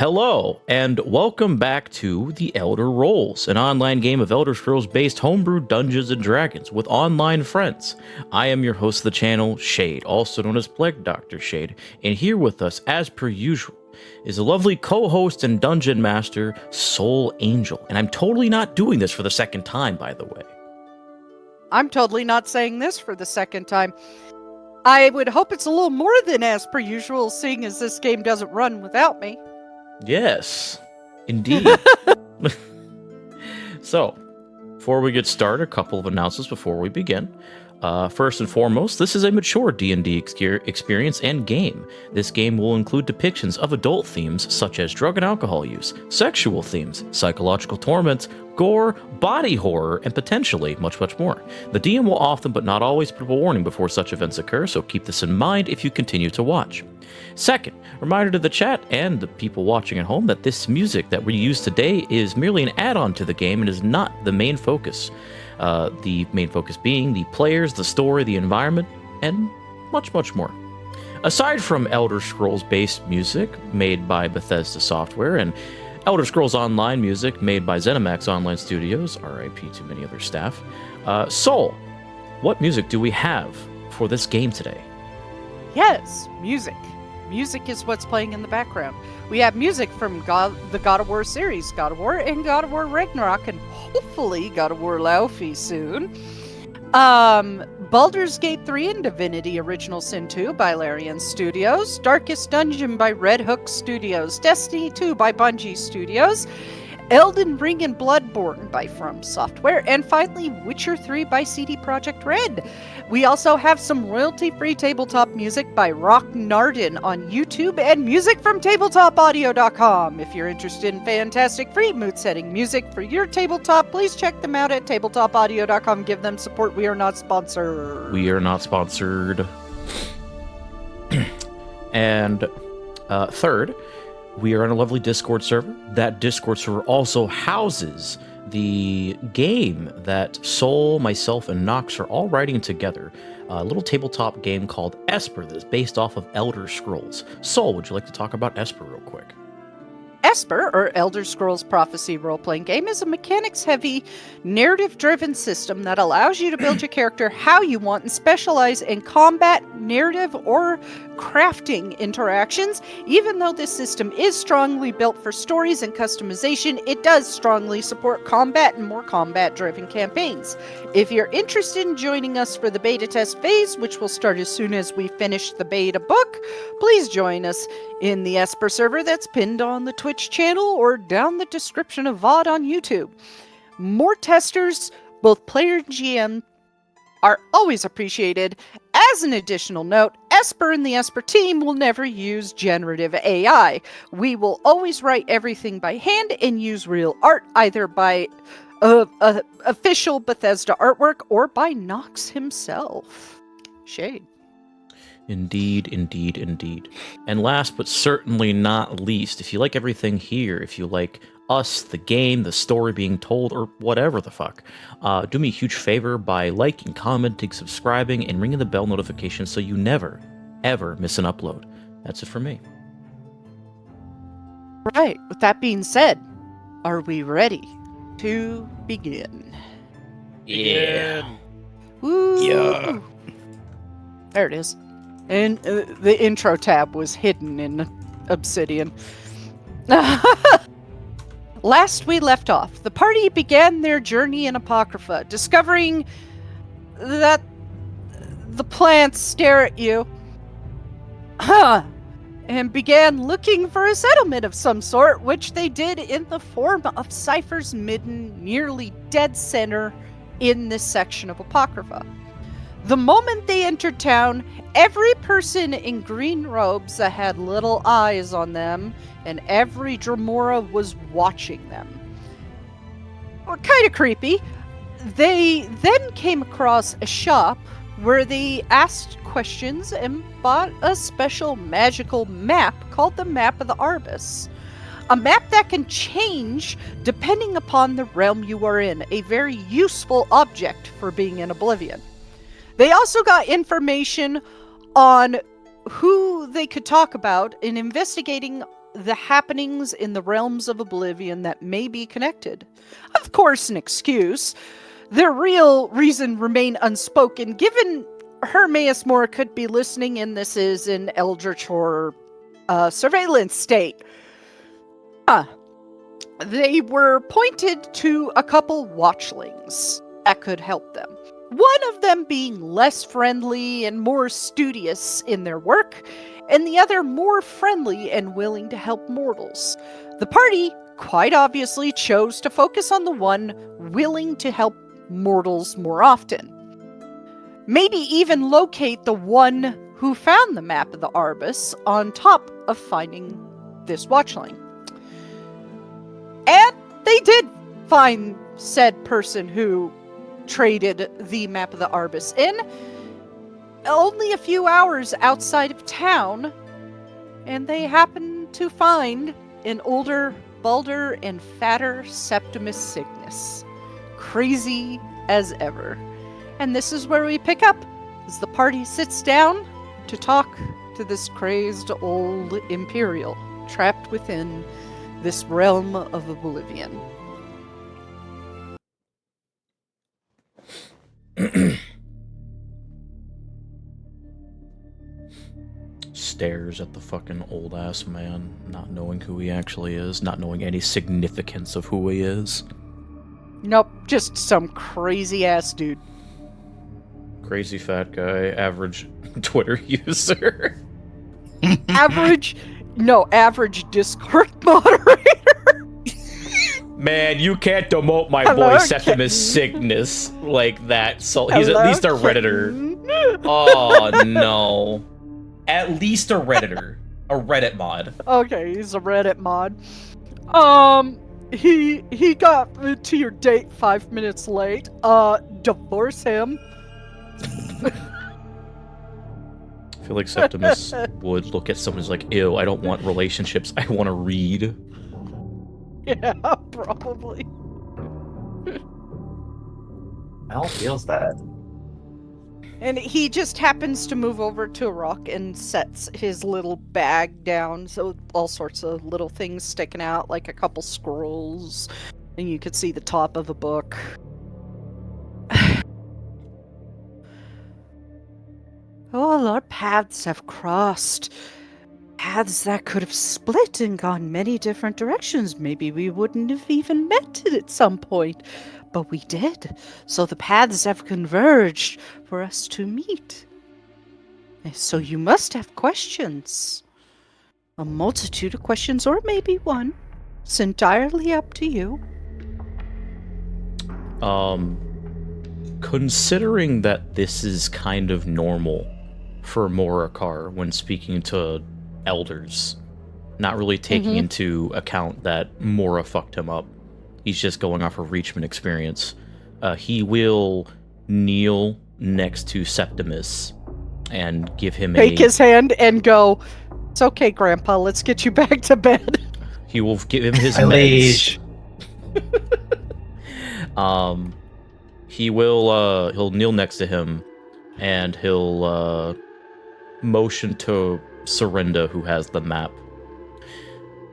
Hello, and welcome back to The Elder Rolls, an online game of Elder Scrolls-based homebrew Dungeons & Dragons with online friends. I am your host of the channel, Shade, also known as Plague Dr. Shade, and here with us, as per usual, is a lovely co-host and dungeon master, Soul Angel. And I'm totally not doing this for the second time, by the way. I'm totally not saying this for the second time. I would hope it's a little more than as per usual, seeing as this game doesn't run without me. Yes, indeed. So, before we get started, a couple of announcements before we begin. First and foremost, this is a mature D&D experience and game. This game will include depictions of adult themes such as drug and alcohol use, sexual themes, psychological torment, gore, body horror, and potentially much more. The DM will often but not always put a warning before such events occur, so keep this in mind if you continue to watch. Second, reminder to the chat and the people watching at home that this music that we use today is merely an add-on to the game and is not the main focus. The main focus being the players, the story, the environment, and much more. Aside from Elder Scrolls-based music made by Bethesda Software and Elder Scrolls Online music made by ZeniMax Online Studios, RIP to many other staff, Soul, what music do we have for this game today? Yes, music. Music is what's playing in the background. We have music from the God of War series, God of War and God of War Ragnarok, and hopefully God of War Laufey soon. Baldur's Gate 3 and Divinity Original Sin 2 by Larian Studios, Darkest Dungeon by Red Hook Studios, Destiny 2 by Bungie Studios, Elden Ring and Bloodborne by From Software, and finally Witcher 3 by CD Projekt Red. We also have some royalty-free tabletop music by Rock Narden on YouTube and music from tabletopaudio.com. If you're interested in fantastic free mood-setting music for your tabletop, please check them out at tabletopaudio.com. Give them support. We are not sponsored. We are not sponsored. And third, we are on a lovely Discord server. That Discord server also houses the game that Soul, myself, and Nox are all writing together. A little tabletop game called Esper that is based off of Elder Scrolls. Soul, would you like to talk about Esper real quick? Esper, or Elder Scrolls Prophecy role-playing game, is a mechanics-heavy, narrative-driven system that allows you to build your character how you want and specialize in combat, narrative, or crafting interactions. Even though this system is strongly built for stories and customization, it does strongly support combat and more combat-driven campaigns. If you're interested in joining us for the beta test phase, which will start as soon as we finish the beta book, please join us in the Esper server that's pinned on the Twitch channel or down the description of VOD on YouTube. More testers, both player and GM, are always appreciated. As an additional note, Esper and the Esper team will never use generative AI. We will always write everything by hand and use real art, either by official Bethesda artwork or by Nox himself. Shade. Indeed. And last but certainly not least, if you like everything here, if you like us, the game, the story being told, or whatever the fuck, do me a huge favor by liking, commenting, subscribing, and ringing the bell notification so you never, ever miss an upload. That's it for me. Right, with that being said, are we ready to begin? Yeah. Woo! Yeah. There it is. And the intro tab was hidden in Obsidian. Last we left off, the party began their journey in Apocrypha, discovering that the plants stare at you. And began looking for a settlement of some sort, which they did in the form of Cypher's Midden, nearly dead center in this section of Apocrypha. The moment they entered town, every person in green robes that had little eyes on them, and every Dremora was watching them. Well, kind of creepy. They then came across a shop where they asked questions and bought a special magical map called the Map of the Arbus. A map that can change depending upon the realm you are in, a very useful object for being in Oblivion. They also got information on who they could talk about in investigating the happenings in the realms of oblivion that may be connected. Of course, an excuse. Their real reason remain unspoken, given Hermaeus Mora could be listening and this is an Eldritch Horror surveillance state. They were pointed to a couple watchlings that could help them. One of them being less friendly and more studious in their work, and the other more friendly and willing to help mortals. The party, quite obviously, chose to focus on the one willing to help mortals more often. Maybe even locate the one who found the map of the Arbus on top of finding this watchling. And they did find said person who traded the map of the Arbus in only a few hours outside of town, and they happened to find an older, balder, and fatter Septimus Cygnus. Crazy as ever. And this is where we pick up, as the party sits down to talk to this crazed old Imperial, trapped within this realm of oblivion. Stares at the fucking old ass man, not knowing who he actually is, not knowing any significance of who he is. Nope, just some crazy ass dude. Crazy fat guy, average Twitter user. Average Discord moderator. Man, you can't demote my Hello, boy Septimus Cygnus like that. So he's Hello, at least a Redditor. Oh no. At least a Redditor. A Reddit mod. Okay, he's a Reddit mod. He got to your date 5 minutes late. Divorce him. I feel like Septimus would look at someone who's like, ew, I don't want relationships, I want to read. Yeah, probably. Al feels that. And he just happens to move over to a rock and sets his little bag down, so all sorts of little things sticking out, like a couple scrolls, and you could see the top of a book. All our paths have crossed. Paths that could have split and gone many different directions. Maybe we wouldn't have even met at some point. But we did. So the paths have converged for us to meet. So you must have questions. A multitude of questions, or maybe one. It's entirely up to you. Considering that this is kind of normal for Morakar when speaking to elders, not really taking into account that Mora fucked him up. He's just going off of Reachman experience. He will kneel next to Septimus and give him Take his hand and go, "It's okay, Grandpa, let's get you back to bed." He will give him his My meds. liege. He'll kneel next to him and he'll motion to Surrenda, who has the map.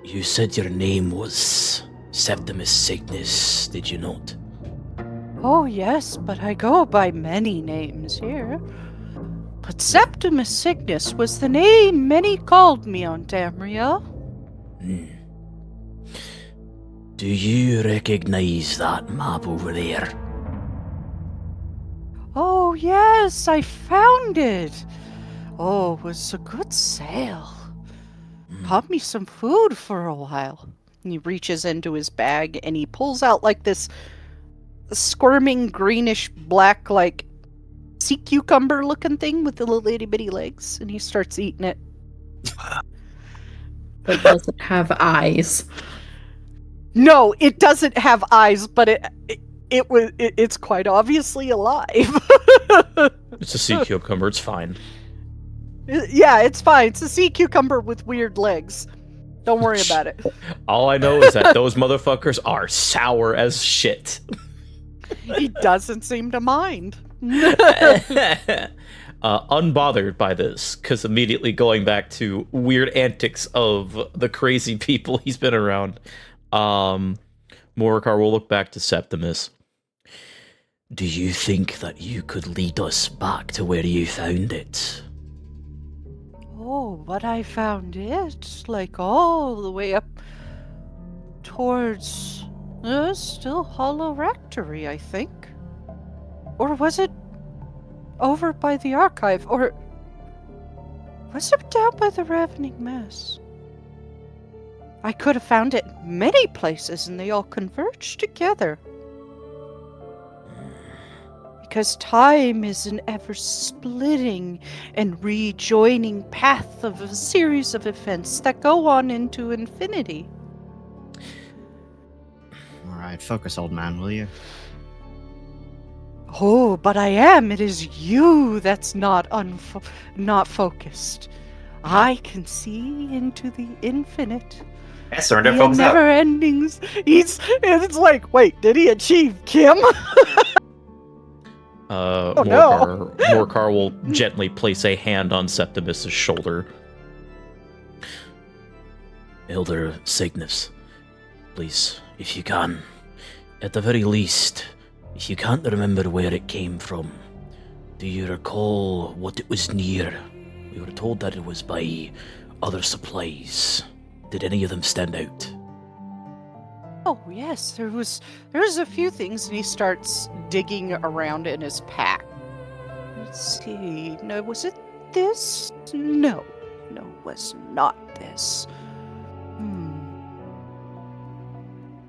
You said your name was Septimus Cygnus, did you not? Oh, yes, but I go by many names here. But Septimus Cygnus was the name many called me on Tamriel. Do you recognize that map over there? Oh, yes, I found it. Oh, it was a good sale. Bought me some food for a while. And he reaches into his bag and he pulls out like this squirming greenish black like sea cucumber looking thing with the little itty bitty legs, and he starts eating it. It doesn't have eyes. No, it doesn't have eyes, but it's quite obviously alive. It's a sea cucumber, it's fine. Yeah, it's fine. It's a sea cucumber with weird legs. Don't worry about it. All I know is that those motherfuckers are sour as shit. He doesn't seem to mind. unbothered by this, because immediately going back to weird antics of the crazy people he's been around, Morikar will look back to Septimus. Do you think that you could lead us back to where you found it? Oh, but I found it, like, all the way up towards still Hollow Rectory, I think. Or was it over by the archive? Or was it down by the Ravening Mass? I could have found it many places and they all converged together. Because time is an ever-splitting and rejoining path of a series of events that go on into infinity. All right, focus, old man, will you? Oh, but I am. It is you that's not focused. I can see into the infinite. Yeah, surrender, The focus up. never endings. It's like, wait, did he achieve Kim? Morikar will gently place a hand on Septimus's shoulder. Elder Cygnus, please, if you can, at the very least, if you can't remember where it came from, do you recall what it was near? We were told that it was by other supplies. Did any of them stand out? Oh yes, there's a few things, and he starts digging around in his pack. Let's see. No, was it this? No, it was not this.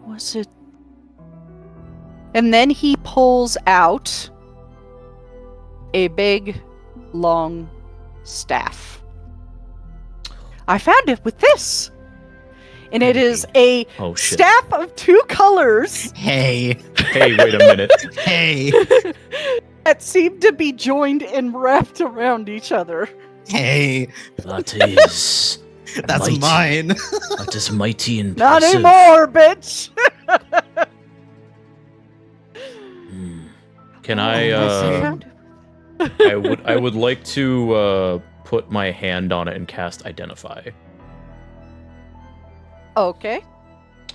Was it? And then he pulls out a big, long staff. I found it with this. And it is a staff of two colors. Hey, wait a minute. hey, that seem to be joined and wrapped around each other. hey. That is... That's mighty. mine. That is mighty and Not impressive. anymore, bitch! Can I I would like to put my hand on it and cast Identify. Okay.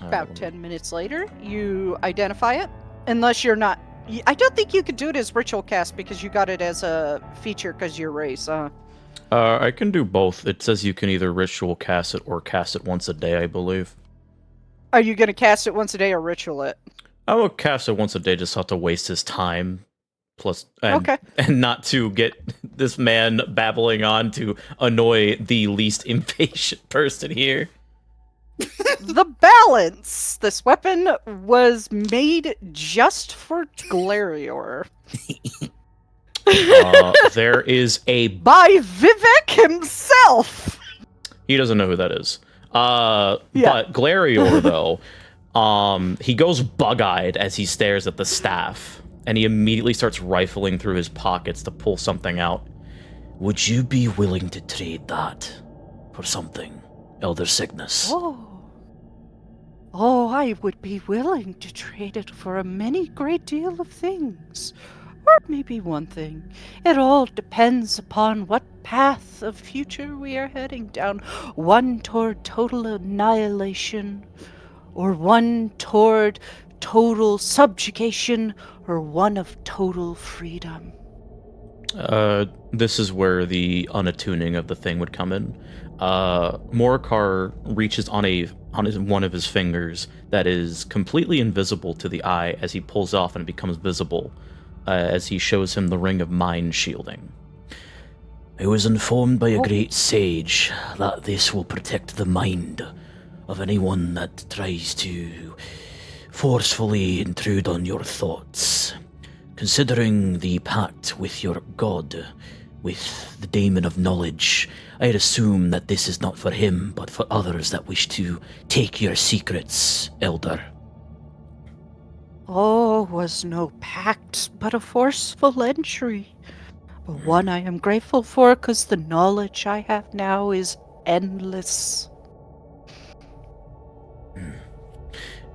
About 10 minutes later, you identify it. Unless you're not... I don't think you could do it as ritual cast because you got it as a feature because you're race. I can do both. It says you can either ritual cast it or cast it once a day, I believe. Are you going to cast it once a day or ritual it? I will cast it once a day, just have to waste his time. Plus, and not to get this man babbling on to annoy the least impatient person here. The balance. This weapon was made just for Glarior. There is a... By Vivek himself! He doesn't know who that is. But Glarior, though, he goes bug-eyed as he stares at the staff, and he immediately starts rifling through his pockets to pull something out. Would you be willing to trade that for something, Elder Cygnus? Oh, I would be willing to trade it for a many great deal of things. Or maybe one thing. It all depends upon what path of future we are heading down. One toward total annihilation, or one toward total subjugation, or one of total freedom. This is where the unattuning of the thing would come in. Morikar reaches on one of his fingers that is completely invisible to the eye as he pulls off and it becomes visible as he shows him the ring of mind shielding. I was informed by a great sage that this will protect the mind of anyone that tries to forcefully intrude on your thoughts. Considering the pact with your god, with the Daemon of Knowledge, I'd assume that this is not for him, but for others that wish to take your secrets, Elder. Oh, was no pact, but a forceful entry. But one I am grateful for, 'cause the knowledge I have now is endless.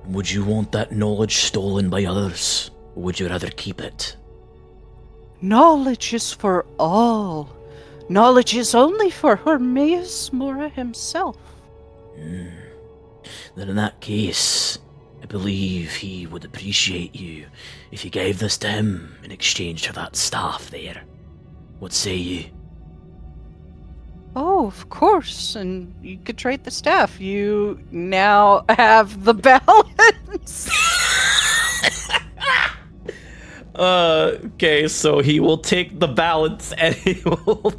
Would you want that knowledge stolen by others, or would you rather keep it? Knowledge is for all. Knowledge is only for Hermaeus Mora himself. Then in that case, I believe he would appreciate you if you gave this to him in exchange for that staff there. What say you? Oh, of course, and you could trade the staff. You now have the balance. Okay, so he will take the balance and he will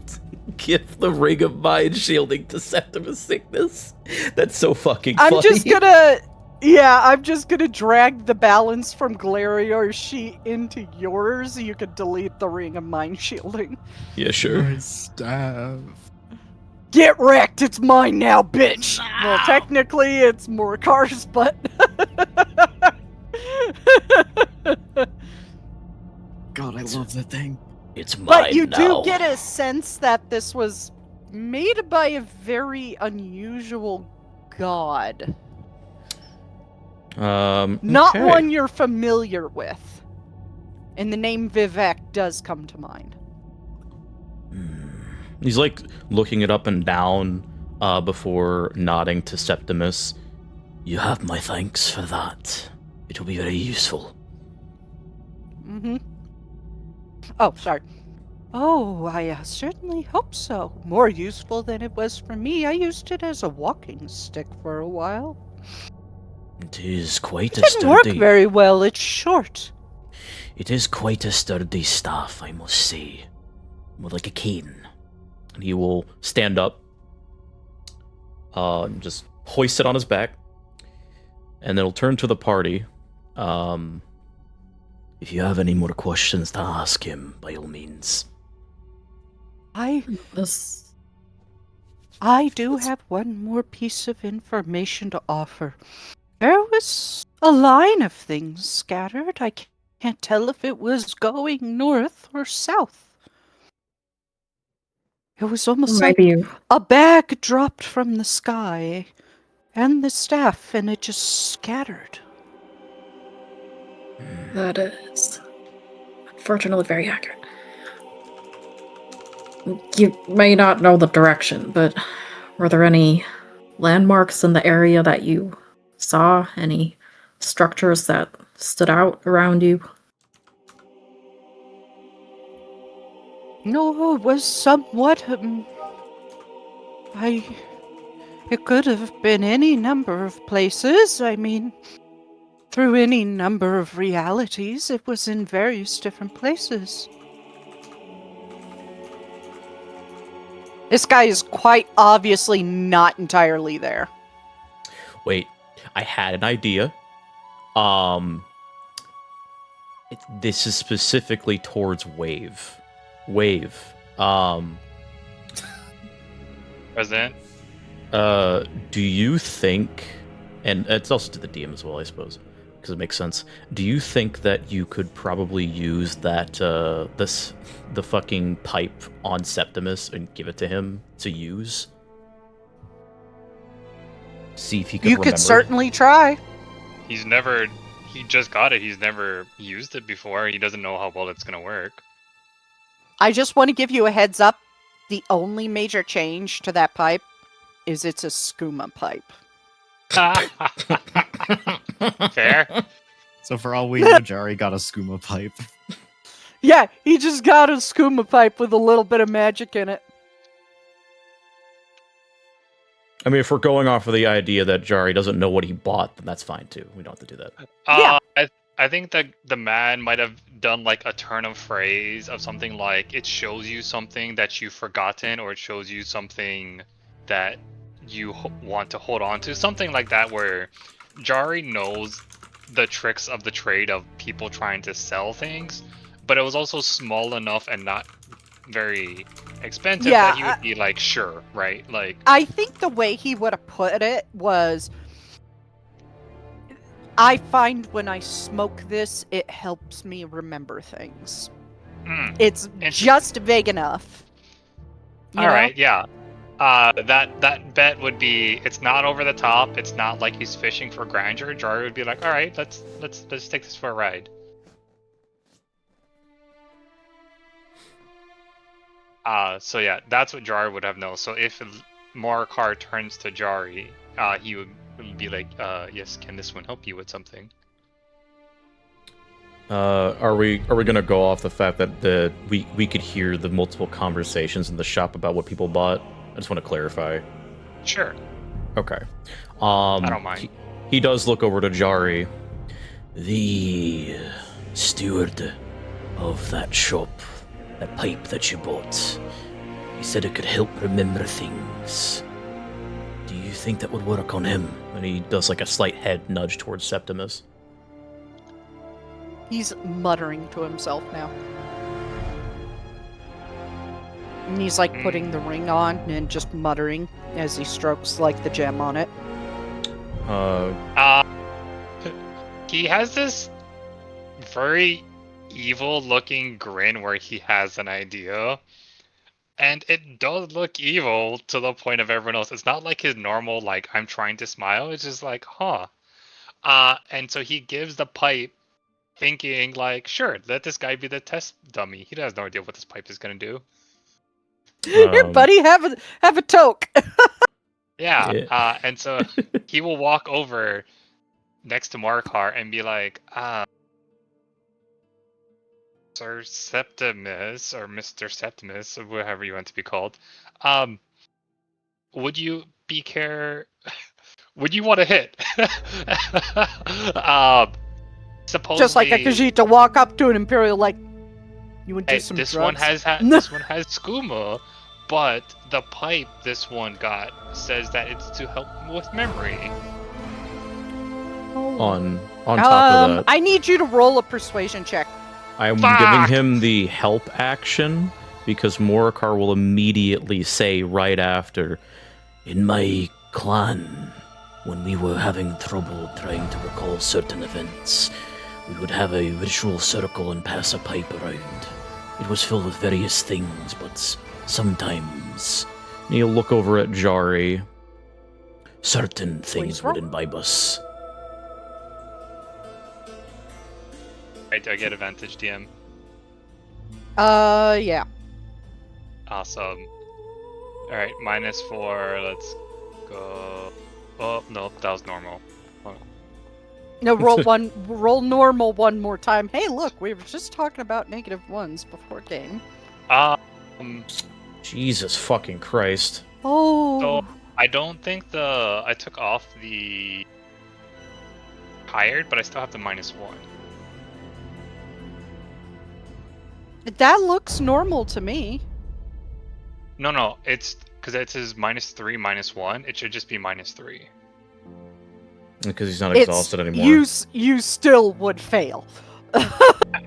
give the ring of mind shielding to Septimus Sickness. That's so fucking funny. I'm just gonna drag the balance from Glarior's sheet into yours. You could delete the ring of mind shielding. Yeah, sure. My staff. Get wrecked! It's mine now, bitch! Well, technically it's Morikar's, but... God, I love that thing. It's mine But you now. do get a sense that this was made by a very unusual god. Not okay. one you're familiar with. And the name Vivek does come to mind. He's like looking it up and down before nodding to Septimus. You have my thanks for that. It will be very useful. Mm-hmm. Oh, sorry. Oh, I certainly hope so. More useful than it was for me. I used it as a walking stick for a while. It is quite It a didn't work sturdy. very well. It's short. It is quite a sturdy staff, I must say. More like a cane. And he will stand up, and just hoist it on his back, and then he'll turn to the party. If you have any more questions to ask him, by all means. This. I do have one more piece of information to offer. There was a line of things scattered. I can't tell if it was going north or south. It was almost like Maybe a bag dropped from the sky and the staff, and it just scattered. that is unfortunately very accurate. You may not know the direction, but were there any landmarks in the area that you saw? Any structures that stood out around you? No, it was somewhat. It could have been any number of places. I mean, through any number of realities. It was in various different places. This guy is quite obviously not entirely there. Wait, I had an idea. This is specifically towards Wave. Wave. President? Do you think, and it's also to the DM as well, I suppose, because it makes sense. Do you think that you could probably use that the fucking pipe on Septimus and give it to him to use? See if he could You remember. could certainly try. He just got it. He's never used it before. He doesn't know how well it's gonna work. I just want to give you a heads up. The only major change to that pipe is it's a skooma pipe. Fair. So for all we know, Jari got a skooma pipe. Yeah, he just got a skooma pipe with a little bit of magic in it. I mean, if we're going off of the idea that Jari doesn't know what he bought, then that's fine too. We don't have to do that. Yeah. I think that the man might have done like a turn of phrase of something like it shows you something that you've forgotten, or it shows you something that you want to hold on to, something like that, where Jari knows the tricks of the trade of people trying to sell things, but it was also small enough and not very expensive that he would be like, sure, right? Like, I think the way he would have put it was, I find when I smoke this, it helps me remember things. It's just vague enough. All right, yeah. That bet would be, it's not over the top. It's not like he's fishing for grandeur. Jari would be like, all right, let's take this for a ride. So yeah, that's what Jari would have known. So if Morcar turns to Jari, he would be like, yes, can this one help you with something? Are we gonna go off the fact that we could hear the multiple conversations in the shop about what people bought? I just want to clarify. Sure. Okay. I don't mind. He does look over to Jari. The steward of that shop, that pipe that you bought, he said it could help remember things. Do you think that would work on him? And he does like a slight head nudge towards Septimus. He's muttering to himself now. And he's like putting the ring on and just muttering as he strokes like the gem on it. He has this very evil-looking grin where he has an idea, and it does look evil to the point of everyone else. It's not like his normal, like, I'm trying to smile. It's just like, huh. And so he gives the pipe, thinking, like, sure, let this guy be the test dummy. He has no idea what this pipe is gonna do. Here, buddy, have a toke. Yeah. And so he will walk over next to Morcar and be like, Sir Septimus, or Mr. Septimus, or whatever you want to be called, would you would you want to hit? Supposedly, Just like a Khajiit walk up to an Imperial like, you would do some this drugs? one has this one has skooma, but the pipe this one got says that it's to help with memory. On top of that, I need you to roll a persuasion check. I'm Fuck! giving him the help action because Morcar will immediately say right after, in my clan, when we were having trouble trying to recall certain events, we would have a ritual circle and pass a pipe around. It was filled with various things, but sometimes... And he'll look over at Jari. Certain things would imbibe us. Right, do I get advantage, DM? Yeah. Awesome. Alright, -4, let's go... Oh, no, that was normal. Oh. No, roll normal one more time. Hey, look, we were just talking about -1s before game. Jesus fucking Christ. Oh. So, I don't think I took off the tired, but I still have the -1. That looks normal to me. No, it's because it says -3, -1. It should just be -3. Because he's not exhausted anymore. You still would fail.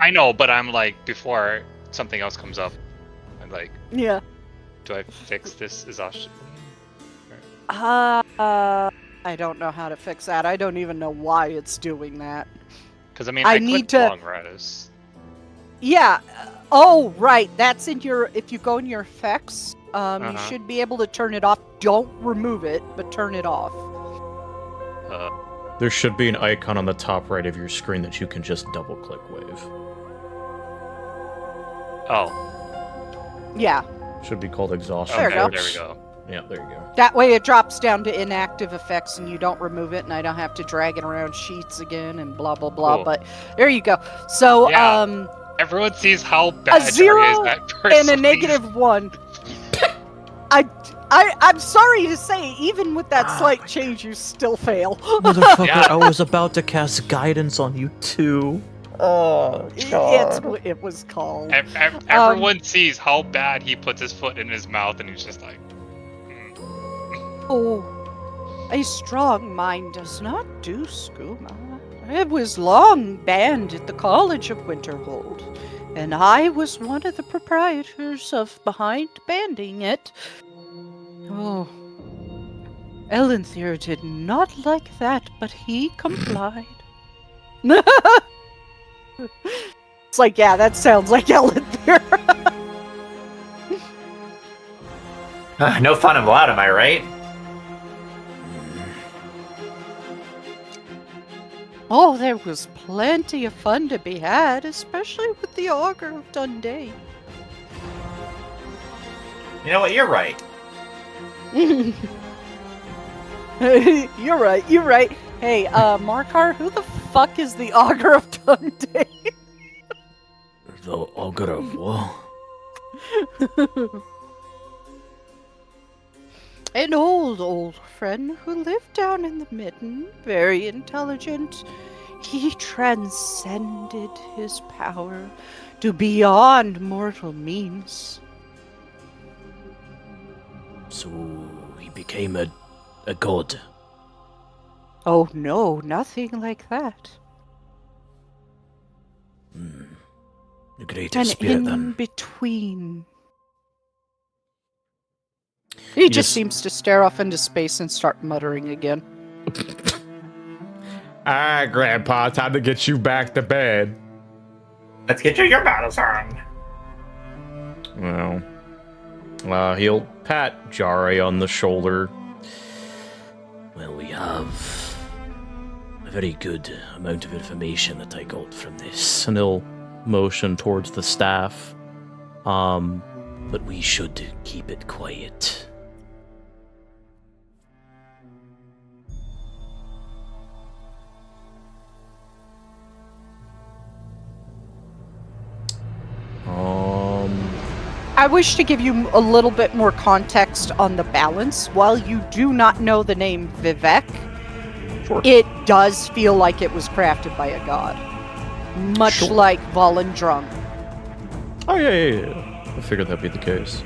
I know, but I'm like, before something else comes up, I'm like, Yeah. do I fix this exhaustion? I don't know how to fix that. I don't even know why it's doing that. Because I mean, I I need clicked to- long rest. Yeah. Oh, right. That's in your. If you go in your effects, you should be able to turn it off. Don't remove it, but turn it off. There should be an icon on the top right of your screen that you can just double-click wave. Oh, Yeah. Should be called exhaustion. There you go. there we go. Yeah, there you go. That way it drops down to inactive effects and you don't remove it, and I don't have to drag it around sheets again and blah blah blah. Cool. But there you go. So Yeah. Everyone sees how bad a 0 Jerry is at and a persuasion. -1. I'm sorry to say, even with that slight change, you still fail. Motherfucker, Yeah. I was about to cast guidance on you too. Oh, It was called. Everyone sees how bad he puts his foot in his mouth, and he's just like, Oh, a strong mind does not do skooma. It was long banned at the College of Winterhold, and I was one of the proprietors of behind banning it. Oh, Elenthyr did not like that, but he complied. It's like, yeah, that sounds like Elenthyr. No fun allowed, am I right? Oh, there was plenty of fun to be had, especially with the Augur of Dundee. You know what? You're right. You're right. You're right. Hey, Markar, who the fuck is the Augur of Dundee? The augur of what? An old friend who lived down in the Midden, very intelligent. He transcended his power to beyond mortal means. So he became a god. Oh no, nothing like that. A greater An spirit in then. between. He just seems to stare off into space and start muttering again. Alright, Grandpa, time to get you back to bed. Let's get you your battle song. Well, he'll pat Jari on the shoulder. Well, we have a very good amount of information that I got from this. And he'll motion towards the staff. But we should keep it quiet. I wish to give you a little bit more context on the balance. While you do not know the name Vivek, Sure. it does feel like it was crafted by a god. Much Sure. like Volendrung. Oh, yeah. I figured that'd be the case.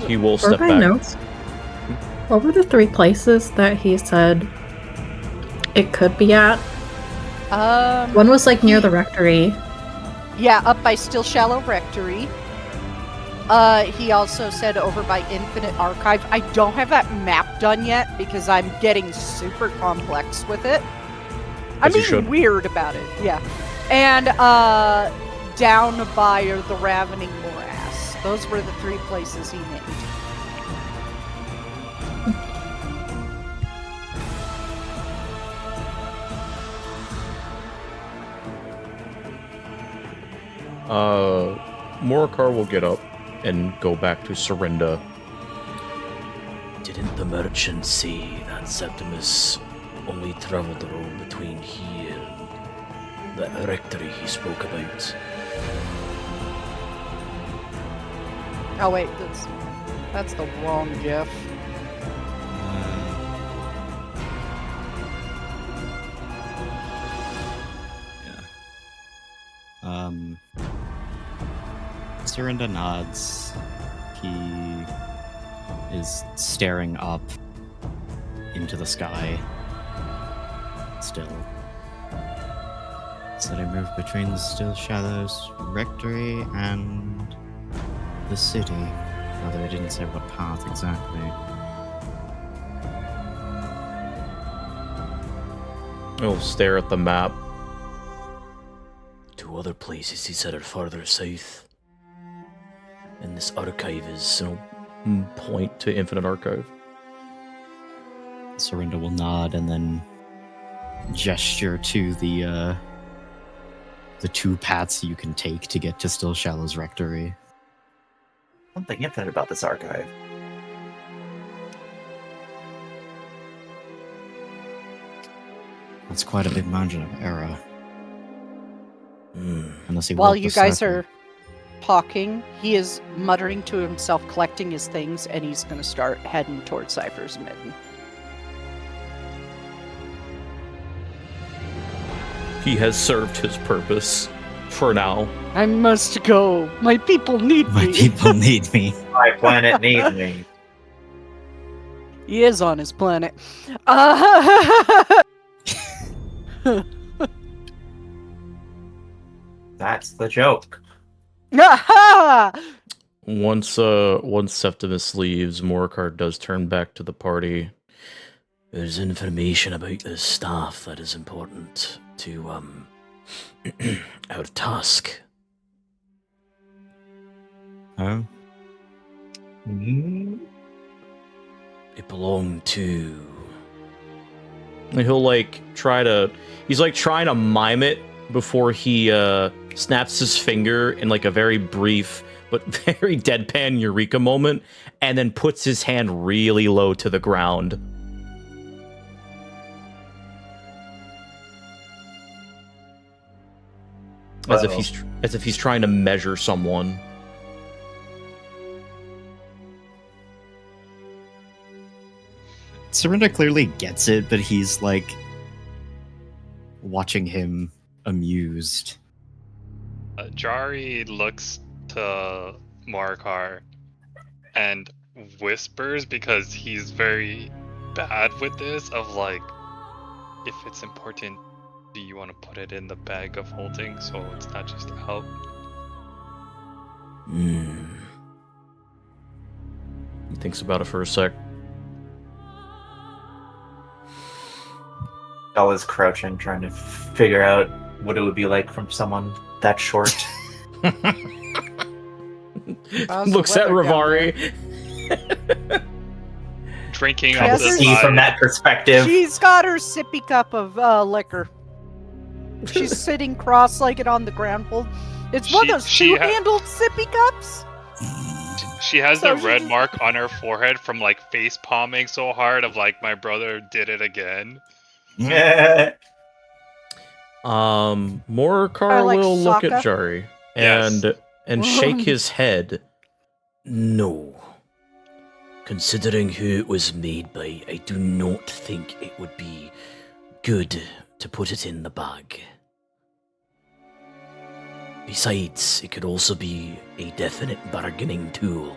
He will For step my back. notes, what were the 3 places that he said it could be at? One was like near the rectory. Yeah, up by Still Shallow Rectory. He also said over by Infinite Archive. I don't have that map done yet because I'm getting super complex with it. I'm As you being should. weird about it, yeah. And down by the Ravening Morass. Those were the 3 places he named. Morikar will get up and go back to Serinda. Didn't the merchant say that Septimus only traveled the road between here and the rectory he spoke about? Oh wait, that's the wrong Jeff. Serinda nods. He is staring up into the sky. Still. Said I moved between the Still Shallows Rectory and the city, although I didn't say what path exactly. He'll stare at the map. 2 other places he said are farther south. And this archive is, point to Infinite Archive. Serinda will nod and then gesture to the 2 paths you can take to get to Still Shallows Rectory. Something infinite about this archive. That's quite a big margin of error. Unless he While walked you the guys circle. are talking, he is muttering to himself, collecting his things, and he's going to start heading towards Cypher's Mitten. He has served his purpose for now. I must go. My people need My me. people need me. My planet needs me. He is on his planet. That's the joke. Once Septimus leaves, Morikar does turn back to the party. There's information about this staff that is important to our task. Oh? Mm-hmm. It belonged to And he'll like he's like trying to mime it before he snaps his finger in like a very brief but very deadpan eureka moment, and then puts his hand really low to the ground. As if he's trying to measure someone. Serinda clearly gets it, but he's like watching him amused. Jari looks to Morcar and whispers, because he's very bad with this, of like, if it's important, do you want to put it in the bag of holding so it's not just out? He thinks about it for a sec. Dal is crouching, trying to figure out what it would be like from someone that short. How's the Looks at weather down Rivari. Drinking Trying up to the see from that perspective. She's got her sippy cup of liquor. She's sitting cross-legged on the ground. Well, it's one of those two-handled sippy cups. She has So the she red just- mark on her forehead from like face palming so hard, of like, my brother did it again. Morcar like will look Sokka. at Jari Yes. and shake his head. No. Considering who it was made by, I do not think it would be good to put it in the bag. Besides, it could also be a definite bargaining tool.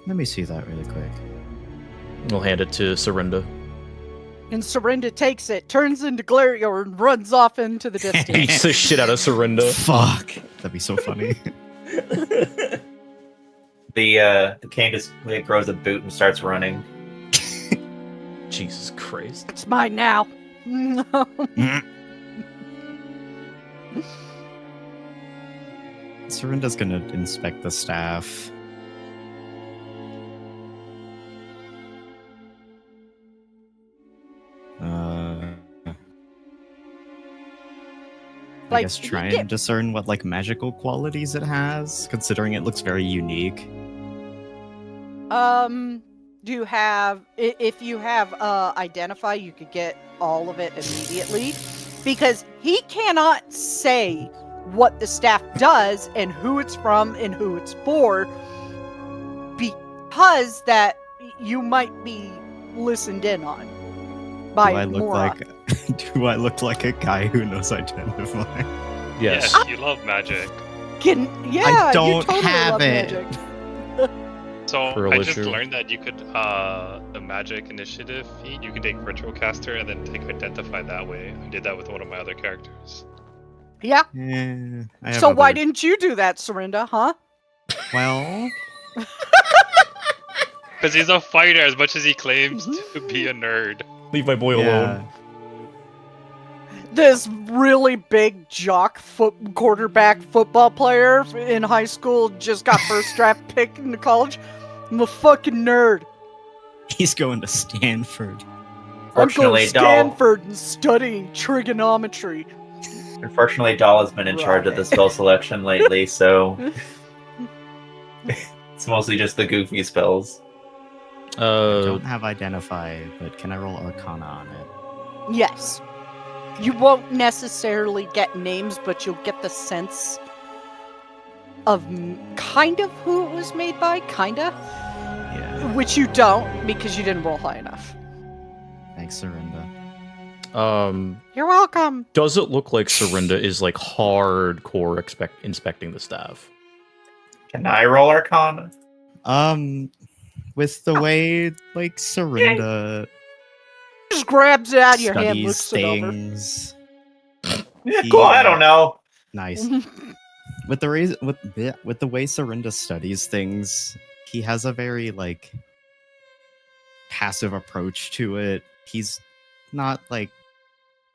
Let me see that really quick. We'll hand it to Serinda. And Serinda takes it, turns into Glario, and runs off into the distance. Beats the shit out of Serinda. Fuck! That'd be so funny. The cane just like, grows a boot and starts running. Jesus Christ. It's mine now. Serinda's gonna inspect the staff. I Like, guess you try get- and discern what like magical qualities it has, considering it looks very unique. Do you have, if you have identify, you could get all of it immediately, because he cannot say what the staff does and who it's from and who it's for, because that you might be listened in on by Do I look Mora. do I look like a guy who knows identify? Yes. Yeah, you love magic. Yeah, you don't totally have love it. magic. So For a I just issue. learned that you could, the magic initiative feat, you can take Ritual Caster and then take Identify that way. I did that with one of my other characters. Yeah. I have So why other- didn't you do that, Serinda? Huh? Well, Because he's a fighter as much as he claims Mm-hmm. to be a nerd. Leave my boy alone. This really big jock quarterback football player in high school just got first draft pick into college. I'm a fucking nerd. he's going to Stanford. I'm going Fortunately, to Dal. Stanford and studying trigonometry. Unfortunately, Dal has been in charge of the spell selection lately, so it's mostly just the goofy spells. I don't have identify, but can I roll Arcana on it? Yes. You won't necessarily get names, but you'll get the sense of kind of who it was made by, kinda. Yeah. Which you don't, because you didn't roll high enough. Thanks, Serinda. You're welcome. Does it look like Serinda is like hardcore inspecting the staff? Can I roll Arcana? With the way like Serinda Just grabs it out of your hand, studies looks it over. things. Well, I don't know. Nice. With the reason with the way Serinda studies things, he has a very like passive approach to it. He's not like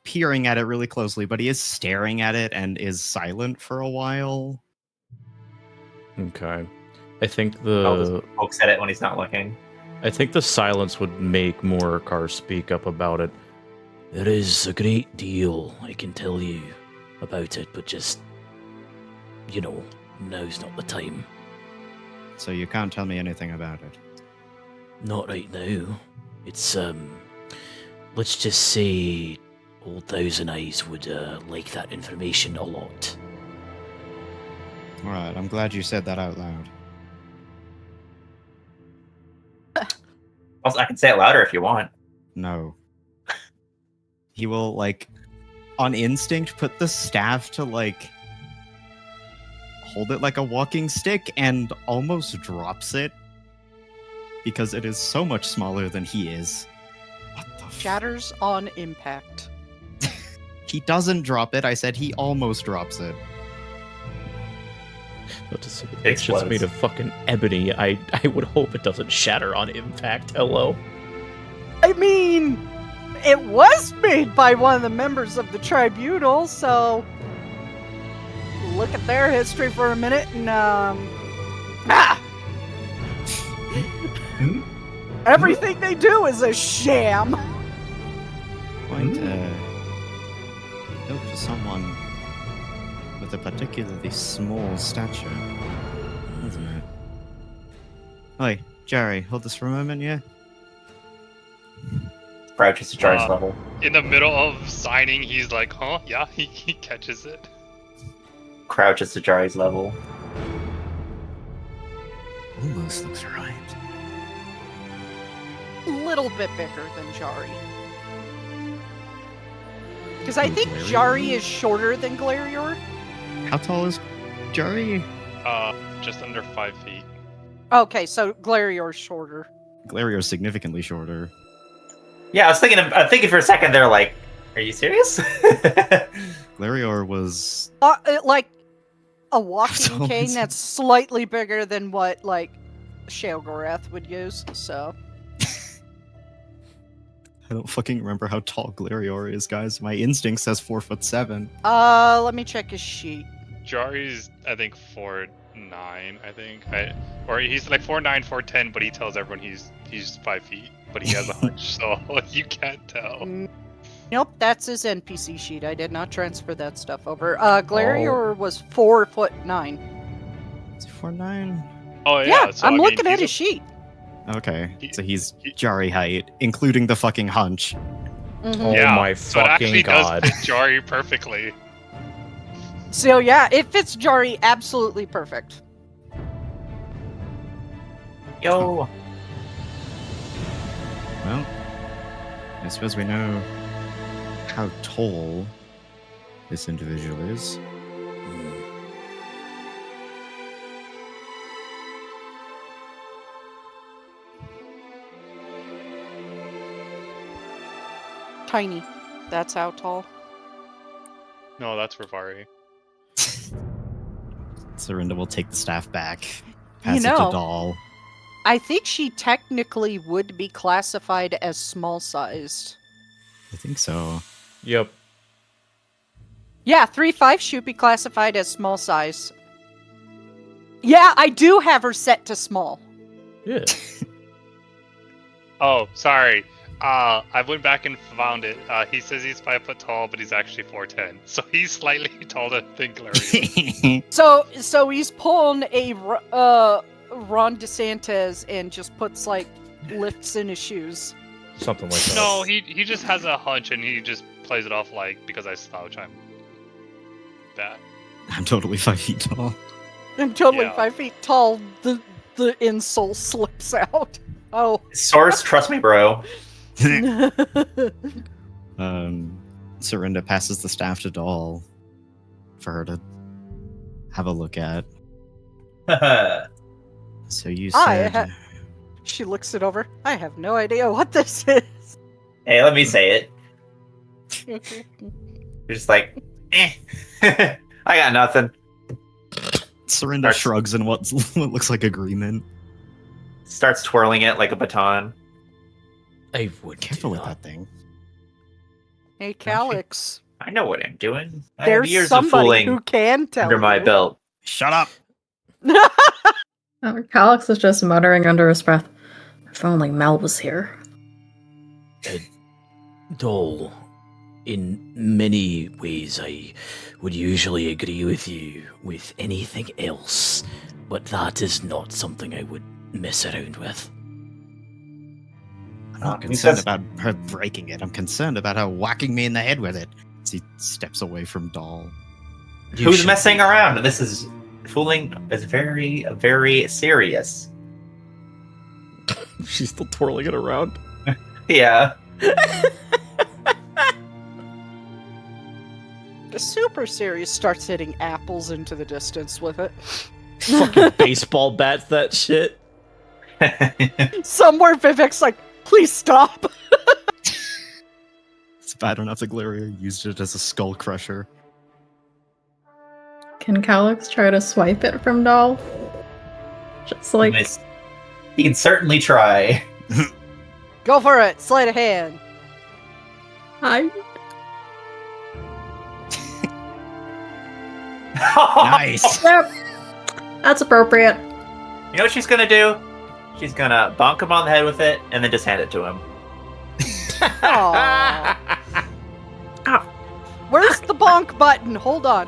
peering at it really closely, but he is staring at it and is silent for a while. Okay. I think I'll just pokes at it when he's not looking. I think the silence would make more cars speak up about it. There is a great deal I can tell you about it, but just, now's not the time. So you can't tell me anything about it. Not right now. It's, let's just say Old Thousand Eyes would like that information a lot. Alright, I'm glad you said that out loud. Also, I can say it louder if you want. No. He will, on instinct, put the staff to, hold it like a walking stick and almost drops it. Because it is so much smaller than he is. What the Shatters on impact. He doesn't drop it. I said he almost drops it. It's just made of fucking ebony. I would hope it doesn't shatter on impact. Hello? I mean, it was made by one of the members of the tribunal, so look at their history for a minute and everything they do is a sham. Quite built for someone with a particularly small stature, isn't it? Oi, Jerry, hold this for a moment, yeah? Crouches to Jar's level. In the middle of signing, he's like, huh? Yeah, he catches it. Crouches to Jar's level. Almost looks right. A little bit bigger than Jari. Because I think Jari is shorter than Glarior. How tall is Jerry? Just under 5 feet. Okay, so Glarior's shorter. Glarior's significantly shorter. Yeah, I was thinking for a second there, like, are you serious? Glarior was... like a How walking tall cane is he? that's slightly bigger than what, Sheogorath would use, so... I don't fucking remember how tall Glarior is, guys. My instinct says 4'7". Let me check his sheet. Jari's, I think, 4'9", I think. Or he's like 4'9", 4'10", but he tells everyone he's 5 feet. But he has a hunch, so you can't tell. Nope, that's his NPC sheet. I did not transfer that stuff over. Glarior was 4'9". Is he 4'9"? Oh yeah, Yeah, so, I'm I mean, looking at he's his sheet. Okay, so he's Jari height, including the fucking hunch. Mhm. Oh yeah, my so it actually fucking god. does fit Jari perfectly. So yeah, it fits Jari absolutely perfect. Yo. Well, I suppose we know how tall this individual is. Tiny. That's how tall. No, that's Rivari. Serinda will take the staff back, You pass it know. to Doll. I think she technically would be classified as small-sized. I think so. Yep. Yeah, 3/5 should be classified as small size. Yeah, I do have her set to small. Yeah. Oh, sorry. I went back and found it. He says he's 5 foot tall, but he's actually 4'10". So he's slightly taller than Glarius. So he's pulling a Ron DeSantis and just puts lifts in his shoes. Something like that. No, he just has a hunch and he just plays it off because I slouch, I'm that. I'm totally 5 feet tall. I'm totally Yeah. 5 feet tall. The insole slips out. Oh. Source, trust me, bro. Serinda passes the staff to Doll for her to have a look at. So you said... She looks it over. I have no idea what this is. Hey, let me say it. You're just like, I got nothing. Serinda shrugs in what looks like agreement. Starts twirling it like a baton. I would Careful with that thing. Hey, Calix. I know what I'm doing. I have There's years of somebody fooling who can tell under my you. belt. Shut up! Calix is just muttering under his breath. If only Mel was here. Dole, in many ways I would usually agree with you with anything else, but that is not something I would mess around with. I'm not concerned about her breaking it. I'm concerned about her whacking me in the head with it. As he steps away from Doll. Who's messing around? This is fooling is very, very serious. She's still twirling it around. Yeah. The Super Series starts hitting apples into the distance with it. Fucking baseball bats that shit. Somewhere Vivek's like, please stop. It's bad enough that Gloria used it as a skull crusher. Can Calyx try to swipe it from Doll? Just like... He can certainly try. Go for it. Sleight of hand. Nice! Yep. That's appropriate. You know what she's gonna do? She's gonna bonk him on the head with it and then just hand it to him. Aww. Where's the bonk button? Hold on.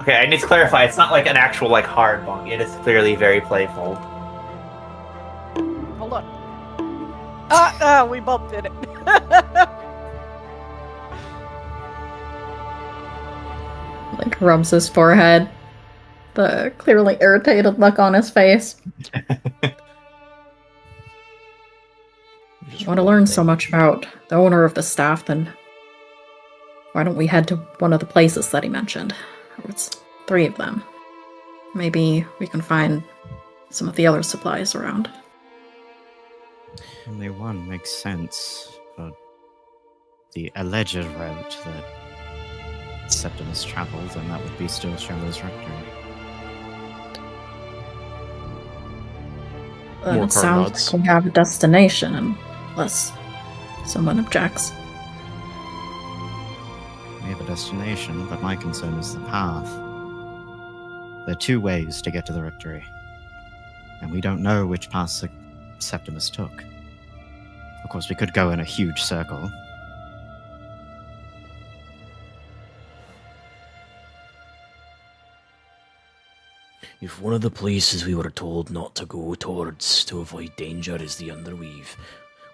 Okay, I need to clarify. It's not like an actual like hard bonk. It is clearly very playful. Hold on. We both did it. Like rubs his forehead. The clearly irritated look on his face. You want to learn so much about the owner of the staff, then why don't we head to one of the places that he mentioned? It's 3 of them. Maybe we can find some of the other supplies around. Only one makes sense, but the alleged route that Septimus traveled, and that would be still Shallow's Rectory. Then More it sounds cards. like we have a destination, unless someone objects. We have a destination, but my concern is the path. There are 2 ways to get to the Rectory, and we don't know which path Septimus took. Of course, we could go in a huge circle. If one of the places we were told not to go towards to avoid danger is the Underweave,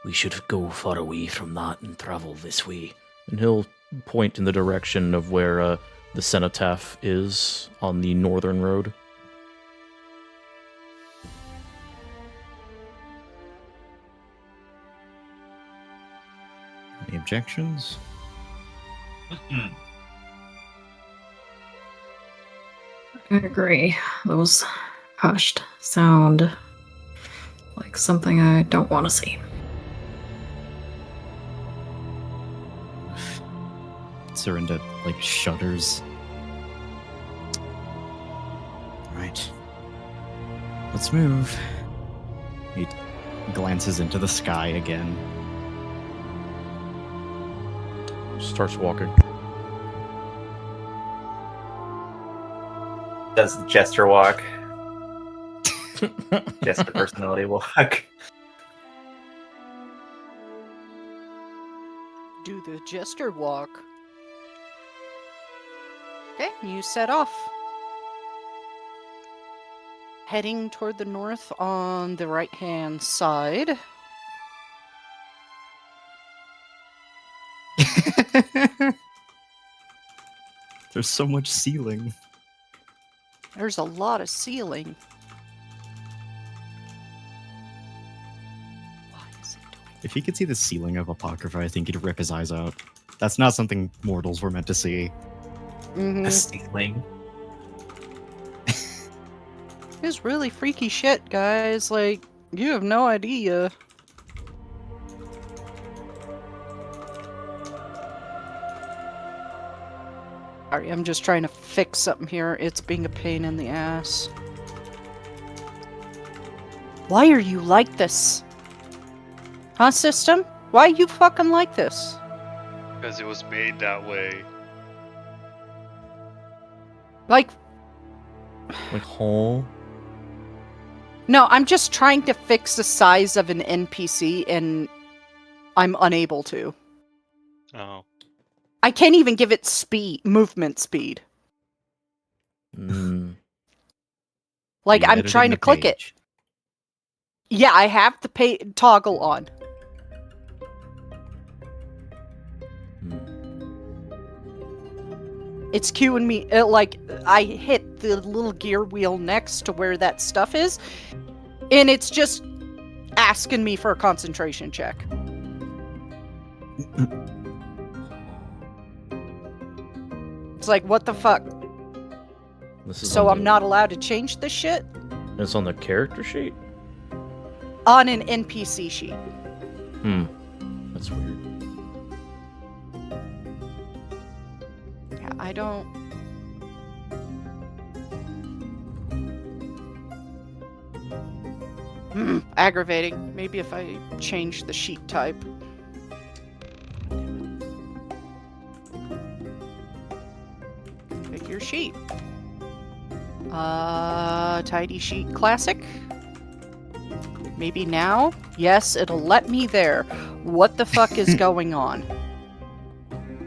we should go far away from that and travel this way. And he'll point in the direction of where the cenotaph is on the northern road. Any objections? I agree. Those hushed sound like something I don't want to see. Serinda, shudders. Right. Let's move. He glances into the sky again. Starts walking. Does the Jester walk? Jester personality walk. Do the Jester walk. Okay, you set off. Heading toward the north on the right-hand side. There's so much ceiling. There's a lot of ceiling. Why is it doing If he could see the ceiling of Apocrypha, I think he'd rip his eyes out. That's not something mortals were meant to see. Mm-hmm. A ceiling. It's really freaky shit, guys. Like, you have no idea. Sorry, I'm just trying to fix something here. It's being a pain in the ass. Why are you like this? Huh, system? Why are you fucking like this? Because it was made that way. Like, Like, huh? No, I'm just trying to fix the size of an NPC, and I'm unable to. Oh. I can't even give it movement speed. Mm. Like, You I'm editing trying the to click it. page? Yeah, I have the toggle on. It's cueing me, like, I hit the little gear wheel next to where that stuff is, and it's just asking me for a concentration check. It's like, what the fuck? This is So on I'm the- not allowed to change this shit? It's on the character sheet? On an NPC sheet. That's weird. Yeah, I don't... aggravating. Maybe if I change the sheet type. Pick your sheet. Tidy sheet classic. Maybe now? Yes, it'll let me there. What the fuck is going on?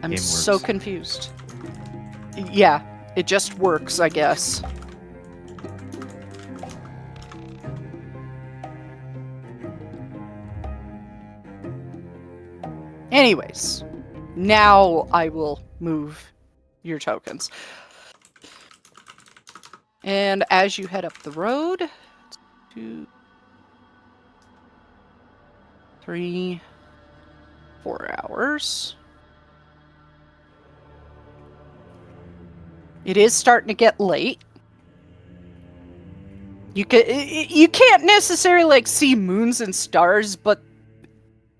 I'm Game so works. confused. Yeah, it just works, I guess. Anyways, now I will move your tokens. And as you head up the road, 2, 3, 4 hours. It is starting to get late. You can't necessarily like see moons and stars, but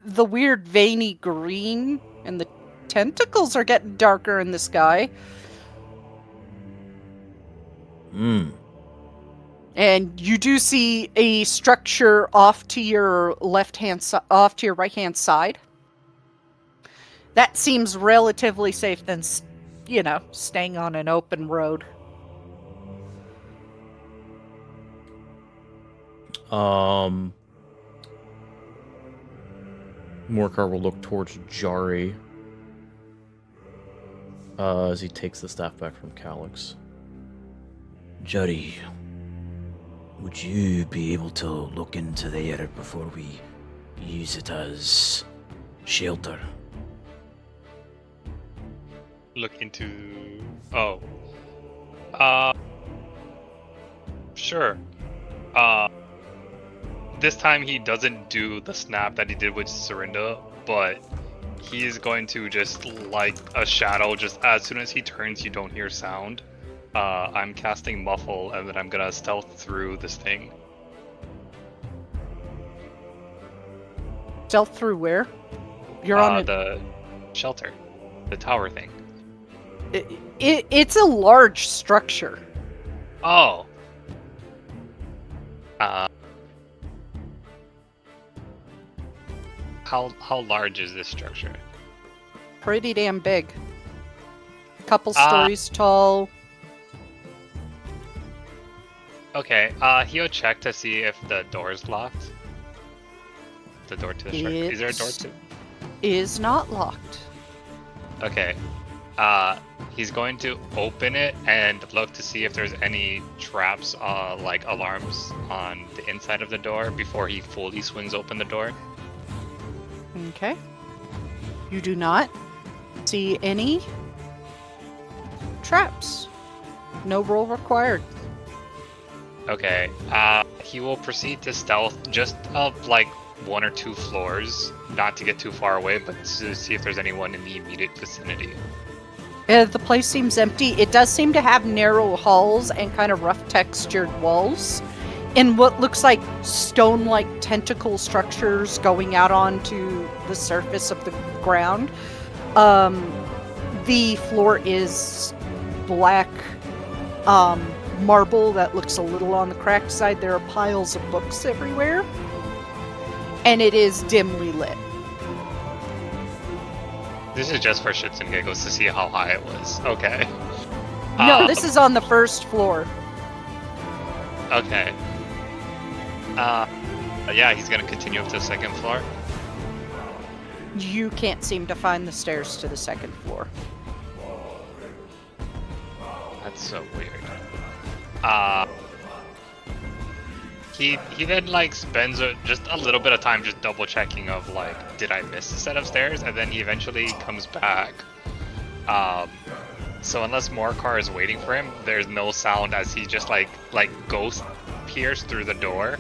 the weird veiny green and the tentacles are getting darker in the sky. And you do see a structure off to your off to your right-hand side. That seems relatively safe than, you know, staying on an open road. Morcar will look towards Jari as he takes the staff back from Calyx. Jari, would you be able to look into there before we use it as shelter? Look into... Oh. Sure. This time he doesn't do the snap that he did with Serinda, but he's going to just like a shadow. Just as soon as he turns, you don't hear sound. I'm casting Muffle, and then I'm gonna stealth through this thing. Stealth through where? You're on the shelter, the tower thing. It's a large structure. Oh. How large is this structure? Pretty damn big. Couple stories tall. Okay, he'll check to see if the door is locked. The door to the structure. Is there a door to? Is not locked. Okay. He's going to open it and look to see if there's any traps, like alarms on the inside of the door before he fully swings open the door. Okay. You do not see any traps. No roll required. Okay. He will proceed to stealth just up like 1 or 2 floors, not to get too far away, but to see if there's anyone in the immediate vicinity. The place seems empty. It does seem to have narrow halls and kind of rough textured walls, and what looks like stone-like tentacle structures going out onto the surface of the ground. The floor is black marble that looks a little on the cracked side. There are piles of books everywhere, and it is dimly lit. This is just for shits and giggles to see how high it was. Okay. No, this is on the first floor. Okay. Yeah, he's gonna continue up to the second floor. You can't seem to find the stairs to the second floor. That's so weird. He then like spends just a little bit of time just double checking of like, did I miss a set of stairs? And then he eventually comes back. So unless Morcar is waiting for him, there's no sound as he just like ghost peers through the door.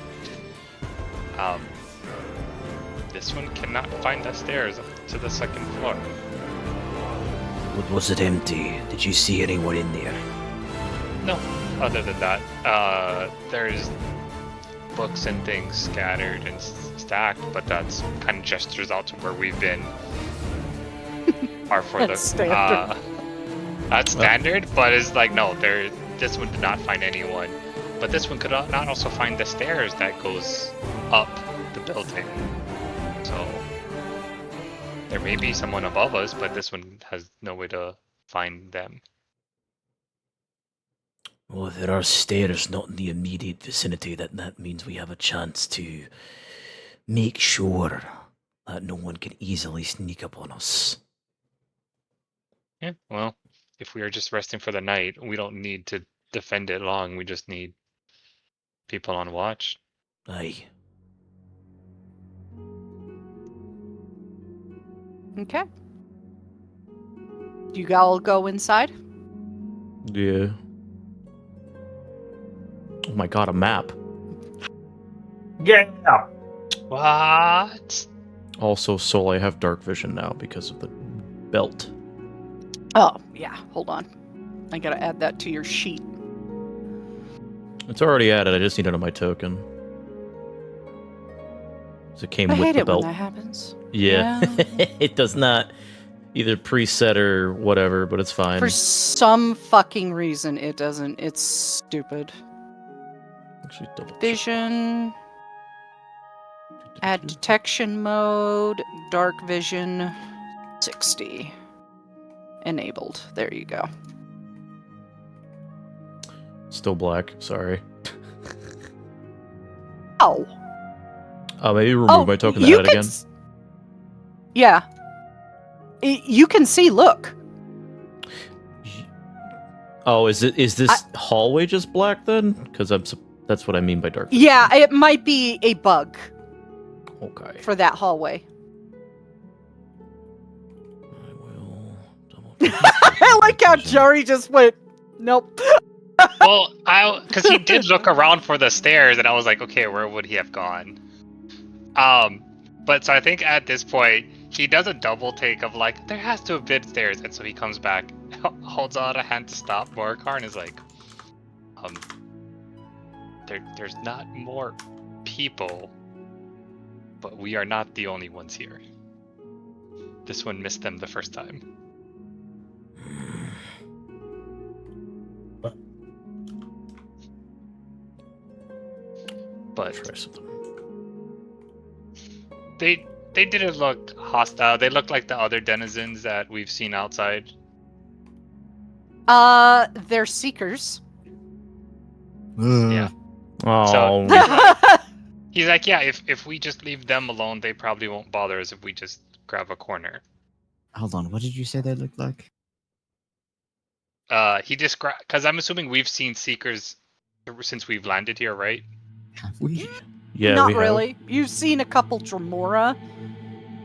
This one cannot find the stairs up to the second floor. Was it empty? Did you see anyone in there? No, other than that, there's books and things scattered and stacked, but that's kind of gestures out to where we've been. Are for That's the standard. that's standard, but it's like no, this one did not find anyone, but this one could not also find the stairs that goes up the building. So there may be someone above us, but this one has no way to find them. Well, if there are stairs not in the immediate vicinity, that means we have a chance to make sure that no one can easily sneak up on us. Yeah, well, if we are just resting for the night, we don't need to defend it long. We just need people on watch. Aye. Okay. You all go inside? Yeah. Oh my god, a map. Yeah. What? Also, Soul, I have dark vision now because of the belt. Oh, yeah. Hold on. I gotta add that to your sheet. It's already added, I just need it on my token. So it came I with hate the it belt. when that happens. Yeah. Yeah. It does not either preset or whatever, but it's fine. For some fucking reason, it doesn't. It's stupid. Actually, double check. Vision. Add detection mode. Dark vision. 60. Enabled. There you go. Still black, sorry. Oh. Maybe remove my token to you add it can again. Yeah. You can see, look. Oh, is this hallway just black then? Because that's what I mean by dark vision. Yeah, it might be a bug Okay. for that hallway. I will double I like how Jari just went, nope. Well, because he did look around for the stairs, and I was like, okay, where would he have gone? But so I think at this point he does a double take of like, there has to have been stairs, and so he comes back, holds out a hand to stop Morcar, and is like, there's not more people, but we are not the only ones here. This one missed them the first time. But try something. they didn't look hostile. They looked like the other denizens that we've seen outside. They're seekers. Yeah. Oh, He's like, yeah, if we just leave them alone, they probably won't bother us if we just grab a corner. Hold on, what did you say they looked like? He described, because I'm assuming we've seen seekers since we've landed here, right? Have we? yeah, Not we have. really. You've seen a couple Dremora.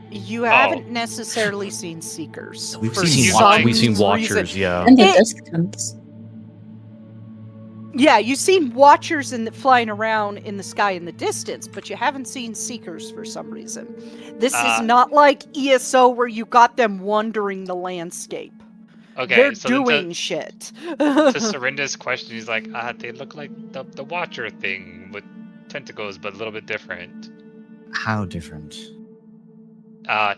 You haven't necessarily seen seekers. We've for seen some watchers. We've seen reason. watchers, yeah. And the It- distance. Yeah, you've seen watchers flying around in the sky in the distance, but you haven't seen seekers for some reason. This is not like ESO where you got them wandering the landscape. Okay, They're so doing shit. to Serinda's question, he's like, they look like the Watcher thing with tentacles, but a little bit different. How different?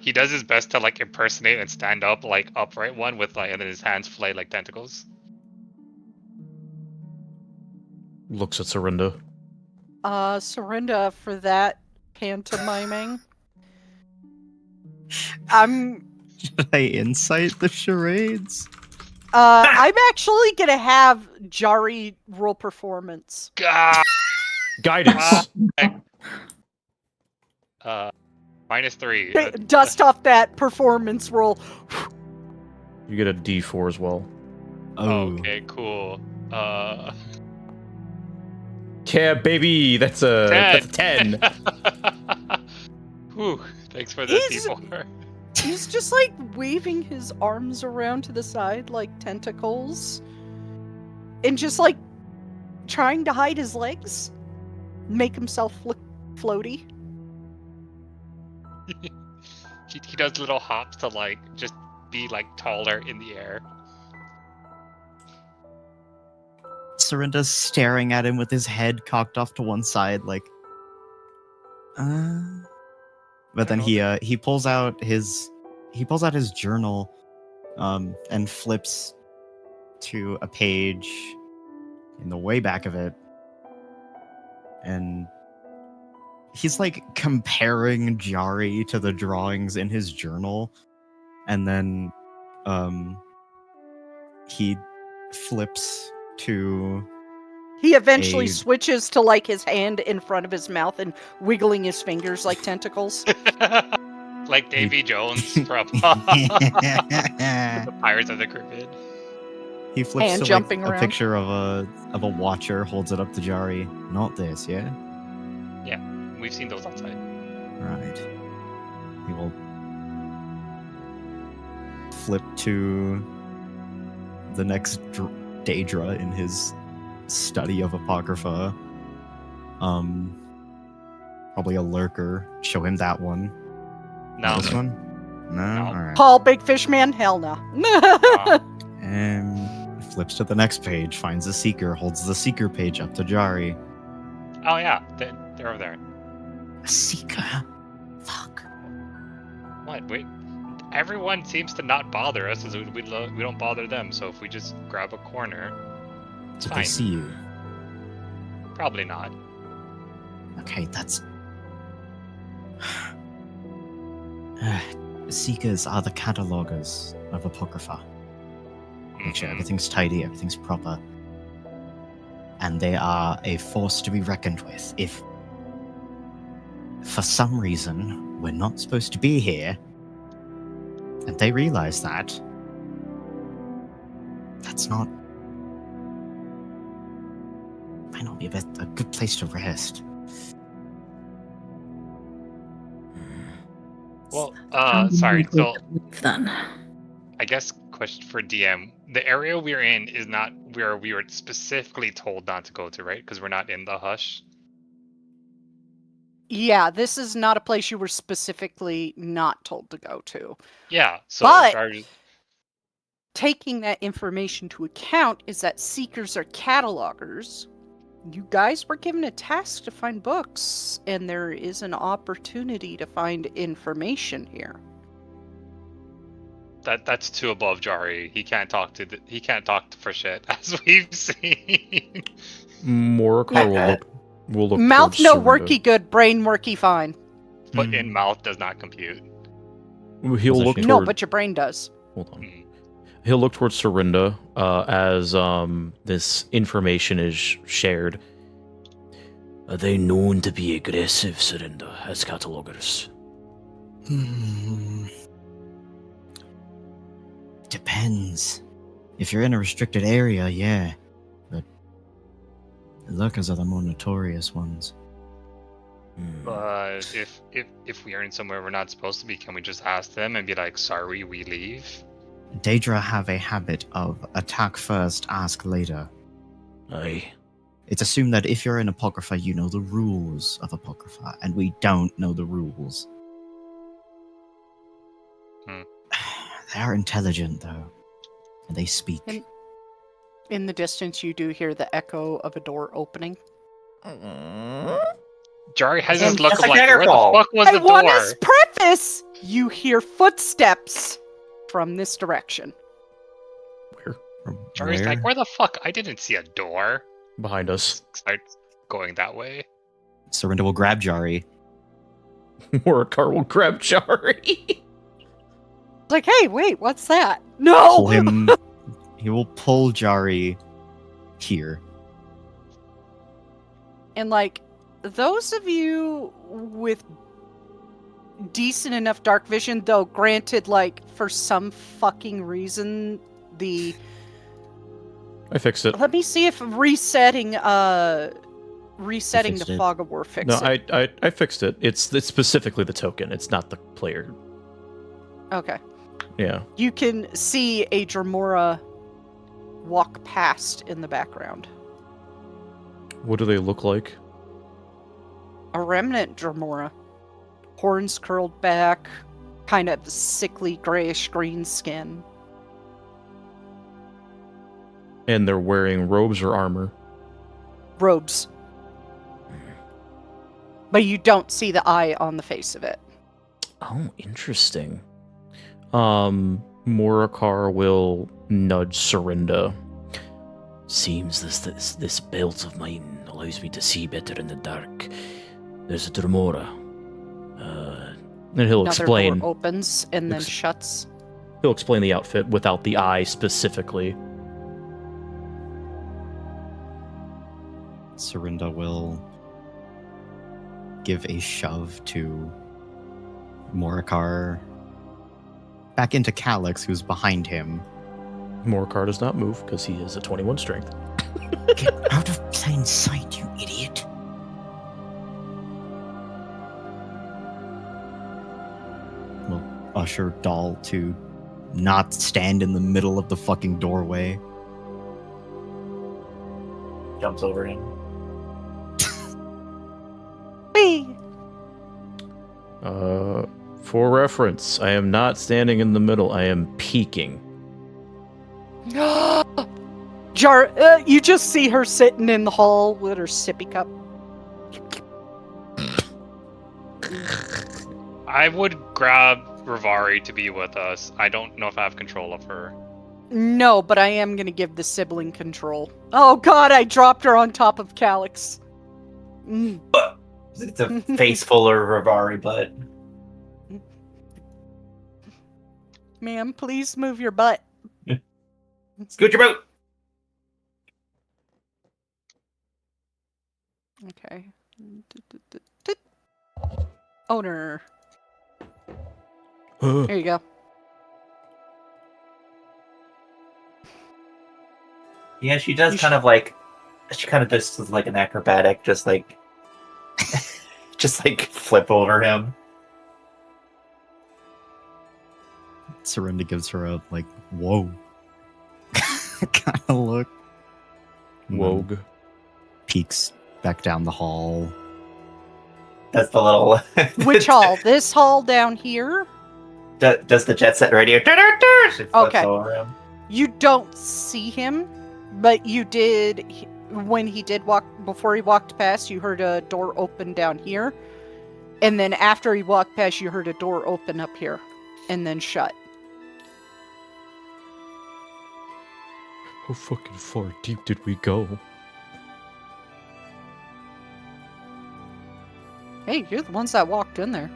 He does his best to like impersonate and stand up like upright one with like, and then his hands flay like tentacles. Looks at Serinda. Serinda for that pantomiming. Should I insight the charades? I'm actually gonna have Jari roll performance. God, Guidance. -3. Okay, dust off that performance roll. You get a D4 as well. Okay, cool. Yeah, baby. That's a 10. Whew, thanks for the He's- D4. He's just like waving his arms around to the side like tentacles. And just like trying to hide his legs. Make himself look floaty. He does little hops to like just be like taller in the air. Serinda's staring at him with his head cocked off to one side, like, But then he pulls out his journal, and flips to a page in the way back of it, and he's like comparing Jari to the drawings in his journal, and then he flips to He eventually A- switches to like his hand in front of his mouth and wiggling his fingers like tentacles. Like Davy Jones from the Pirates of the Caribbean. he flips Hand to jumping like, a around. picture of a watcher, holds it up to Jari. Not this, yeah? We've seen those outside. Right. He will flip to the next Daedra in his study of Apocrypha. Probably a lurker. Show him that one. No. This one? No? No. Alright. Paul, Big Fish Man? Hell no. And flips to the next page, finds the Seeker, holds the Seeker page up to Jari. Oh yeah, they're over there. A Seeker? Fuck. What? Wait. Everyone seems to not bother us as we don't bother them. So if we just grab a corner, it's Did fine. they see you? Probably not. Okay, that's... Seekers are the catalogers of Apocrypha. Make sure Mhm. everything's tidy, everything's proper. And they are a force to be reckoned with. If, for some reason, we're not supposed to be here, and they realize that, that's not... might not be a good place to rest. Well, How do sorry. you So leave then? I guess question for DM: the area we're in is not where we were specifically told not to go to, right? Because we're not in the hush. Yeah, this is not a place you were specifically not told to go to. Yeah. So But- Jar's- Taking that information to account is that seekers are catalogers. You guys were given a task to find books, and there is an opportunity to find information here. that's too above Jari. He can't talk for shit, as we've seen. Morikar will look Mouth towards no Serinda. worky good, brain worky fine. But in mouth does not compute. He'll look Position. No, toward, but your brain does. hold on. Mm. He'll look towards Serinda as this information is shared. Are they known to be aggressive, Serinda, as catalogers? Depends. If you're in a restricted area, yeah. But the lurkers are the more notorious ones. Hmm. But if we are in somewhere we're not supposed to be, can we just ask them and be like, "Sorry, we leave"? Daedra have a habit of attack first, ask later. Aye. It's assumed that if you're in Apocrypha, you know the rules of Apocrypha, and we don't know the rules. They are intelligent, though, and they speak. And- In the distance, you do hear the echo of a door opening. Jari has this And look that's of like like, where the Daggerfall. fuck was I the want door? to preface you hear footsteps from this direction. Jari's like, where the fuck? I didn't see a door. Behind us. Starts going that way. Serinda will grab Jari. Morikar will grab Jari. Like, hey, wait, what's that? No! Pull him. He will pull Jari here. And like Those of you with decent enough dark vision, though granted, like, for some fucking reason, I fixed it. let me see if resetting the fixed it? fog of war fixed No, it. I fixed it. It's specifically the token. It's not the player. Okay. Yeah. You can see a Dremora walk past in the background. What do they look like? A remnant Dremora. Horns curled back, kind of sickly grayish green skin. And they're wearing robes or armor. Robes. But you don't see the eye on the face of it. Oh, interesting. Morakar will nudge Serinda. Seems this belt of mine allows me to see better in the dark. There's a Dremora. And he'll Another explain. door opens and then Ex- shuts. He'll explain the outfit without the eye specifically. Serinda will give a shove to Morakar back into Calyx, who's behind him. Morakar does not move because he is a 21 strength. Get out of plain sight, you idiot. Will usher Dahl to not stand in the middle of the fucking doorway. Jumps over him. Whee! For reference, I am not standing in the middle. I am peeking. You just see her sitting in the hall with her sippy cup. I would grab Rivari to be with us. I don't know if I have control of her. No, but I am going to give the sibling control. Oh god, I dropped her on top of Calyx. Mm. It's a face full of Rivari butt. Ma'am, please move your butt. Scoot your boat! Okay. Owner. There you go. Yeah, she does You kind of like... She kind of just does like an acrobatic, just like... just like flip over him. Serinda gives her a, like, whoa kind of look. And then Wogue. peeks back down the hall. That's the little... Which hall? This hall down here? Does the jet set radio... She flips Okay. over him. You don't see him, but you did... When he did walk... Before he walked past, you heard a door open down here. And then after he walked past, you heard a door open up here. And then shut. How fucking far deep did we go? Hey, you're the ones that walked in there.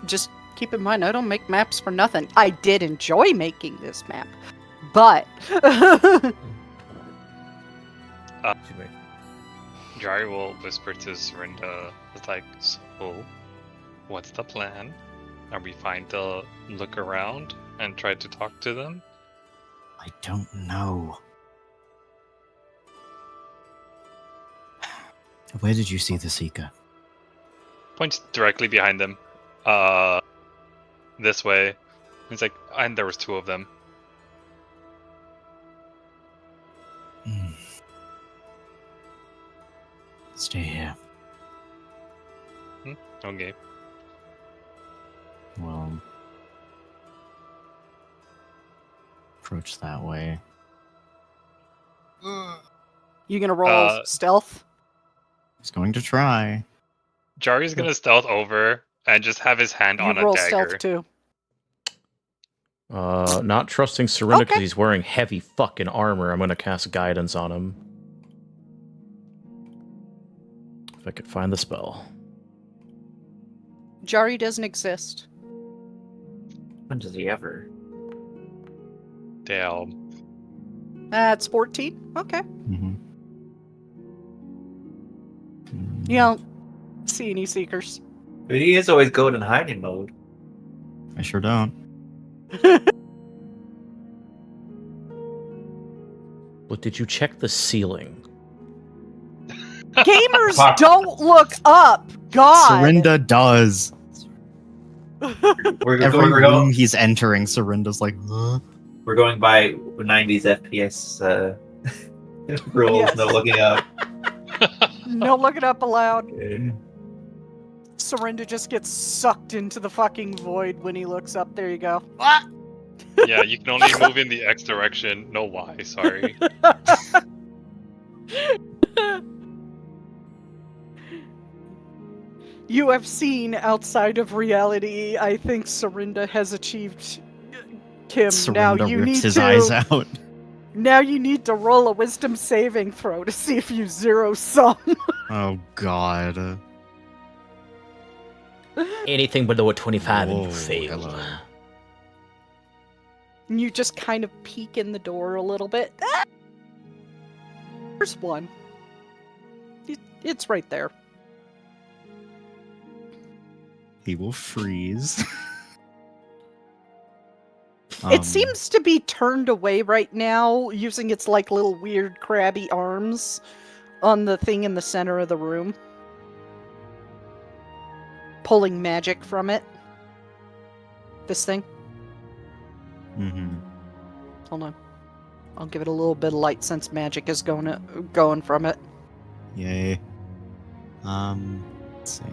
Just keep in mind, I don't make maps for nothing. I did enjoy making this map, but... Jari will whisper to Serinda, it's like, so, what's the plan? Are we fine to look around and try to talk to them? I don't know. Where did you see the Seeker? Points directly behind them. This way. He's like, and there was two of them. Stay here. Okay. Well, approach that way. You gonna roll stealth? I was going to try. Jari's gonna stealth over and just have his hand You on a roll dagger. stealth too. Not trusting Serinda because Okay. he's wearing heavy fucking armor. I'm gonna cast guidance on him. If I could find the spell. Jari doesn't exist. When does he ever? Damn. That's 14. Okay. Mm-hmm. You don't see any seekers. But he is always going in hiding mode. I sure don't. But did you check the ceiling? Gamers Fuck. don't look up. God. Serinda does. We're Every going, room he's entering, Serinda's like, huh? we're going by 90s FPS rules. Yes. No looking up. No looking up allowed. Serinda just gets sucked into the fucking void when he looks up. There you go. Yeah, you can only move in the X direction. No Y, sorry. You have seen outside of reality. I think Serinda has achieved Kim. Now Serinda you rips need his to. eyes out. Now you need to roll a wisdom saving throw to see if you zero sum. Oh god. Anything below a 25 and Whoa, you fail. hello. And you just kind of peek in the door a little bit. Ah! There's one. It's right there. He will freeze. It seems to be turned away right now, using its like little weird crabby arms on the thing in the center of the room. Pulling magic from it. This thing. Mm-hmm. Hold on. I'll give it a little bit of light since magic is going from it. Yay. Let's see.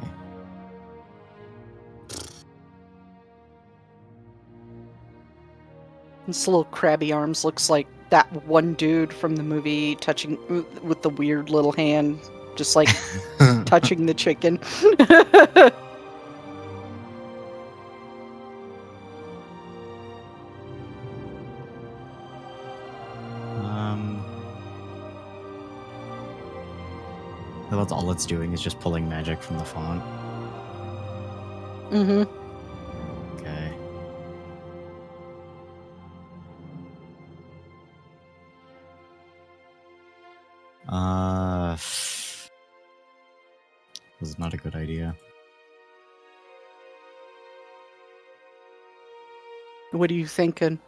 This little crabby arms looks like that one dude from the movie touching with the weird little hand, just like touching the chicken. So that's all it's doing is just pulling magic from the font. Mm-hmm. Okay. This is not a good idea. What are you thinking?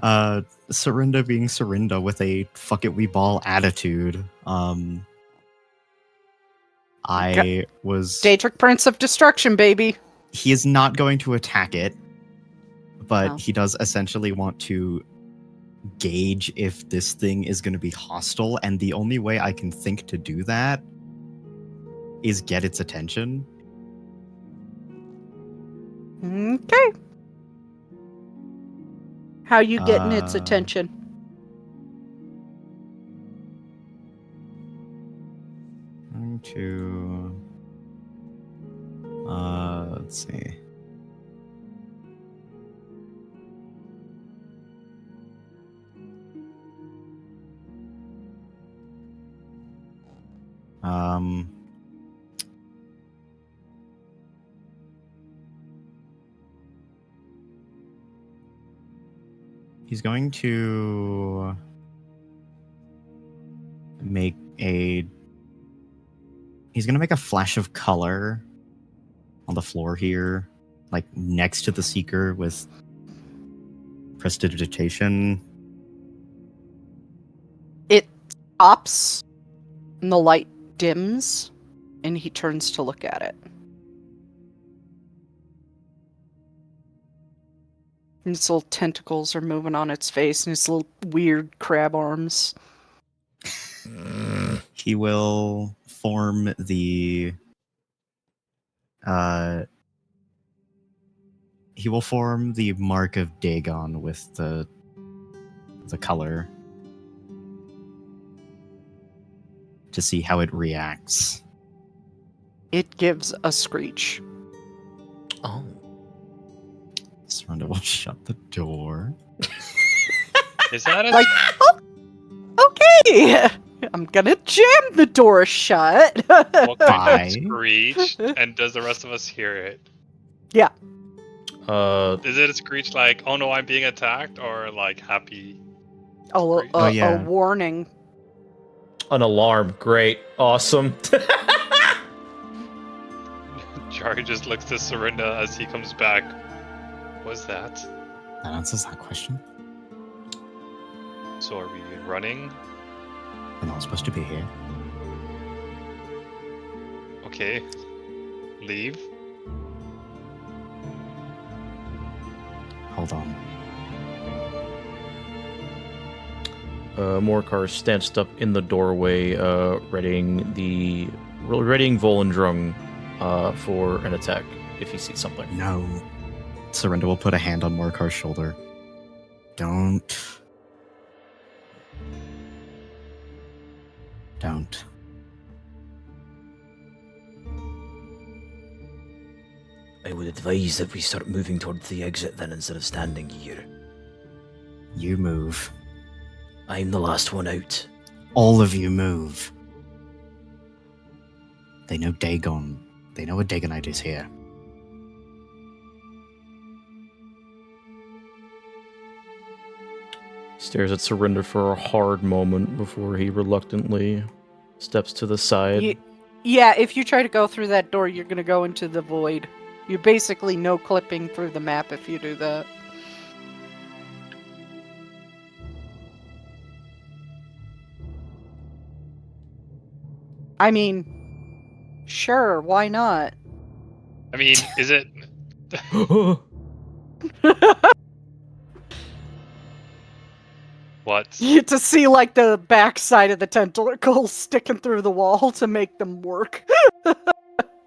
Serinda being Serinda with a fuck it we ball attitude. Daedric Prince of Destruction, baby. He is not going to attack it, but Oh. he does essentially want to gauge if this thing is going to be hostile, and the only way I can think to do that is get its attention. Okay. How you getting its attention? Going to let's see. He's going to make a flash of color on the floor here, like next to the seeker with prestidigitation. It stops, and the light dims, and he turns to look at it. And its little tentacles are moving on its face, and its little weird crab arms. He will form the mark of Dagon with the color to see how it reacts. It gives a screech. Oh. Serinda will shut the door. Is that a Like, oh, okay! I'm gonna jam the door shut. what kind Bye. of screech? And does the rest of us hear it? Uh, Is it a screech like, oh no, I'm being attacked, or like happy? Great. A warning. An alarm. Great. Awesome. Jari just looks to Serinda as he comes back. What's that? That answers that question. So are we running? We're not supposed to be here. Okay. Leave? Hold on. Morcar stands up in the doorway, readying Volendrung for an attack if he sees something. No. Serinda will put a hand on Morkar's shoulder. Don't. I would advise that we start moving towards the exit then instead of standing here. You move. I'm the last one out. All of you move. They know Dagon. They know a Dagonite is here. Stares at Serinda for a hard moment before he reluctantly steps to the side. Yeah, if you try to go through that door, you're going to go into the void. You're basically no clipping through the map if you do that. I mean, sure, why not? I mean, is it... What? You get to see like the backside of the tentacles sticking through the wall to make them work.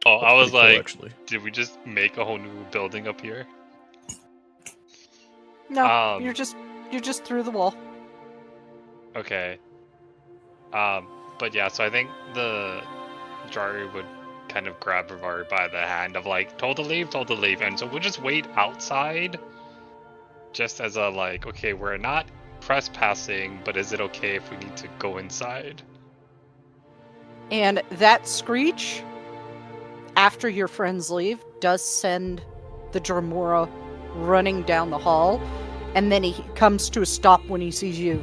Oh, I was Pretty cool, like, actually. did we just make a whole new building up here? No, you're just through the wall. Okay. But yeah, so I think the Jari would kind of grab Rivari by the hand of like, told to leave, and so we'll just wait outside, just as a like, okay, we're not trespassing, but is it okay if we need to go inside? And that screech, after your friends leave, does send the Dremora running down the hall, and then he comes to a stop when he sees you.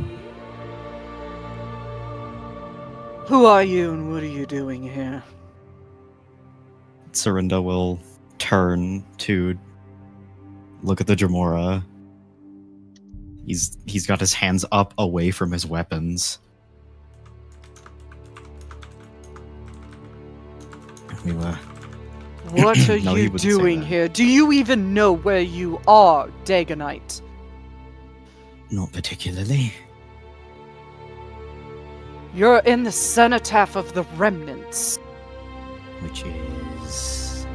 Who are you and what are you doing here? Serinda will turn to look at the Dremora. He's got his hands up away from his weapons. We were. What are No, he you wouldn't say doing that. here? Do you even know where you are, Dagonite? Not particularly. You're in the cenotaph of the remnants, Which is.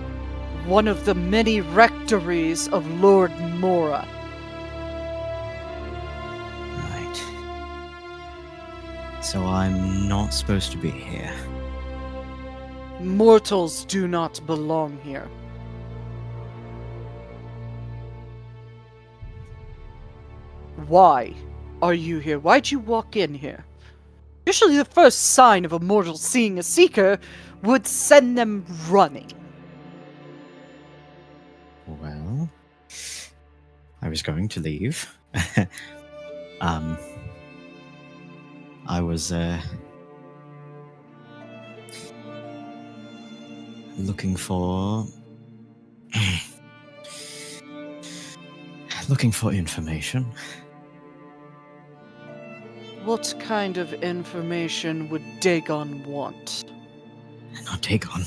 one of the many rectories of Lord Mora. Right. So I'm not supposed to be here. Mortals do not belong here. Why are you here? Why'd you walk in here? Usually the first sign of a mortal seeing a seeker would send them running. Well, I was going to leave. I was looking for information. What kind of information would Dagon want? Not Dagon.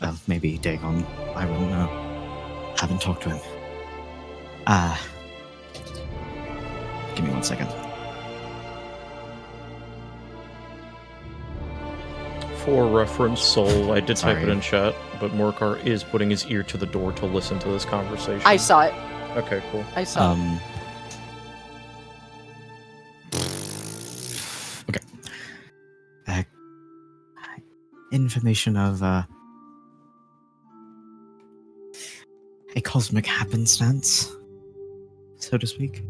Well, maybe Dagon. I wouldn't know. Haven't talked to him. Give me 1 second. For reference, Soul, I did type it Sorry. in chat, but Morcar is putting his ear to the door to listen to this conversation. I saw it. Okay, cool. I saw it. Okay. Information of a cosmic happenstance, so to speak.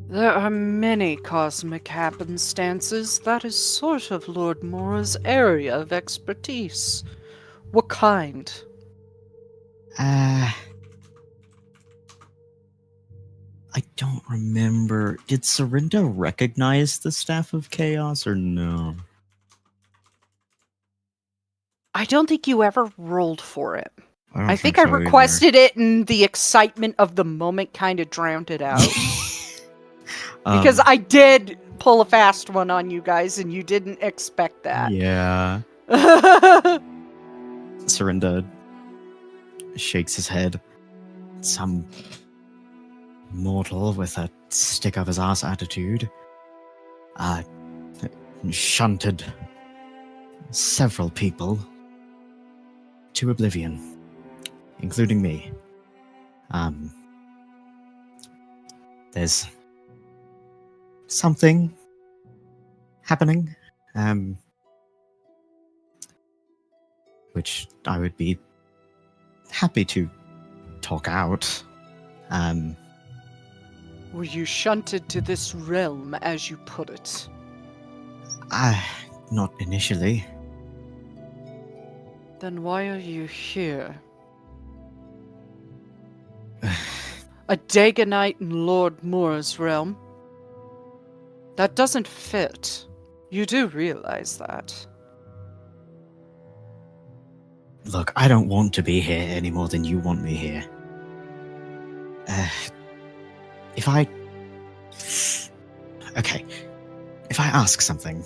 There are many cosmic happenstances. That is sort of Lord Mora's area of expertise. What kind? I don't remember. Did Serinda recognize the Staff of Chaos or no? I don't think you ever rolled for it. don't I think I so either. requested it, and the excitement of the moment kind of drowned it out. Because I did pull a fast one on you guys, and you didn't expect that. Yeah. Serinda shakes his head. Some mortal with a stick up his ass attitude. Shunted several people to oblivion, including me. There's something happening, which I would be happy to talk out. Were you shunted to this realm, as you put it? Not initially. Then why are you here? A Dagonite in Lord Moor's realm? That doesn't fit. You do realize that. Look, I don't want to be here any more than you want me here. Okay, if I ask something,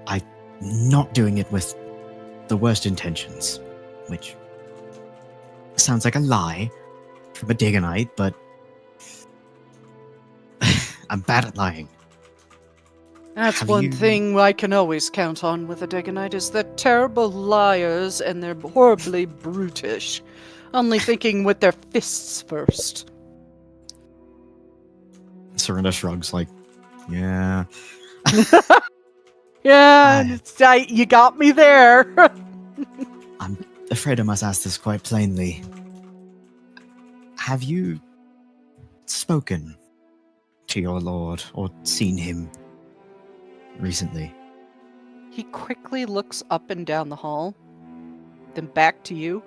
I'm not doing it with the worst intentions, which sounds like a lie from a Dagonite, but I'm bad at lying. That's Have one you- thing I can always count on with a Dagonite is they're terrible liars and they're horribly brutish. Only thinking with their fists first. Serinda shrugs like, yeah. Yeah, you got me there. I'm afraid I must ask this quite plainly. Have you spoken to your lord or seen him recently? He quickly looks up and down the hall, then back to you,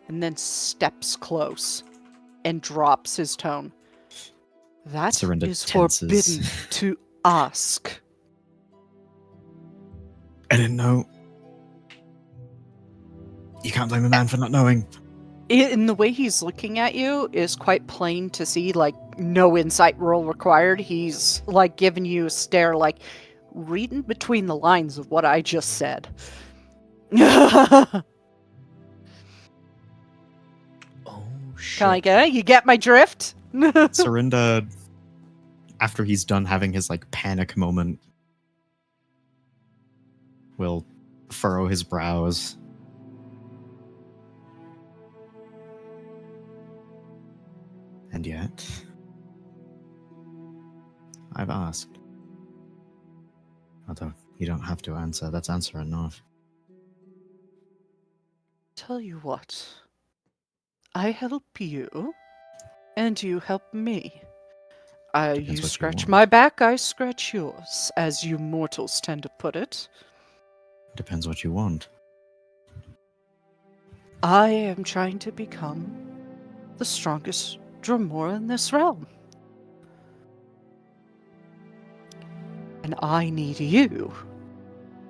and then steps close and drops his tone. That Serinda is tenses. forbidden to ask. I didn't know. You can't blame a man for not knowing. In the way he's looking at you is quite plain to see, like, no insight roll required. He's, like, giving you a stare, like, reading between the lines of what I just said. Oh shit. You get my drift? Serinda, after he's done having his, like, panic moment, will furrow his brows. And yet, I've asked. Although, you don't have to answer, that's answer enough. Tell you what. I help you, and you help me. Depends You what you scratch want. my back, I scratch yours, as you mortals tend to put it. Depends what you want. I am trying to become the strongest Dromora in this realm. And I need you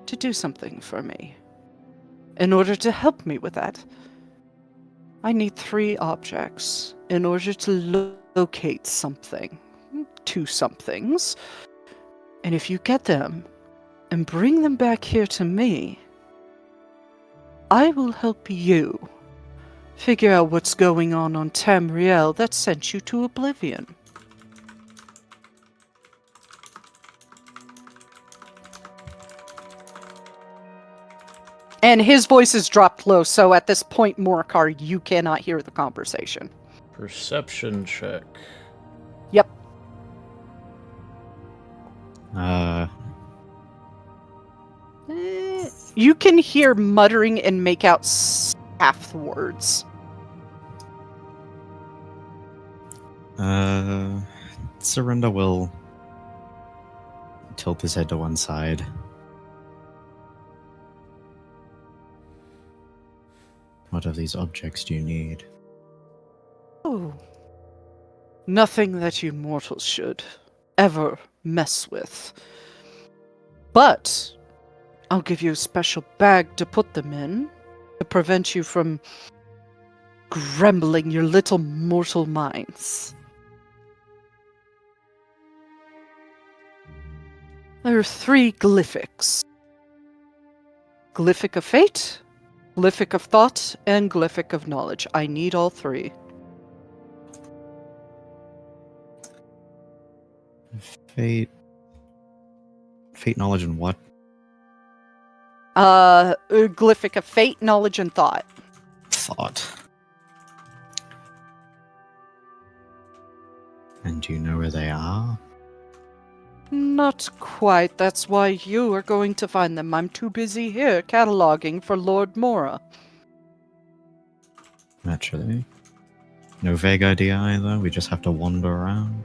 to do something for me. In order to help me with that, I need 3 objects in order to locate something. 2 somethings. And if you get them and bring them back here to me, I will help you figure out what's going on Tamriel that sent you to oblivion. And his voice is dropped low, so at this point, Morcar, you cannot hear the conversation. Perception check. Yep. You can hear muttering and make out half the words. Serinda will tilt his head to one side. What of these objects do you need? Oh. Nothing that you mortals should ever mess with. But I'll give you a special bag to put them in to prevent you from grumbling your little mortal minds. There are 3 glyphics. Glyphic of fate, glyphic of thought, and glyphic of knowledge. I need all 3. Fate, knowledge, and what? Glyphic of fate, knowledge, and thought. Thought. And do you know where they are? Not quite. That's why you are going to find them. I'm too busy here cataloging for Lord Mora. Naturally. No vague idea either. We just have to wander around.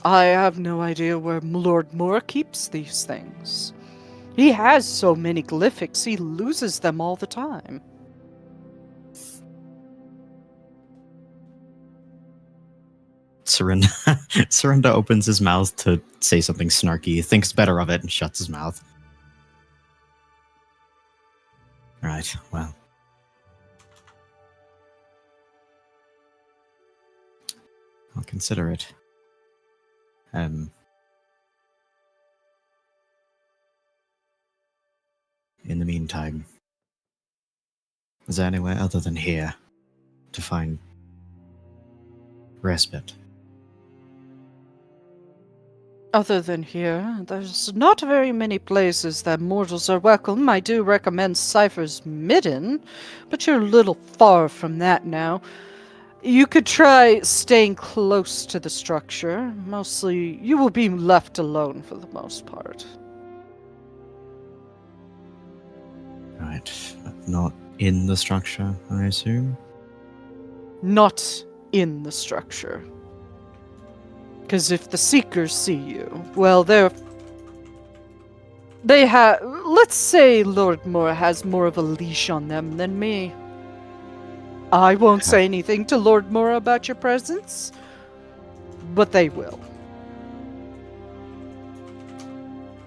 I have no idea where Lord Mora keeps these things. He has so many glyphics, he loses them all the time. Serinda opens his mouth to say something snarky, thinks better of it, and shuts his mouth. Right, well. I'll consider it. In the meantime, is there anywhere other than here to find respite? Other than here, there's not very many places that mortals are welcome. I do recommend Cypher's Midden, but you're a little far from that now. You could try staying close to the structure. Mostly, you will be left alone for the most part. Right, not in the structure, I assume? Not in the structure. Because if the Seekers see you, well, they have... Let's say Lord Mora has more of a leash on them than me. I won't say anything to Lord Mora about your presence, but they will.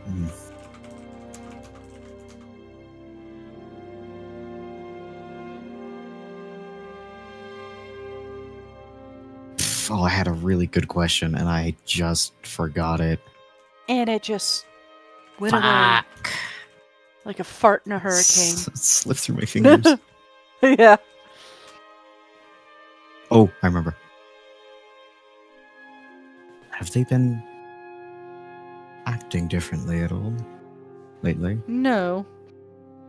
Hmm. Oh, I had a really good question and I just forgot it. And it just went away like a fart in a hurricane. Slipped through my fingers. Yeah. Oh, I remember. Have they been acting differently at all lately? No.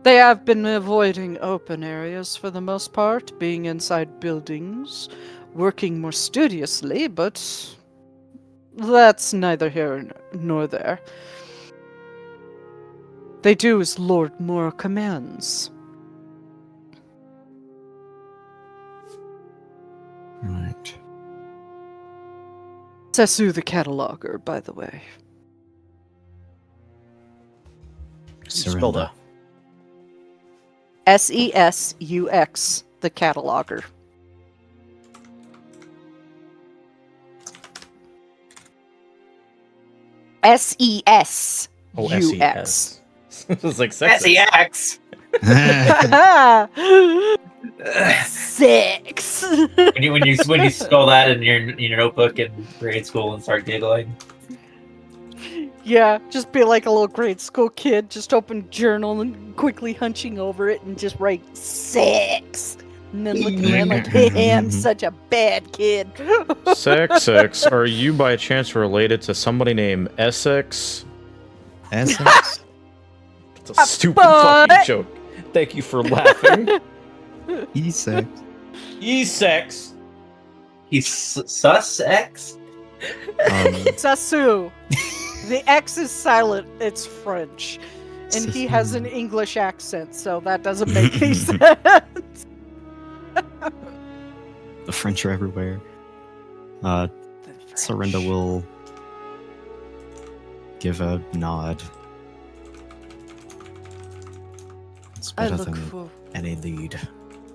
They have been avoiding open areas for the most part, being inside buildings, working more studiously, but that's neither here nor there. They do as Lord Mora commands. Right. Sesu the cataloger, by the way. Spell that. Sesux, the cataloger. SES. Oh, UX. It was like sex. SEX. Six. when you spell that in your notebook in grade school and start giggling. Yeah, just be like a little grade school kid, just open a journal and quickly hunching over it and just write 6. And then looking around like, hey, I'm such a bad kid. Sex. Are you by chance related to somebody named Essex? Essex? It's a stupid fucking joke. Thank you for laughing. Essex. Essex. He's Sussex? Sasu. The X is silent, it's French. And he has an English accent, so that doesn't make any sense. The French are everywhere. Serinda will give a nod. It's I better look than for... any lead.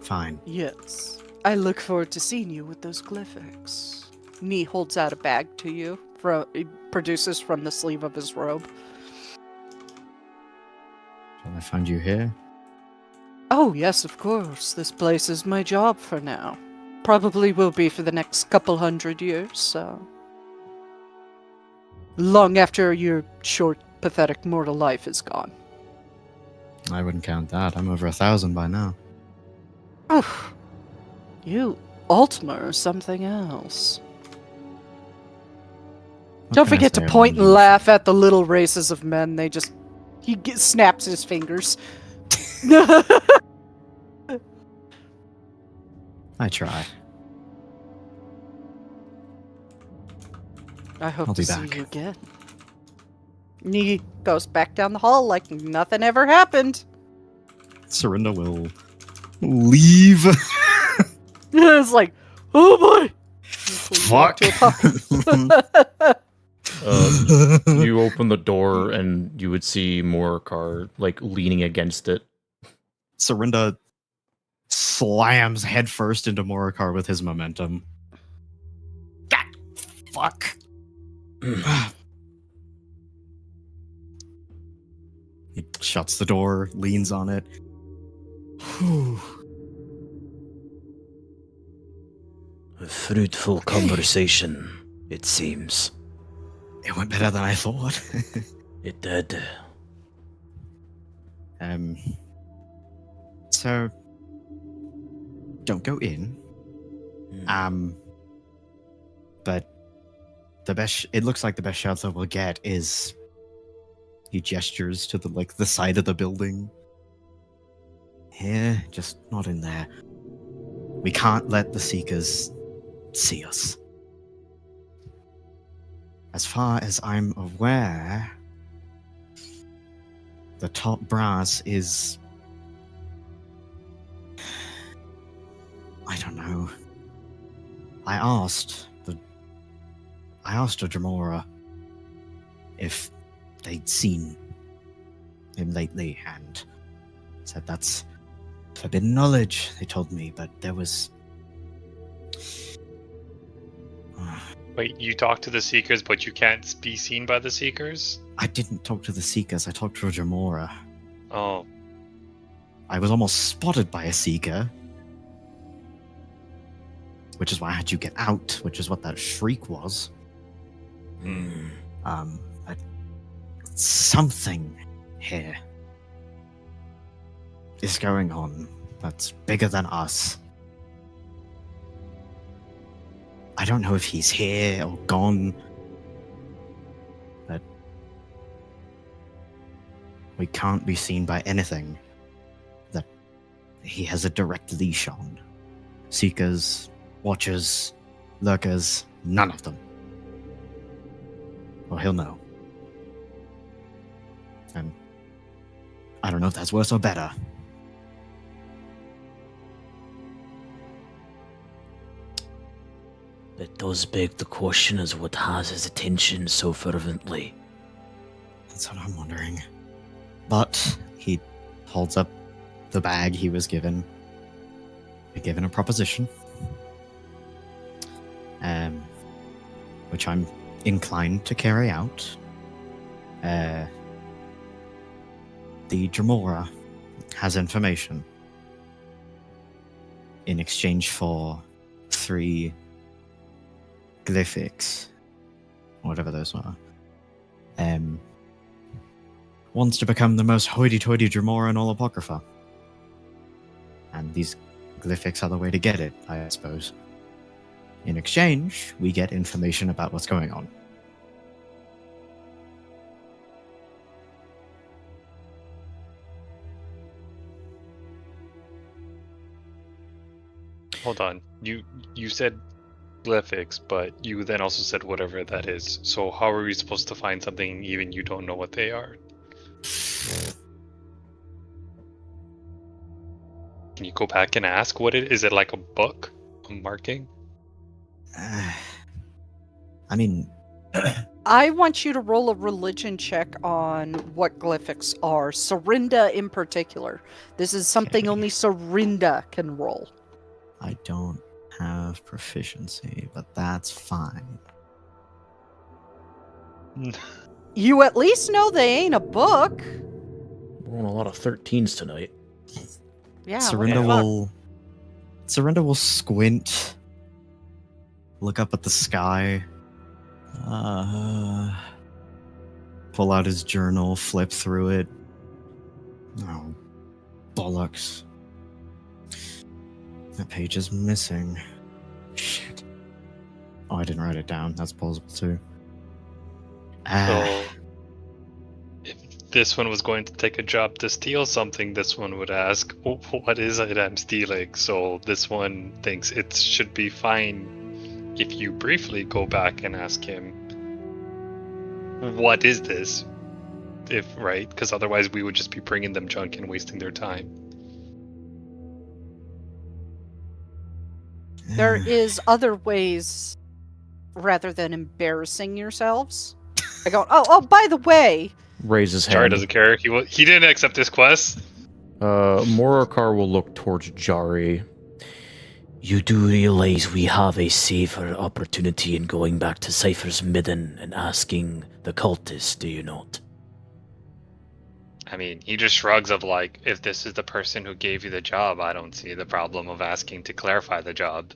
Fine. Yes. I look forward to seeing you with those glyphics. Nee holds out a bag to you. He produces from the sleeve of his robe. Shall I find you here? Oh, yes, of course. This place is my job for now. Probably will be for the next couple 100 years, so. Long after your short, pathetic mortal life is gone. I wouldn't count that. I'm over 1,000 by now. Oh, you Altmer or something else. What Don't can I forget to say? point and laugh at the little races of men. He snaps his fingers. I try. I hope I'll to be see back. you again. Nee goes back down the hall like nothing ever happened. Serinda will leave. It's like, oh boy. Fuck. You open the door and you would see Morikar like leaning against it. Serinda slams headfirst into Morikar with his momentum. God, fuck. He shuts the door, leans on it. Whew. A fruitful conversation, it seems. It went better than I thought. It did. So don't go in. But it looks like the best shelter we'll get is, he gestures to the side of the building. Here, just not in there. We can't let the Seekers see us. As far as I'm aware, the top brass is, I don't know. I asked a Dremora if they'd seen him lately, and said that's forbidden knowledge, they told me, but there was... Wait, you talk to the Seekers, but you can't be seen by the Seekers? I didn't talk to the Seekers, I talked to a Dremora. Oh. I was almost spotted by a Seeker, which is why I had you get out, which is what that shriek was. But something here is going on that's bigger than us. I don't know if he's here or gone, but we can't be seen by anything that he has a direct leash on. Seekers, Watchers, Lurkers, none of them. Well, he'll know. And I don't know if that's worse or better. It does beg the question as what has his attention so fervently. That's what I'm wondering. But he holds up the bag he was given. Given a proposition. Which I'm inclined to carry out. The Dremora has information in exchange for 3 glyphics, whatever those are. Wants to become the most hoity-toity Dremora in all Apocrypha. And these glyphics are the way to get it, I suppose. In exchange, we get information about what's going on. Hold on. You said glyphics, but you then also said whatever that is. So how are we supposed to find something even you don't know what they are? Can you go back and ask what it is? It like a book? A marking? I mean... I want you to roll a religion check on what glyphics are. Serinda in particular. This is something Okay. only Serinda can roll. I don't have proficiency, but that's fine. You at least know they ain't a book. We're on a lot of 13s tonight. Yeah. Serinda what the fuck? will. Serinda will squint, look up at the sky, pull out his journal, flip through it. Oh, bollocks! That page is missing. Shit. Oh, I didn't write it down. That's possible too. So, if this one was going to take a job to steal something, this one would ask, "Oh, what is it I'm stealing?" So this one thinks it should be fine if you briefly go back and ask him, "What is this?" Right? Because otherwise we would just be bringing them junk and wasting their time. There is other ways rather than embarrassing yourselves. I go, oh, by the way. Raises Char hand. doesn't care. He didn't accept this quest. Morokar will look towards Jari. You do realize we have a safer opportunity in going back to Cypher's Midden and asking the cultists, do you not? I mean, he just shrugs of like, if this is the person who gave you the job, I don't see the problem of asking to clarify the job.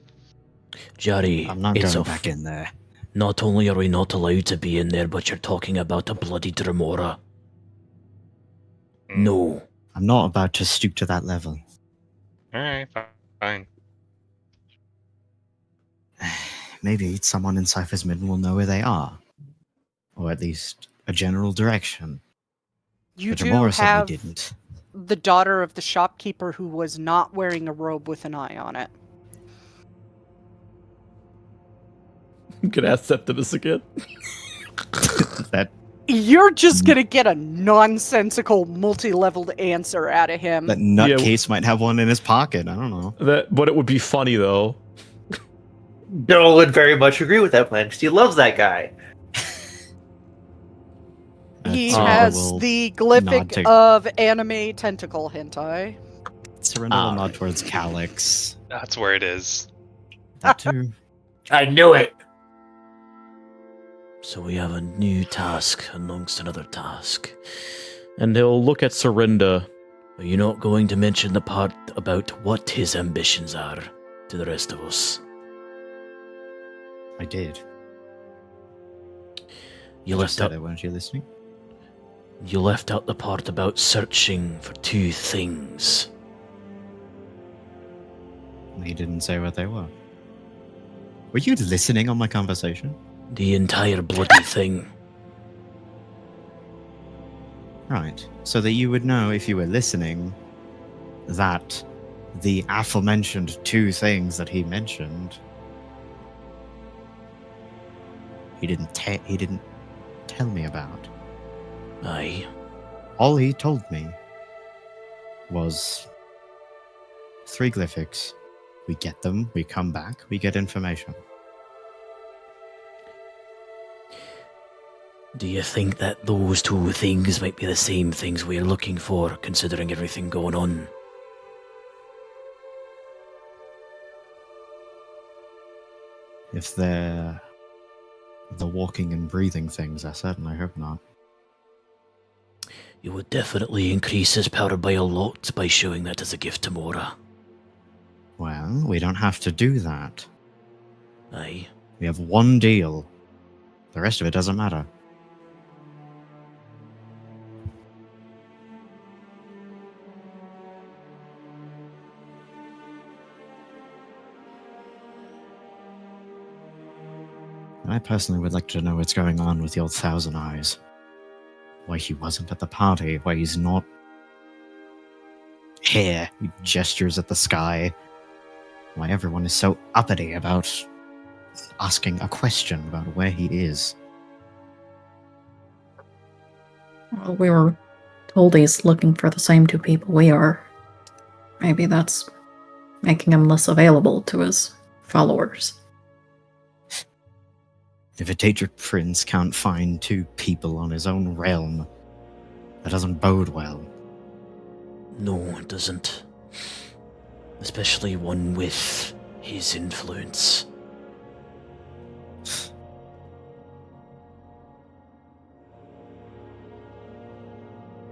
Jari, I'm not it's going back in there. Not only are we not allowed to be in there, but you're talking about a bloody Dremora. No. I'm not about to stoop to that level. Alright, fine. Maybe someone in Cypher's Midden will know where they are. Or at least a general direction. You But do Dremora said have we didn't. the daughter of the shopkeeper who was not wearing a robe with an eye on it. You could ask Septimus again. That You're just gonna get a nonsensical, multi-leveled answer out of him. nutcase might have one in his pocket. I don't know. But it would be funny though. Joel would very much agree with that plan because he loves that guy. He Serinda has will the nod glyphic to- of anime tentacle hentai. Serinda will nod towards Calyx. That's where it is. That too. I knew it. So we have a new task amongst another task. And he'll look at Serinda. Are you not going to mention the part about what his ambitions are to the rest of us? I did. You Just left said out it, weren't you listening? You left out the part about searching for two things. He didn't say what they were. Were you listening on my conversation? The entire bloody thing. Right. So that you would know if you were listening that the aforementioned two things that he mentioned he didn't tell me about. Aye. All he told me was 3 glyphics. We get them, we come back, we get information. Do you think that those two things might be the same things we're looking for, considering everything going on? If they're the walking and breathing things, I certainly hope not. You would definitely increase his power by a lot by showing that as a gift to Mora. Well, we don't have to do that. Aye. We have one deal. The rest of it doesn't matter. And I personally would like to know what's going on with the old Thousand Eyes. Why he wasn't at the party, why he's not here. He gestures at the sky. Why everyone is so uppity about asking a question about where he is. Well, we were told he's looking for the same two people we are. Maybe that's making him less available to his followers. If a Daedric prince can't find 2 people on his own realm, that doesn't bode well. No, it doesn't. Especially one with his influence.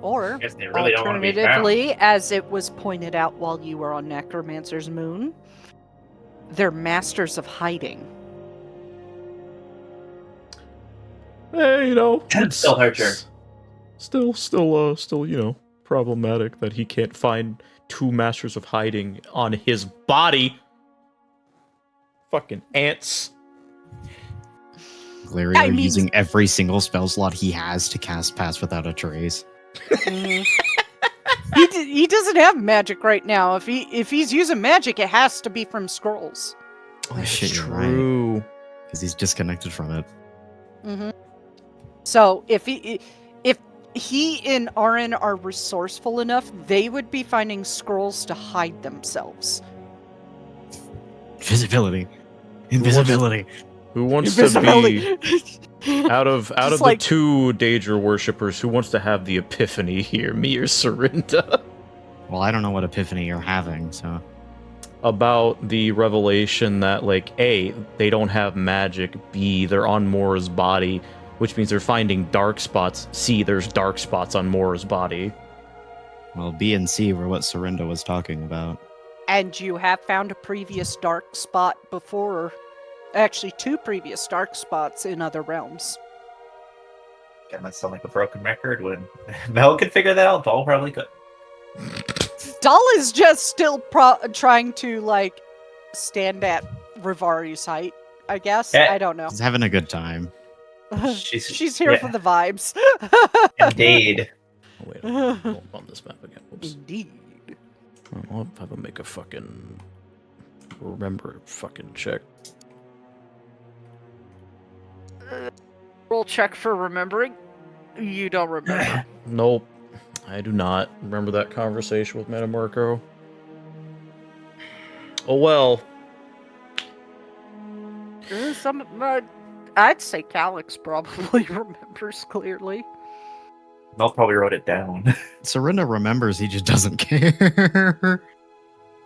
Or, Guess they really don't want to be found. alternatively, as it was pointed out while you were on Necromancer's Moon, they're masters of hiding. Hey, you know, it's Still hurt her. still, you know, problematic that he can't find 2 masters of hiding on his body. Fucking ants. Glario I mean- using every single spell slot he has to cast Pass Without a Trace. Mhm. He doesn't have magic right now. If he's using magic, it has to be from scrolls. Oh, shit, you're right. True. Because he's disconnected from it. Hmm So if he and Arin are resourceful enough, they would be finding scrolls to hide themselves. Visibility. Invisibility. Who wants to be out of Just the like- 2 Daedra worshippers? Who wants to have the epiphany here? Me or Serinda? Well, I don't know what epiphany you're having, so. About the revelation that, like, A, they don't have magic. B, they're on Mora's body, which means they're finding dark spots. C, there's dark spots on Mora's body. Well, B and C were what Serinda was talking about. And you have found a previous dark spot before. Actually, 2 previous dark spots in other realms. Again, that sound like a broken record. When Mel could figure that out, Doll probably could. Dull is just still trying to, like, stand at Rivari's height, I guess. Yeah. I don't know. He's having a good time. She's here yeah. for the vibes. Indeed. Oh, wait, I'll on this map again. Oops. Indeed. I'll have to make a fucking remember fucking check. Roll check for remembering. You don't remember. Nope, I do not remember that conversation with Metamarco. Oh well. I'd say Calyx probably remembers clearly. Mel probably wrote it down. Serinda remembers, he just doesn't care.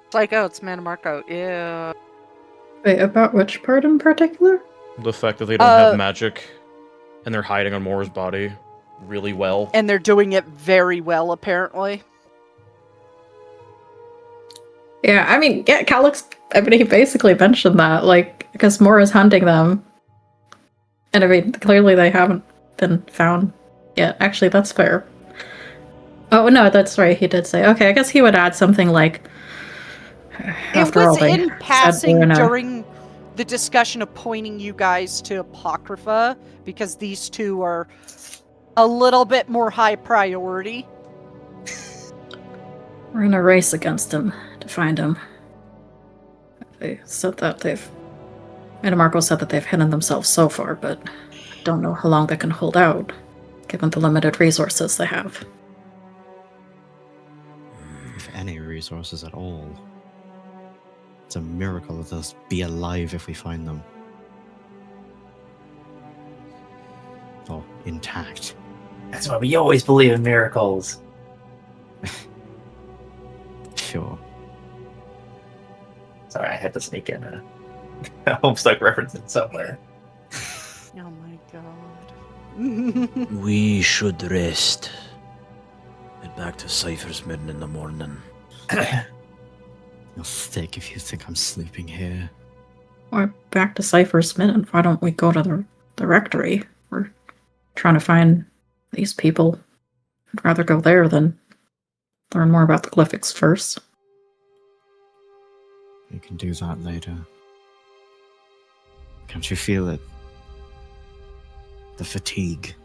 It's like, oh, it's Metamarco. Yeah. Wait, about which part in particular? The fact that they don't have magic and they're hiding on Mora's body really well. And they're doing it very well, apparently. Yeah, I mean, yeah, Calyx, I mean, he basically mentioned that, like, because Mora's hunting them. And I mean, clearly they haven't been found yet. Actually, that's fair. Oh, no, that's right, he did say. Okay, I guess he would add something like... It was in passing during the discussion of pointing you guys to Apocrypha, because these 2 are a little bit more high priority. We're in a race against him to find him. They said that Metamarco said that they've hidden themselves so far, but I don't know how long they can hold out, given the limited resources they have. If any resources at all. It's a miracle that they'll be alive if we find them. Oh, intact. That's why we always believe in miracles. Sure. Sorry, I had to sneak in a Homestuck reference in somewhere. Oh my god. We should rest. Head back to Cypher's Midden in the morning. You're thick if you think I'm sleeping here. Or back to Cypher's Midden. Why don't we go to the rectory? We're trying to find these people. I'd rather go there than learn more about the Glyphics first. We can do that later. Can't you feel it? The fatigue.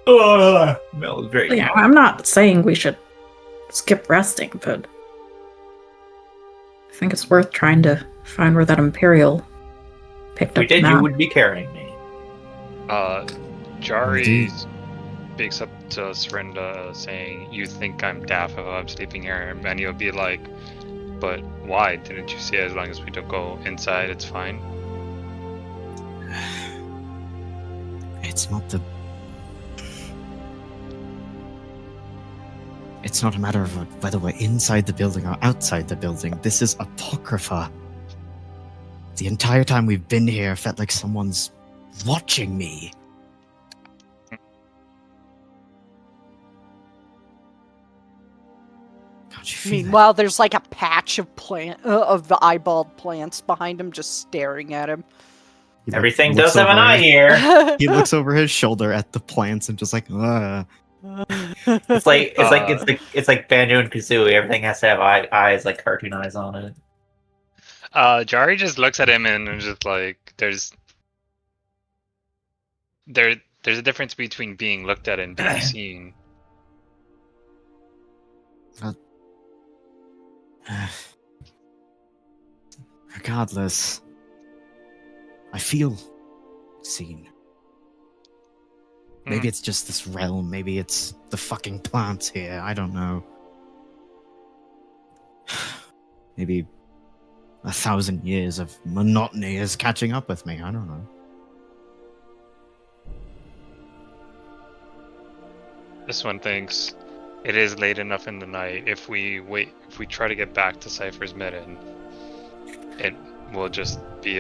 Oh, Mel is very Yeah, I'm not saying we should skip resting, but I think it's worth trying to find where that Imperial picked If we up the did, map. you would be carrying me. Jari speaks up to Serinda saying, "You think I'm daft if I'm sleeping here?" And he'll be like, "But why? Didn't you say as long as we don't go inside, it's fine?" It's not a matter of whether we're inside the building or outside the building. This is Apocrypha. The entire time we've been here, felt like someone's watching me. Can't you feel it? Meanwhile, there's like a patch of of the eyeballed plants behind him, just staring at him. He Everything looks does have an over- eye here. He looks over his shoulder at the plants and just like, It's like it's like Banjo and Kazooie. Everything has to have eyes, like cartoon eyes on it. Jari just looks at him and is just like, there's a difference between being looked at and being seen. Regardless, I feel seen. Maybe it's just this realm, maybe it's the fucking plants here, I don't know. Maybe 1,000 years of monotony is catching up with me, I don't know. This one thinks it is late enough in the night. If we try to get back to Cypher's Midden, it will just be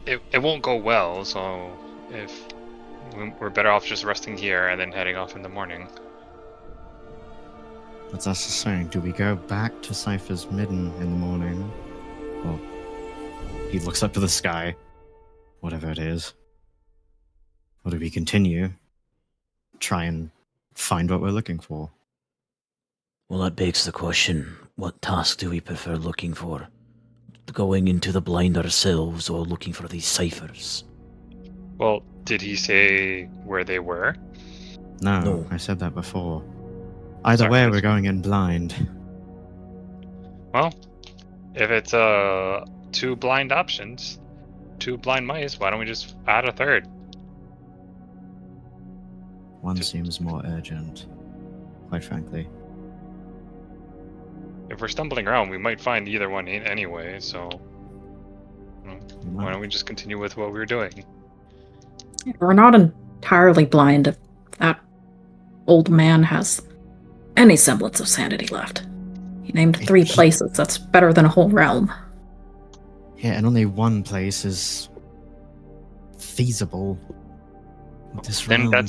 it won't go well, so if we're better off just resting here and then heading off in the morning. What's that saying? Do we go back to Cypher's Midden in the morning? Or he looks up to the sky, whatever it is. Or do we continue? Try and find what we're looking for. Well, that begs the question, what task do we prefer looking for? Going into the blind ourselves or looking for these ciphers? Well, did he say where they were? No, I said that before. Either Sorry, way, that's- we're going in blind. Well, if it's two blind options, two blind mice, why don't we just add a third? One seems more urgent, quite frankly. If we're stumbling around, we might find either one anyway, so why don't we just continue with what we were doing? We're not entirely blind if that old man has any semblance of sanity left. He named 3 places. That's better than a whole realm. Yeah, and only one place is feasible. This Then realm.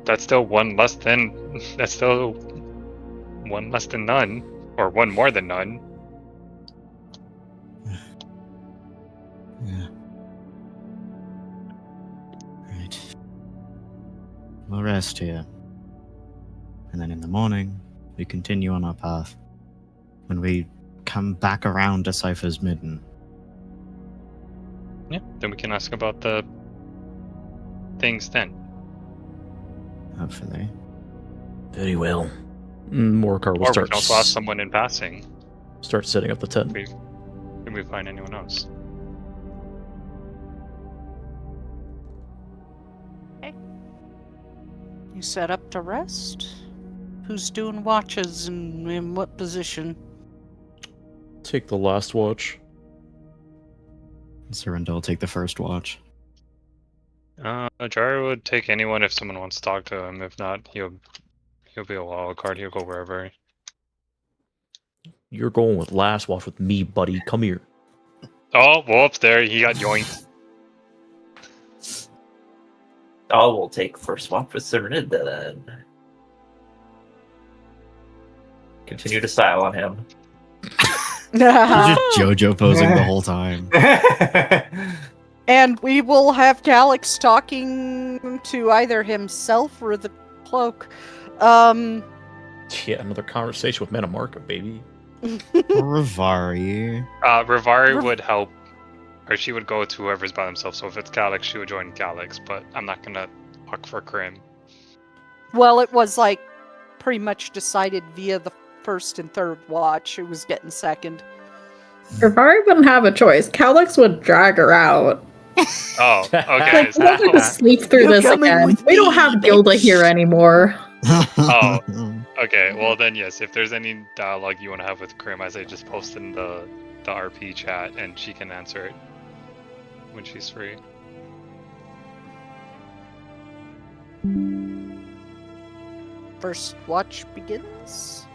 that's still one less than none, or one more than none. Yeah. Right. We'll rest here. And then in the morning, we continue on our path. When we come back around to Cypher's Midden. Yeah, then we can ask about the things then. Hopefully. Very well. Morcar will Or we start can also ask someone in passing start setting up the tent. if we find anyone else. You set up to rest? Who's doing watches and in what position? Take the last watch. Surrender will take the first watch. Jari would take anyone if someone wants to talk to him. If not, he'll be a wild card. He'll go wherever. You're going with last watch with me, buddy. Come here. Oh, whoops! There, he got yoinked. Oh, we'll take first swap with Serinda then. Continue to style on him. Just JoJo posing the whole time. And we will have Calix talking to either himself or the cloak. Yeah, another conversation with Metamarca, baby. Rivari. Rivari would help, or she would go to whoever's by themselves. So if it's Calix, she would join Calix. But I'm not gonna talk for Krim. Well, it was like pretty much decided via the first and third watch who was getting second. Rivari wouldn't have a choice. Calix would drag her out. Oh, okay. Like, we're gonna sleep through You're this coming again. with We don't me, have Gilda here anymore. Oh. Okay, well then yes, if there's any dialogue you want to have with Krim, I say just post in the RP chat and she can answer it when she's free. First watch begins.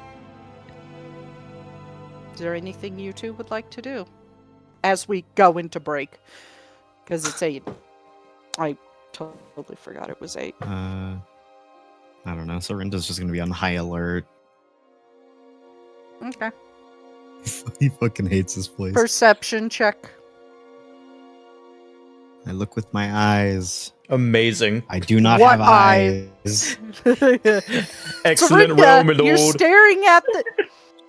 Is there anything you two would like to do as we go into break? Because it's 8. I totally forgot it was 8. I don't know. Sorinda's just gonna be on high alert. Okay. He fucking hates this place. Perception check. I look with my eyes. Amazing. I do not What have eyes. Excellent Sarinda, roll, my you're lord. staring at the...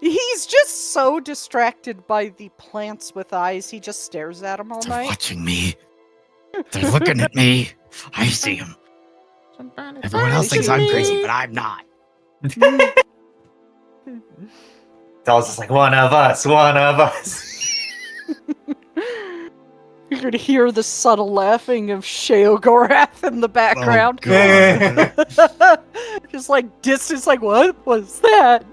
He's just so distracted by the plants with eyes, he just stares at them all They're night. watching me. They're looking at me. I see them. Everyone else thinks I'm crazy, but I'm not. It's all just like, one of us, one of us. You're gonna hear the subtle laughing of Sheogorath in the background. Oh, God. Just like distance, like, what was that?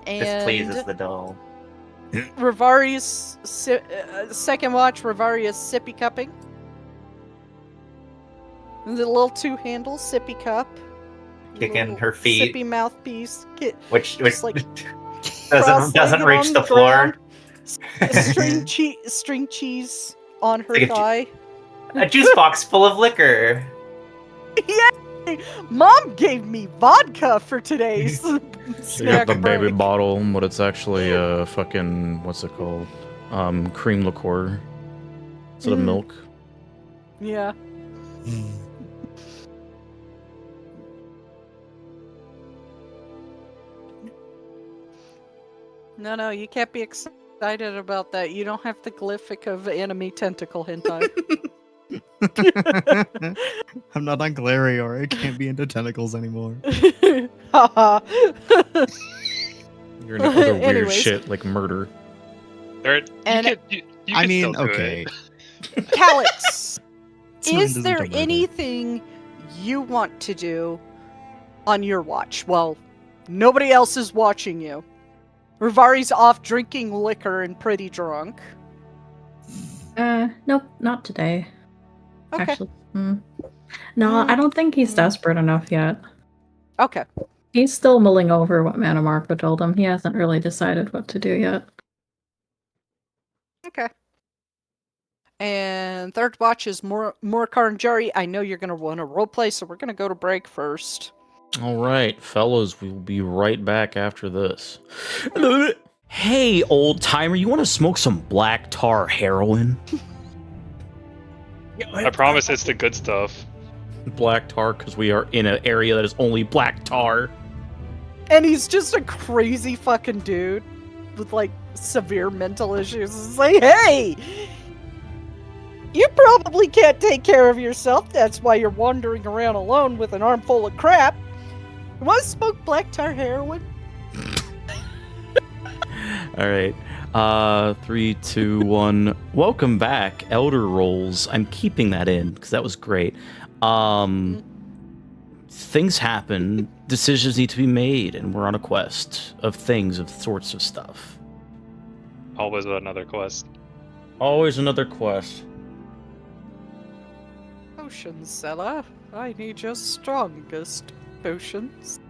Just pleases the doll. Rivarius, second watch, Rivarius sippy cupping. The little 2-handle sippy cup. Kicking Little her feet. Sippy mouthpiece. Which just like doesn't cross-legged reach on the floor. ground. String cheese on her Like thigh. A juice box full of liquor. Mom gave me vodka for today's You got snack the baby break. bottle, but it's actually fucking, what's it called? Cream liqueur instead of Mm. milk. Yeah. No, you can't be excited about that. You don't have the glyphic of enemy tentacle hentai. I'm not on Galarior. I can't be into tentacles anymore. Haha. You're into other weird Anyways. shit like murder. There, And- you I can mean, still do okay. it. Calyx, Someone is there doesn't do murder. anything you want to do on your watch? Well, nobody else is watching you. Rivari's off drinking liquor and pretty drunk. Nope, not today. Okay. Actually, no, I don't think he's desperate enough yet. Okay. He's still mulling over what Mana Marco told him. He hasn't really decided what to do yet. Okay. And third watch is Morkar and Jari. I know you're going to want to roleplay, so we're going to go to break first. All right, fellas, we will be right back after this. Hey, old timer, you want to smoke some black tar heroin? I promise it's the good stuff. Black tar, because we are in an area that is only black tar. And he's just a crazy fucking dude with like severe mental issues. It's like, hey, you probably can't take care of yourself. That's why you're wandering around alone with an armful of crap. You want to smoke black tar heroin? All right. 3, 2, 1. Welcome back, Elder Rolls. I'm keeping that in because that was great. Things happen, decisions need to be made, and we're on a quest of things, of sorts of stuff. Always another quest. Always another quest. Potion seller, I need your strongest potions.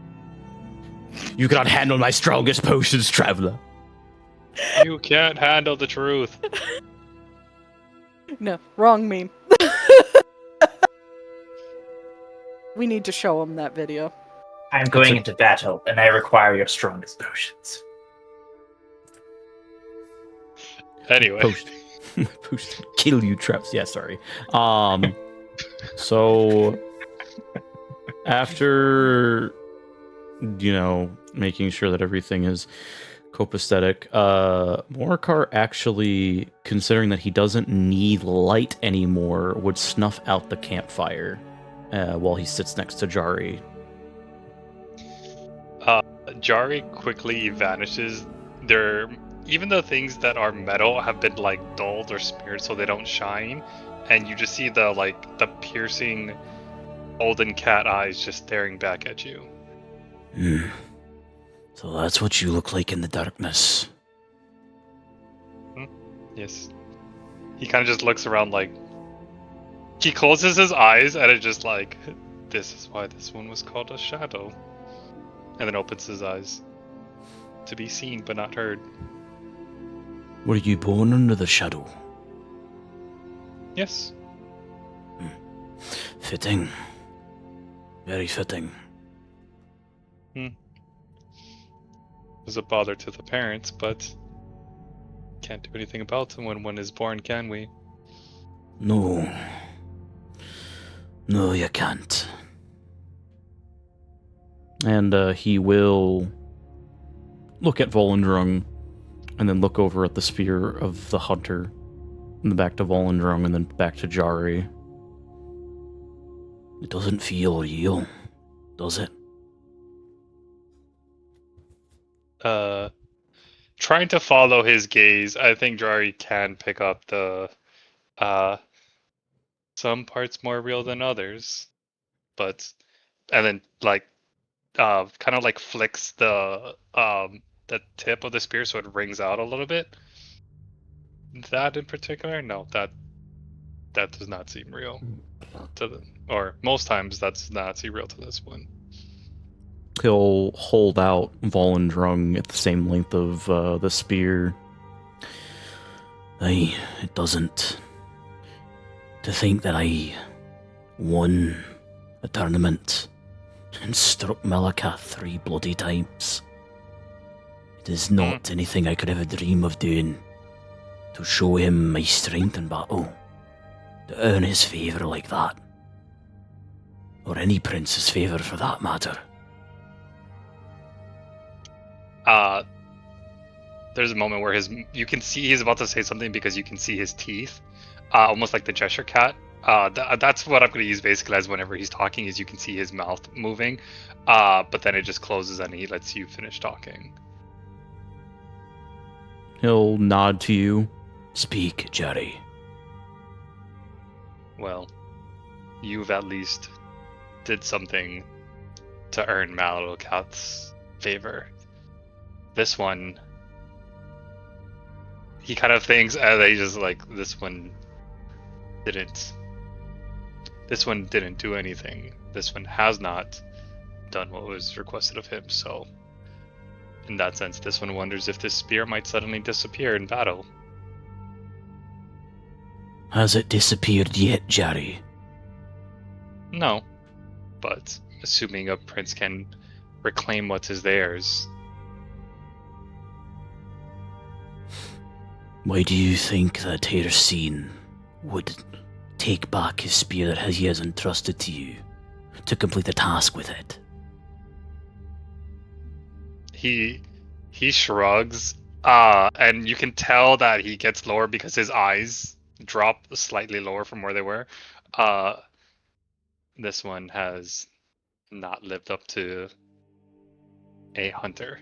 You cannot handle my strongest potions, traveler. You can't handle the truth. No, wrong meme. We need to show him that video. I'm going into battle, and I require your strongest potions. Anyway. Potion kill you, traps. Yeah, sorry. So after making sure that everything is copacetic, Morkar actually, considering that he doesn't need light anymore, would snuff out the campfire while he sits next to Jari. Jari quickly vanishes. Even the things that are metal have been like dulled or smeared so they don't shine, and you just see the piercing golden cat eyes just staring back at you. So that's what you look like in the darkness. Yes. He kind of just looks around like, He closes his eyes and it's just like, this is why this one was called a shadow. And then opens his eyes to be seen but not heard. Were you born under the shadow? Yes. Fitting. Very fitting. It was a bother to the parents, but can't do anything about it when one is born, can we? No. No, you can't. And he will look at Volendrung and then look over at the spear of the hunter, and then back to Volendrung, and then back to Jari. It doesn't feel real, does it? Trying to follow his gaze, I think Jari can pick up the some parts more real than others, but and then like kind of like flicks the tip of the spear so it rings out a little bit. That in particular, no, that does not seem real to the, or most times that's not seem real to this one. He'll hold out Volendrung at the same length of the spear. Aye, it doesn't. To think that I won a tournament and struck Magicka 3 bloody times. It is not anything I could ever dream of doing. To show him my strength in battle. To earn his favour like that. Or any prince's favour for that matter. There's a moment where you can see he's about to say something because you can see his teeth, almost like the Cheshire Cat. That's what I'm going to use basically as whenever he's talking, is you can see his mouth moving, but then it just closes and he lets you finish talking. He'll nod to you. Speak, Jerry. Well, you've at least did something to earn Magicka's favor. This one, he kind of thinks, and he just like, this one didn't do anything. This one has not done what was requested of him, so in that sense, this one wonders if this spear might suddenly disappear in battle. Has it disappeared yet, Jerry? No, but assuming a prince can reclaim what is theirs. Why do you think that Hircine would take back his spear that he has entrusted to you to complete the task with it? He shrugs, and you can tell that he gets lower because his eyes drop slightly lower from where they were. This one has not lived up to a hunter.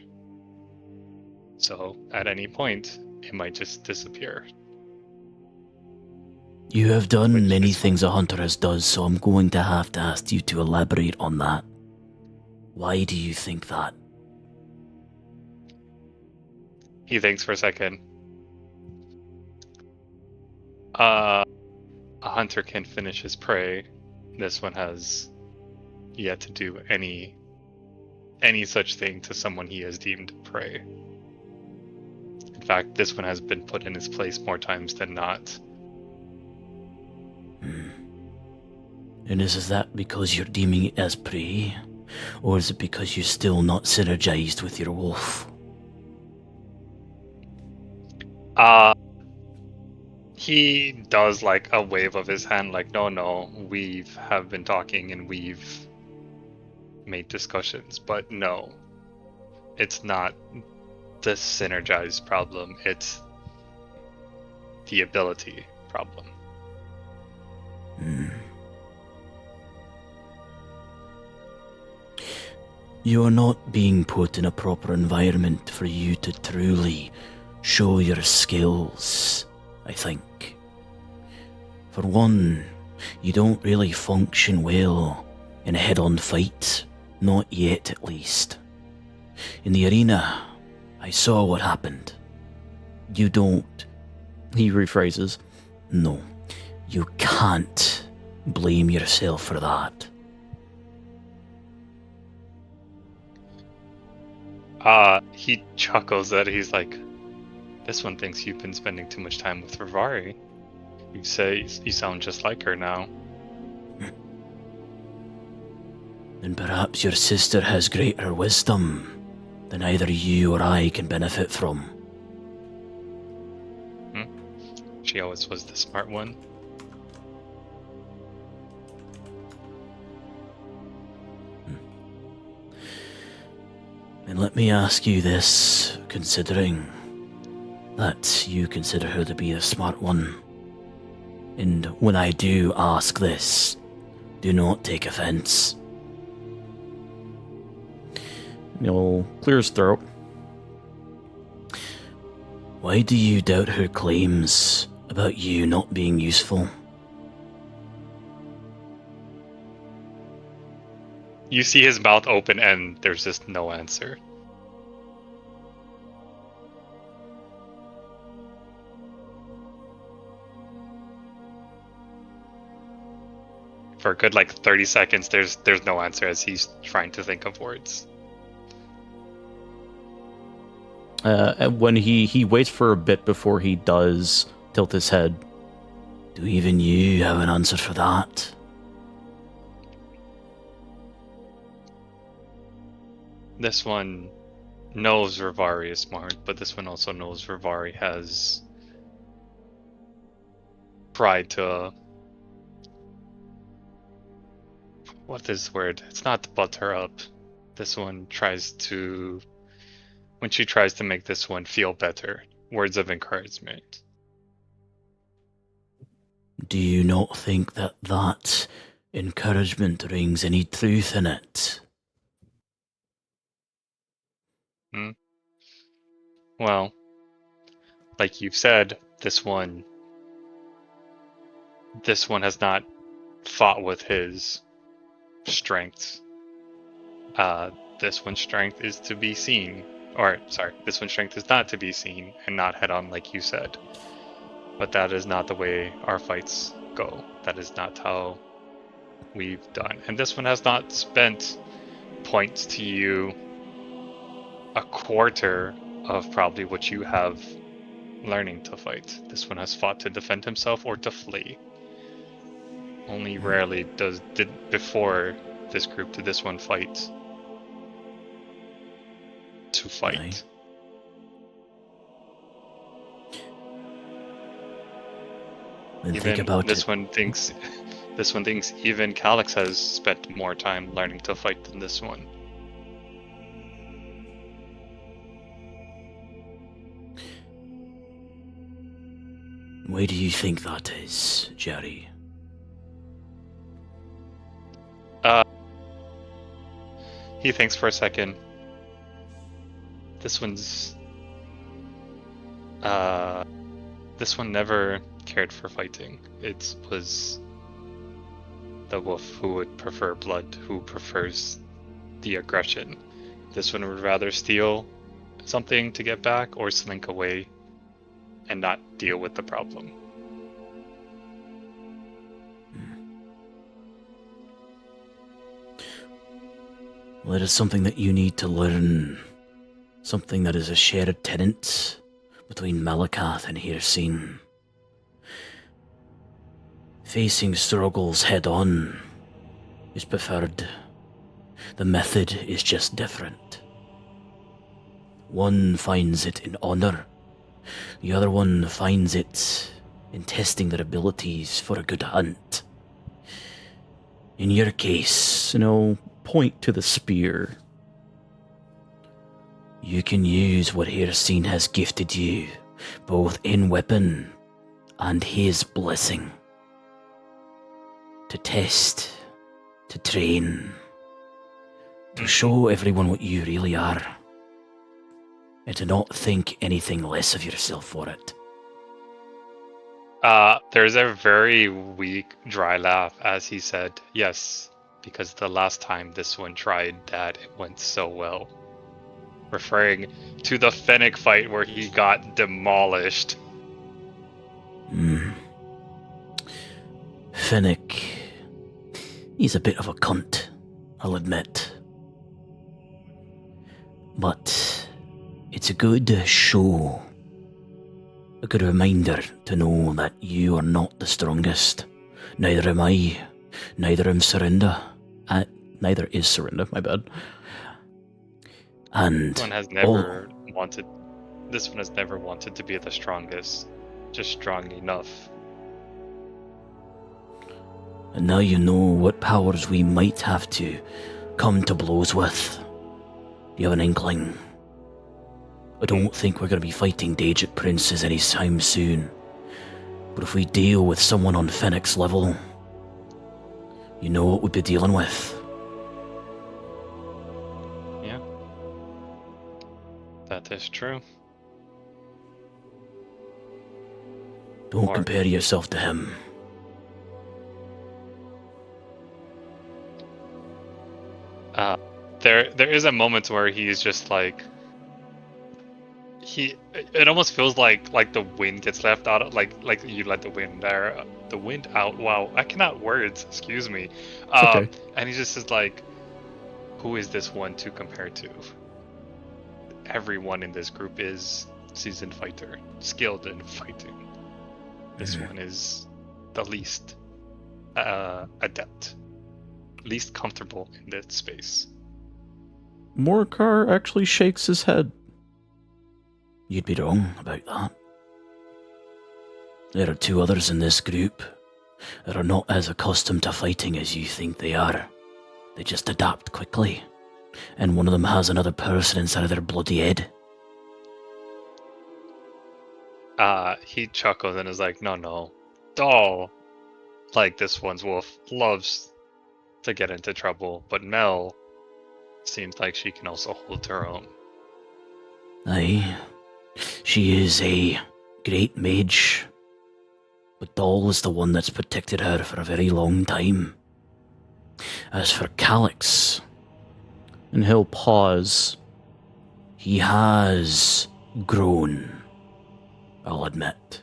So at any point, it might just disappear. You have done many things a hunter has done, so I'm going to have to ask you to elaborate on that. Why do you think that? He thinks for a second. A hunter can finish his prey. This one has yet to do any such thing to someone he has deemed prey. In fact, this one has been put in his place more times than not. And is that because you're deeming it as prey? Or is it because you're still not synergized with your wolf? He does like a wave of his hand like, no, we have been talking and we've made discussions, but no. It's not the synergized problem, it's the ability problem. You are not being put in a proper environment for you to truly show your skills, I think. For one, you don't really function well in a head-on fight. Not yet, at least. In the arena, I saw what happened. You don't... He rephrases. No, you can't blame yourself for that. He chuckles at it. He's like, this one thinks you've been spending too much time with Rivari. You say you sound just like her now. Then perhaps your sister has greater wisdom than either you or I can benefit from. She always was the smart one. And let me ask you this, considering that you consider her to be the smart one. And when I do ask this, do not take offense. He'll clear his throat. Why do you doubt her claims about you not being useful? You see his mouth open and there's just no answer. For a good 30 seconds, there's no answer as he's trying to think of words. And when he waits for a bit before he does tilt his head. Do even you have an answer for that? This one knows Rivari is smart, but this one also knows Rivari has tried to... What is the word? It's not to butt her up. This one tries to... When she tries to make this one feel better, words of encouragement. Do you not think that that encouragement rings any truth in it? Well, like you've said, this one has not fought with his strengths. This one's strength is to be seen. Or, sorry, this one's strength is not to be seen and not head on like you said. But that is not the way our fights go. That is not how we've done. And this one has not spent points to you a quarter of probably what you have learning to fight. This one has fought to defend himself or to flee. Only rarely did before this group did this one fight to fight. Right. Then think Even about this it. one thinks even Calyx has spent more time learning to fight than this one. Why do you think that is, Jerry? He thinks for a second. This one never cared for fighting. It was the wolf who would prefer blood, who prefers the aggression. This one would rather steal something to get back or slink away and not deal with the problem. Well, it is something that you need to learn. Something that is a shared tenet between Malakath and Hircine. Facing struggles head on is preferred. The method is just different. One finds it in honor. The other one finds it in testing their abilities for a good hunt. In your case, Point to the spear. you can use what Hircine has gifted you, both in weapon and his blessing. To test, to train, to show everyone what you really are, and to not think anything less of yourself for it. There's a very weak, dry laugh as he said, yes, because the last time this one tried that, it went so well. Referring to the Fennec fight where he got demolished. Finnick He's a bit of a cunt, I'll admit. But it's a good show. A good reminder to know that you are not the strongest. Neither am I. Neither am Serinda. Neither is Serinda, my bad. And This one has never wanted. This one has never wanted to be the strongest. Just strong enough. And now you know what powers we might have to come to blows with. Do you have an inkling? I don't think we're going to be fighting Daedric princes anytime soon. But if we deal with someone on Phoenix level, you know what we'd be dealing with. Yeah. That is true. Don't Or- compare yourself to him. There is a moment where he's just like it almost feels like the wind gets left out, like you let the wind there, the wind out. Wow, I cannot words. Excuse me. okay. And he just is like, who is this one to compare to? Everyone in this group is seasoned fighter, skilled in fighting. This one is the least adept, least comfortable in that space. Morcar actually shakes his head. You'd be wrong about that. There are two others in this group that are not as accustomed to fighting as you think they are. They just adapt quickly. And one of them has another person inside of their bloody head. He chuckles and is like, no. Doll, like this one's wolf, loves to get into trouble, but Mel seems like she can also hold her own. Aye, she is a great mage. But Doll is the one that's protected her for a very long time. As for Calyx, And he'll pause. he has grown, I'll admit.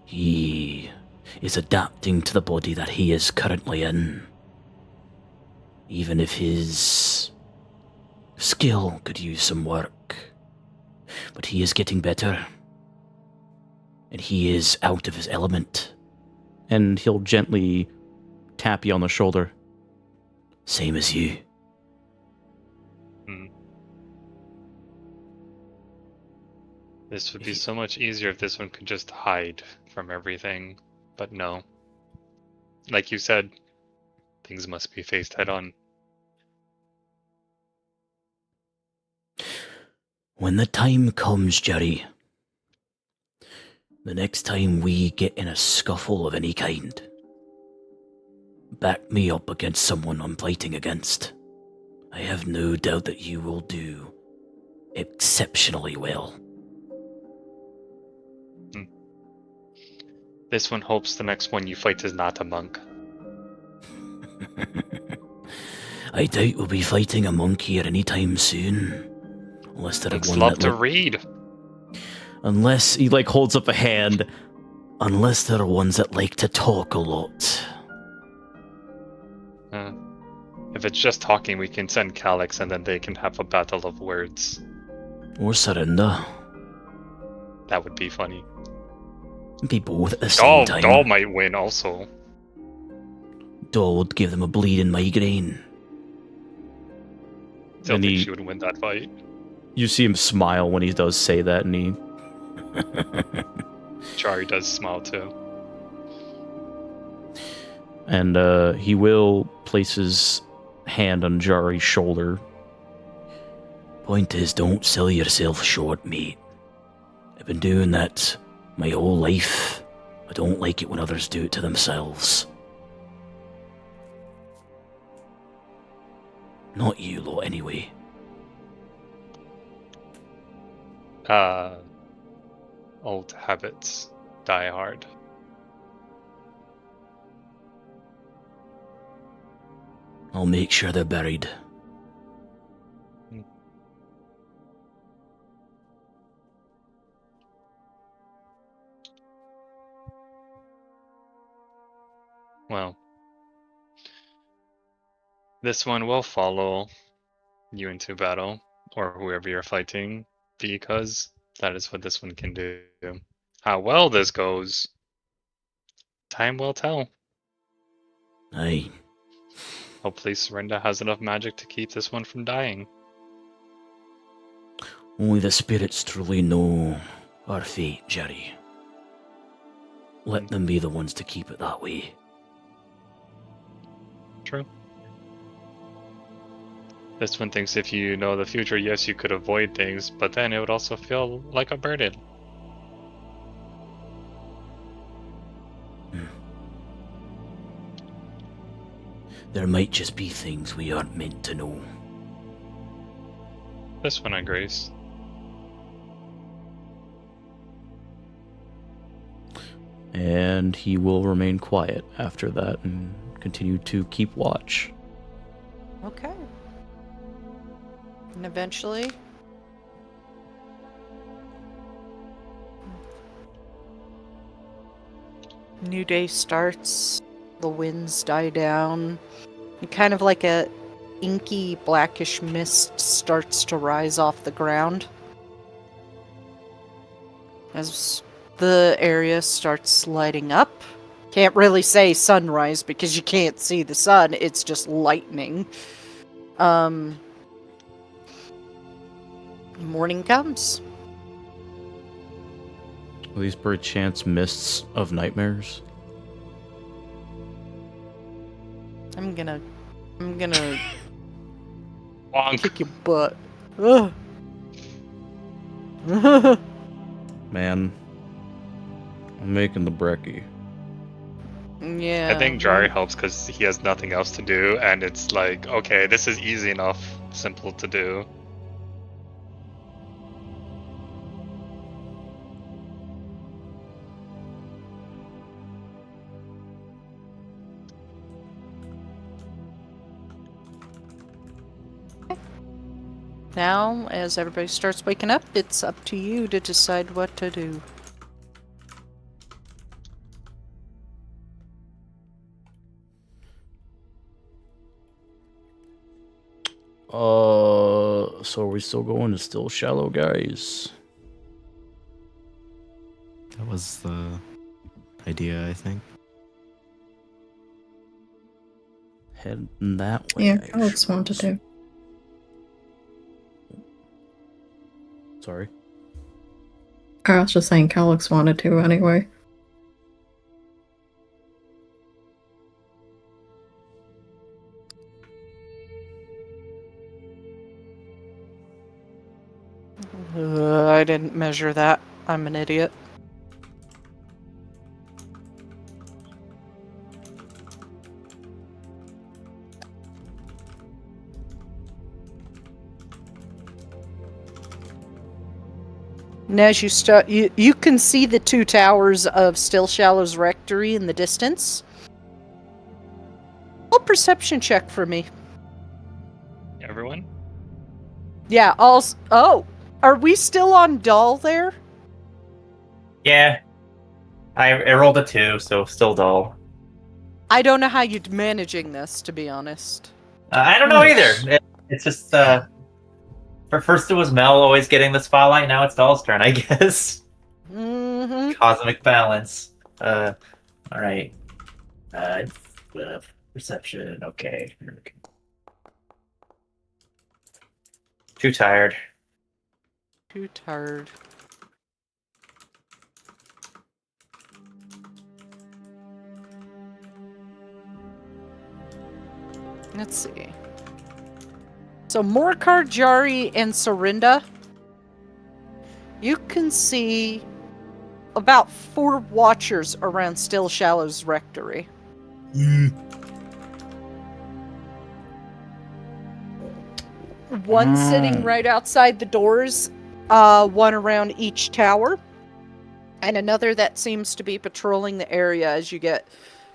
He is adapting to the body that he is currently in. Even if his skill could use some work. But he is getting better. And he is out of his element. And he'll gently tap you on the shoulder. Same as you. This would be so much easier if this one could just hide from everything, but no. Like you said, things must be faced head on. When the time comes, Jerry, the next time we get in a scuffle of any kind, back me up against someone I'm fighting against. I have no doubt that you will do exceptionally well. This one hopes the next one you fight is not a monk. I doubt we'll be fighting a monk here anytime soon. Unless there are Monks one love that to like, read. Unless he holds up a hand. unless there are ones that like to talk a lot. If it's just talking, we can send Calyx and then they can have a battle of words. Or Serinda. That would be funny. Be both at the same time. Doll might win also. Doll would give them a bleeding migraine. Still And think he- she would win that fight. You see him smile when he does say that, and he... Chari does smile too. And he will place his hand on Jari's shoulder. Point is, don't sell yourself short, mate. I've been doing that my whole life. I don't like it when others do it to themselves. Not you lot, anyway. Old habits die hard. I'll make sure they're buried. Well, This one will follow you into battle, or whoever you're fighting, because that is what this one can do. How well this goes, time will tell. Aye. Hopefully Serinda has enough magic to keep this one from dying. Only the spirits truly know our fate, Jerry. Let them be the ones to keep it that way. True. This one thinks if you know the future, yes, you could avoid things, but then it would also feel like a burden. There might just be things we aren't meant to know. This one agrees. And he will remain quiet after that and continue to keep watch. Okay. And eventually, new day starts. The winds die down. And kind of like a inky blackish mist starts to rise off the ground. As the area starts lighting up. Can't really say sunrise because you can't see the sun. It's just lightning. Morning comes. Are these perchance mists of nightmares? I'm gonna Bonk. kick your butt. Ugh. Man, I'm making the brekkie. Yeah. I think Jari helps because he has nothing else to do, and it's like, okay, this is easy enough, simple to do. Now, as everybody starts waking up, it's up to you to decide what to do. So are we still going to Still Shallow, guys? That was the idea, I think. Heading that way. Yeah, I Alex wanted suppose. to. Sorry. I was just saying Calix wanted to anyway. I didn't measure that. I'm an idiot. And as you start, you can see the two towers of Still Shallows Rectory in the distance. Roll perception check for me. Everyone? Yeah, oh, are we still on dull there? Yeah. I rolled a 2, so still dull. I don't know how you're managing this, to be honest. I don't know Nice. either. It's just, for first it was Mel always getting the spotlight, now it's Doll's turn, I guess. Mm-hmm. Cosmic balance. Alright. Perception, okay. Too tired. Too tired. Let's see. So Morkar, Jari, and Serinda, you can see about 4 watchers around Still Shallows Rectory. One sitting right outside the doors, one around each tower, and another that seems to be patrolling the area as you get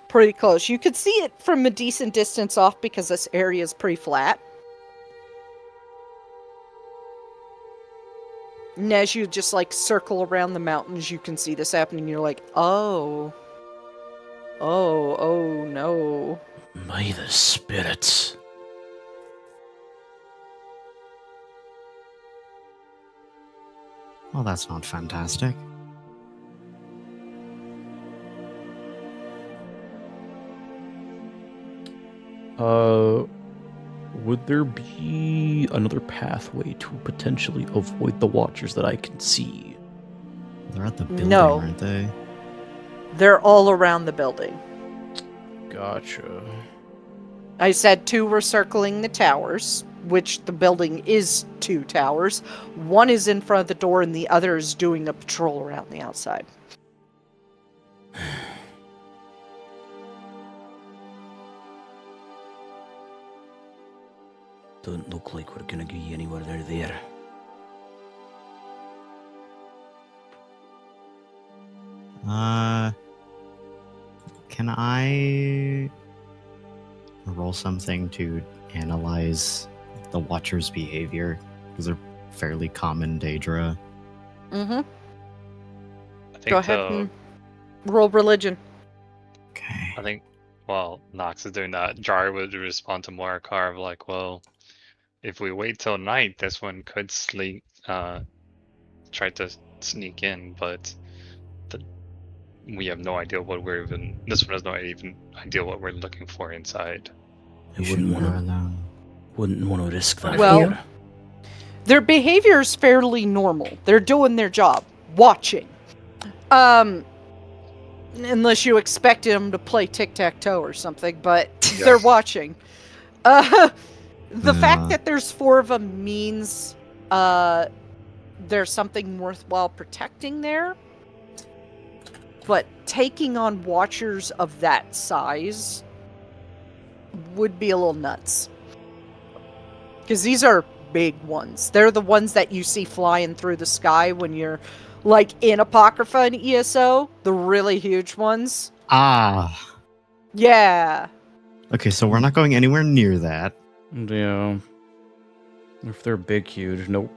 pretty close. You could see it from a decent distance off because this area is pretty flat. And as you just like circle around the mountains, you can see this happening. You're like, oh no. By the spirits. Well, that's not fantastic. Would there be another pathway to potentially avoid the Watchers that I can see? They're at the building, No. aren't they? They're all around the building. Gotcha. I said 2 were circling the towers, which the building is 2 towers. One is in front of the door and the other is doing a patrol around the outside. Don't look like we're gonna be anywhere near there. Can I roll something to analyze the Watcher's behavior? Because they're fairly common Daedra. Mm-hmm. I think Go ahead and roll religion. Okay. I think while Nox is doing that, Jar would respond to Morakar of like, well, if we wait till night, this one could try to sneak in, but we have no idea what we're even. This one has no idea what we're looking for inside. I wouldn't want to. alone. Wouldn't want to risk that. Well- either. Their behavior is fairly normal. They're doing their job, watching. Unless you expected them to play tic-tac-toe or something, but they're watching. The fact that there's 4 of them means there's something worthwhile protecting there. But taking on Watchers of that size would be a little nuts. Because these are big ones. They're the ones that you see flying through the sky when you're like in Apocrypha and ESO. The really huge ones. Ah. Yeah. Okay, so we're not going anywhere near that. Yeah. If they're big, huge, nope.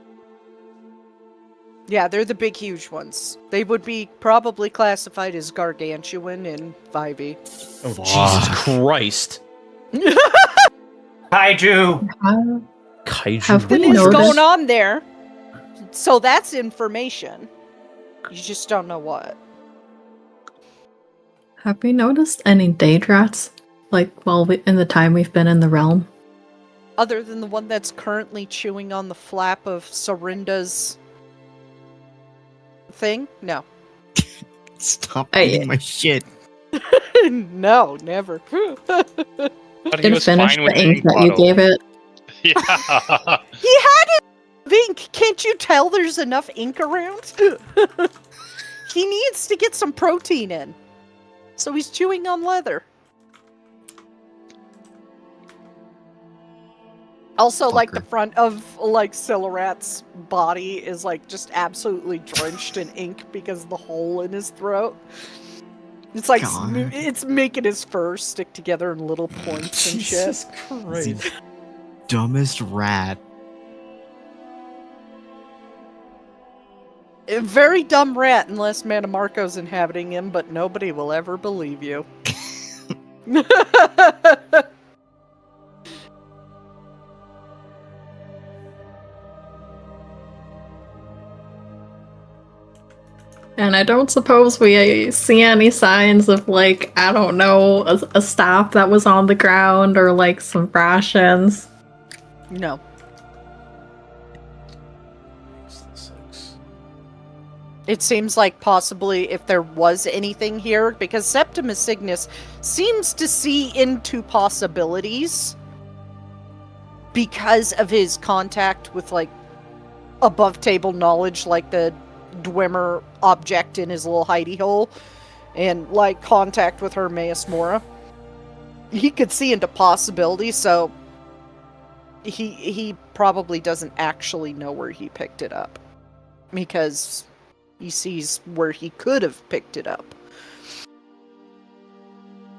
Yeah, they're the big, huge ones. They would be probably classified as gargantuan in 5e. Oh, Jesus Christ. Kaiju! Kaiju. Have we What is noticed- going on there? So that's information. You just don't know what. Have we noticed any Daedrats? Like, in the time we've been in the realm? Other than the one that's currently chewing on the flap of Sorinda's thing? No. Stop Hey. eating my shit. No, never. But he Didn't was finish fine with the ink that you bottle. gave it. Yeah. He had it of ink. Can't you tell there's enough ink around? He needs to get some protein in. So he's chewing on leather. Also, like, the Fucker. front of, like, Silarat's body is, like, just absolutely drenched in ink because of the hole in his throat. It's like, God. it's making his fur stick together in little points and shit. Jesus Christ. Dumbest rat. A very dumb rat unless Manamarco's inhabiting him, but nobody will ever believe you. And I don't suppose we see any signs of, like, I don't know, a staff that was on the ground or, like, some rations. No. It seems like possibly if there was anything here, because Septimus Cygnus seems to see into possibilities because of his contact with, like, above table knowledge, like the Dwemer object in his little hidey hole, and, like, contact with Hermaeus Mora. He could see into possibilities, so he probably doesn't actually know where he picked it up, because he sees where he could have picked it up.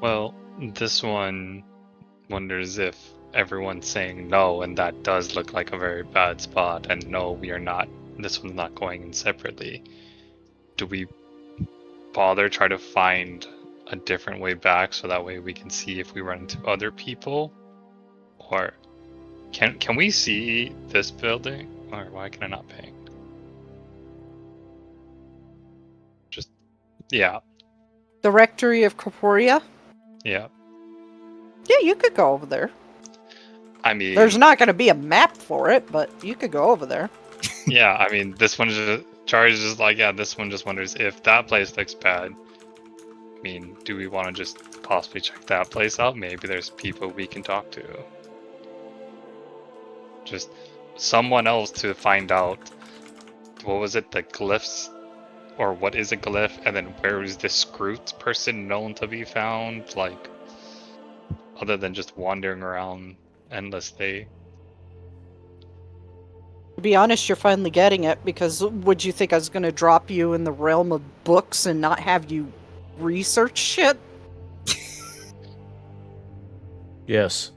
Well, this one wonders if everyone's saying no, and that does look like a very bad spot, and no, we are not. This one's not going in separately. Do we bother try to find a different way back so that way we can see if we run into other people? Or can we see this building? Or why can I not ping? Yeah, The Rectory of Corporea? yeah. Yeah, you could go over there. I mean, There's not going to be a map for it, but you could go over there. yeah. I mean, this one just Charge is just like, yeah. This one just wonders if that place looks bad. I mean, do we want to just possibly check that place out? Maybe there's people we can talk to. Just someone else to find out. What was it? The glyphs, or what is a glyph? And then where is this Scroot person known to be found? Like, other than just wandering around endlessly. To be honest, you're finally getting it, because would you think I was going to drop you in the realm of books and not have you research shit? Yes.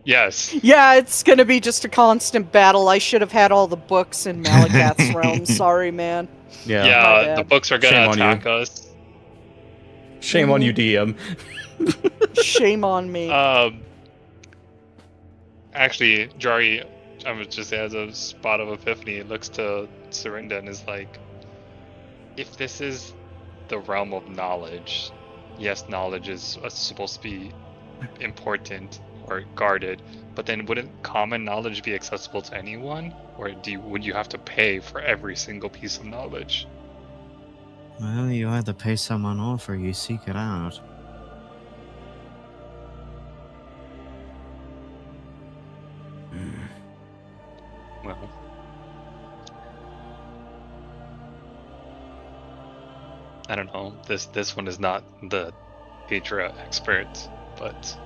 Yes. Yeah, it's going to be just a constant battle. I should have had all the books in Malakath's realm. Sorry, man. Yeah. My Yeah, bad. the books are Shame gonna on you. attack us. Shame on you, DM. Shame on me. Actually, Jari, I would just say, as a spot of epiphany, looks to Serinda and is like, if this is the realm of knowledge, yes, knowledge is supposed to be important or guarded, but then wouldn't common knowledge be accessible to anyone? Or would you have to pay for every single piece of knowledge? Well, you either pay someone off or you seek it out. Well, I don't know. This one is not the Petra expert, but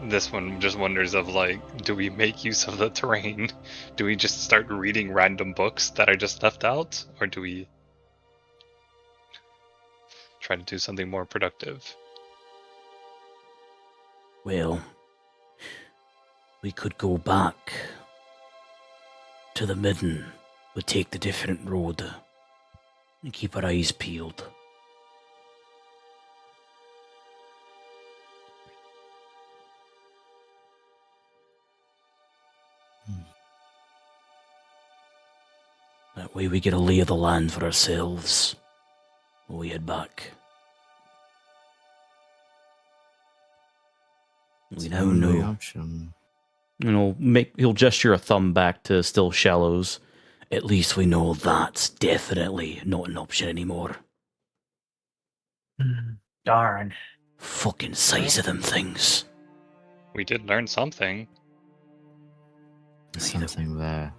this one just wonders of like, do we make use of the terrain? Do we just start reading random books that are just left out, or do we try to do something more productive? Well, we could go back to the midden. We take the different road and keep our eyes peeled. That way we get a lay of the land for ourselves when we head back. We now Only know. option. He'll gesture a thumb back to Still Shallows. At least we know that's definitely not an option anymore. Darn. Fucking size of them things. We did learn something. Something there.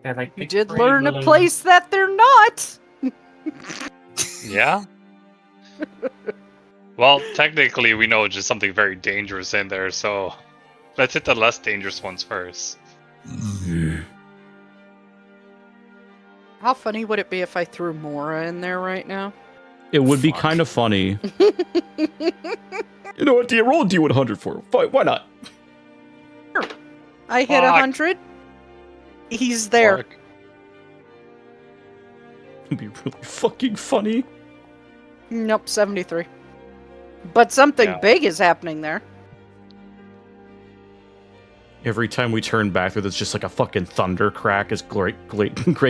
They're like You big did brain learn a balloons. place that they're not. Yeah. Well, technically, we know just something very dangerous in there, so let's hit the less dangerous ones first. Hmm. How funny would it be if I threw Mora in there right now? It would be Fuck. kind of funny. You know what? Do you roll a D100 for? Fine, why not? I hit Fuck. 100. He's there. Mark. It'd be really fucking funny. Nope, 73. But something Yeah. big is happening there. Every time we turn back, there's just like a fucking thunder crack as gray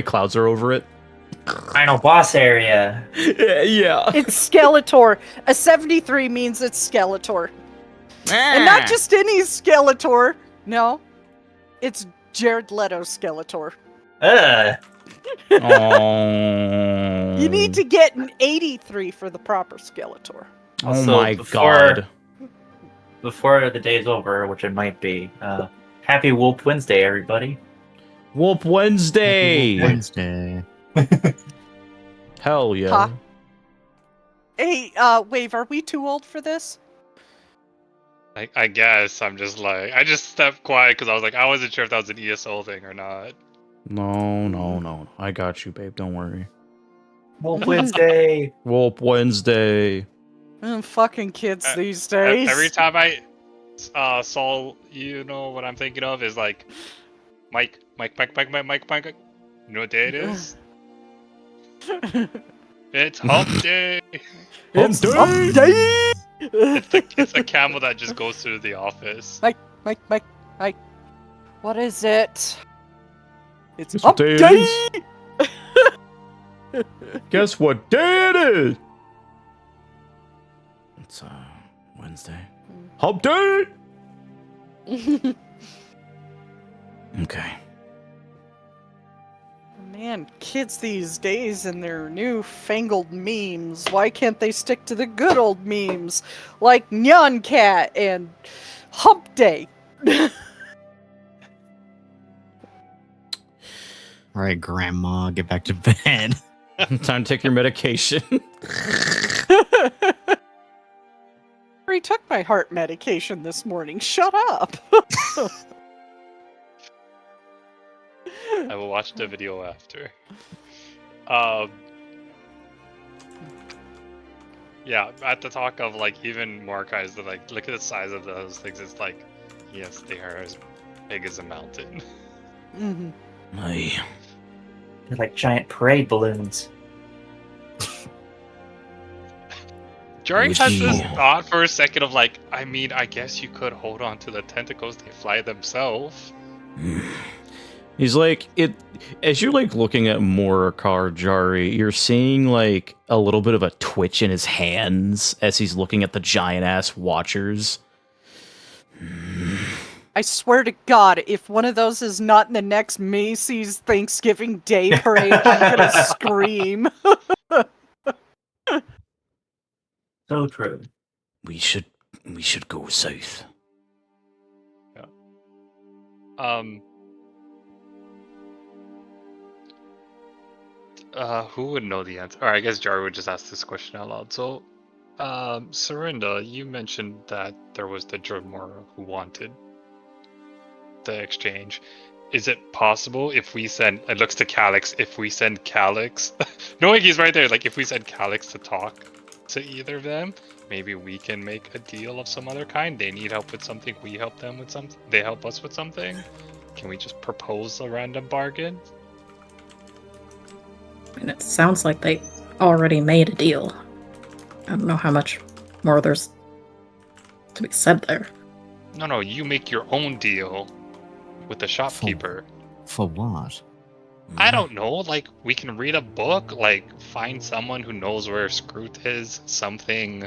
clouds are over it. Final boss area. Yeah. It's Skeletor. A 73 means it's Skeletor. And not just any Skeletor. No. It's Jared Leto's Skeletor. Ugh. Oh. You need to get an 83 for the proper Skeletor. Oh Also, my god. Before the day's over, which it might be, happy Whoop Wednesday, everybody. Whoop Wednesday. Wednesday. Hell yeah. Huh? Hey, Wave, are we too old for this? I guess I'm just like, I just stepped quiet because I was like, I wasn't sure if that was an ESO thing or not. No. I got you, babe. Don't worry. Whoop Wednesday. Whoop Wednesday. Fucking kids Uh, these days. Every time I saw, you know what I'm thinking of is like, Mike. You know what day it is? It's hump day. It's Hump hump day! It's the camel that just goes through the office. Mike. What is it? It's It's hump what day it day! Guess what day it is? It's Wednesday. Hump day! Okay. Man, kids these days and their newfangled memes. Why can't they stick to the good old memes like Nyan Cat and Hump Day? All right, Grandma, get back to bed. Time to take your medication. I took my heart medication this morning. Shut up. I will watch the video after. Yeah, at the talk of like even more guys that like look at the size of those things. It's like, yes, they are as big as a mountain. Mhm. Aye. They're like giant parade balloons. Jory Would has you- this thought for a second of like, I mean, I guess you could hold on to the tentacles; they fly themselves. He's like, as you're like looking at Morakar Jari, you're seeing like a little bit of a twitch in his hands as he's looking at the giant ass watchers. I swear to God, if one of those is not in the next Macy's Thanksgiving Day parade, I'm gonna scream. So true. We should go south. Who would know the answer? Or I guess Jory would just ask this question out loud. So, Serinda, you mentioned that there was the Dromora who wanted the exchange. Is it possible if we send, it looks to Calyx, if we send Calyx, knowing he's right there, like if we send Calyx to talk to either of them, maybe we can make a deal of some other kind? They need help with something, we help them with something, they help us with something? Can we just propose a random bargain? I mean, it sounds like they already made a deal. I don't know how much more there's to be said there. No, you make your own deal with the shopkeeper. For what? I don't know, like, we can read a book, like, find someone who knows where Scroot is, something.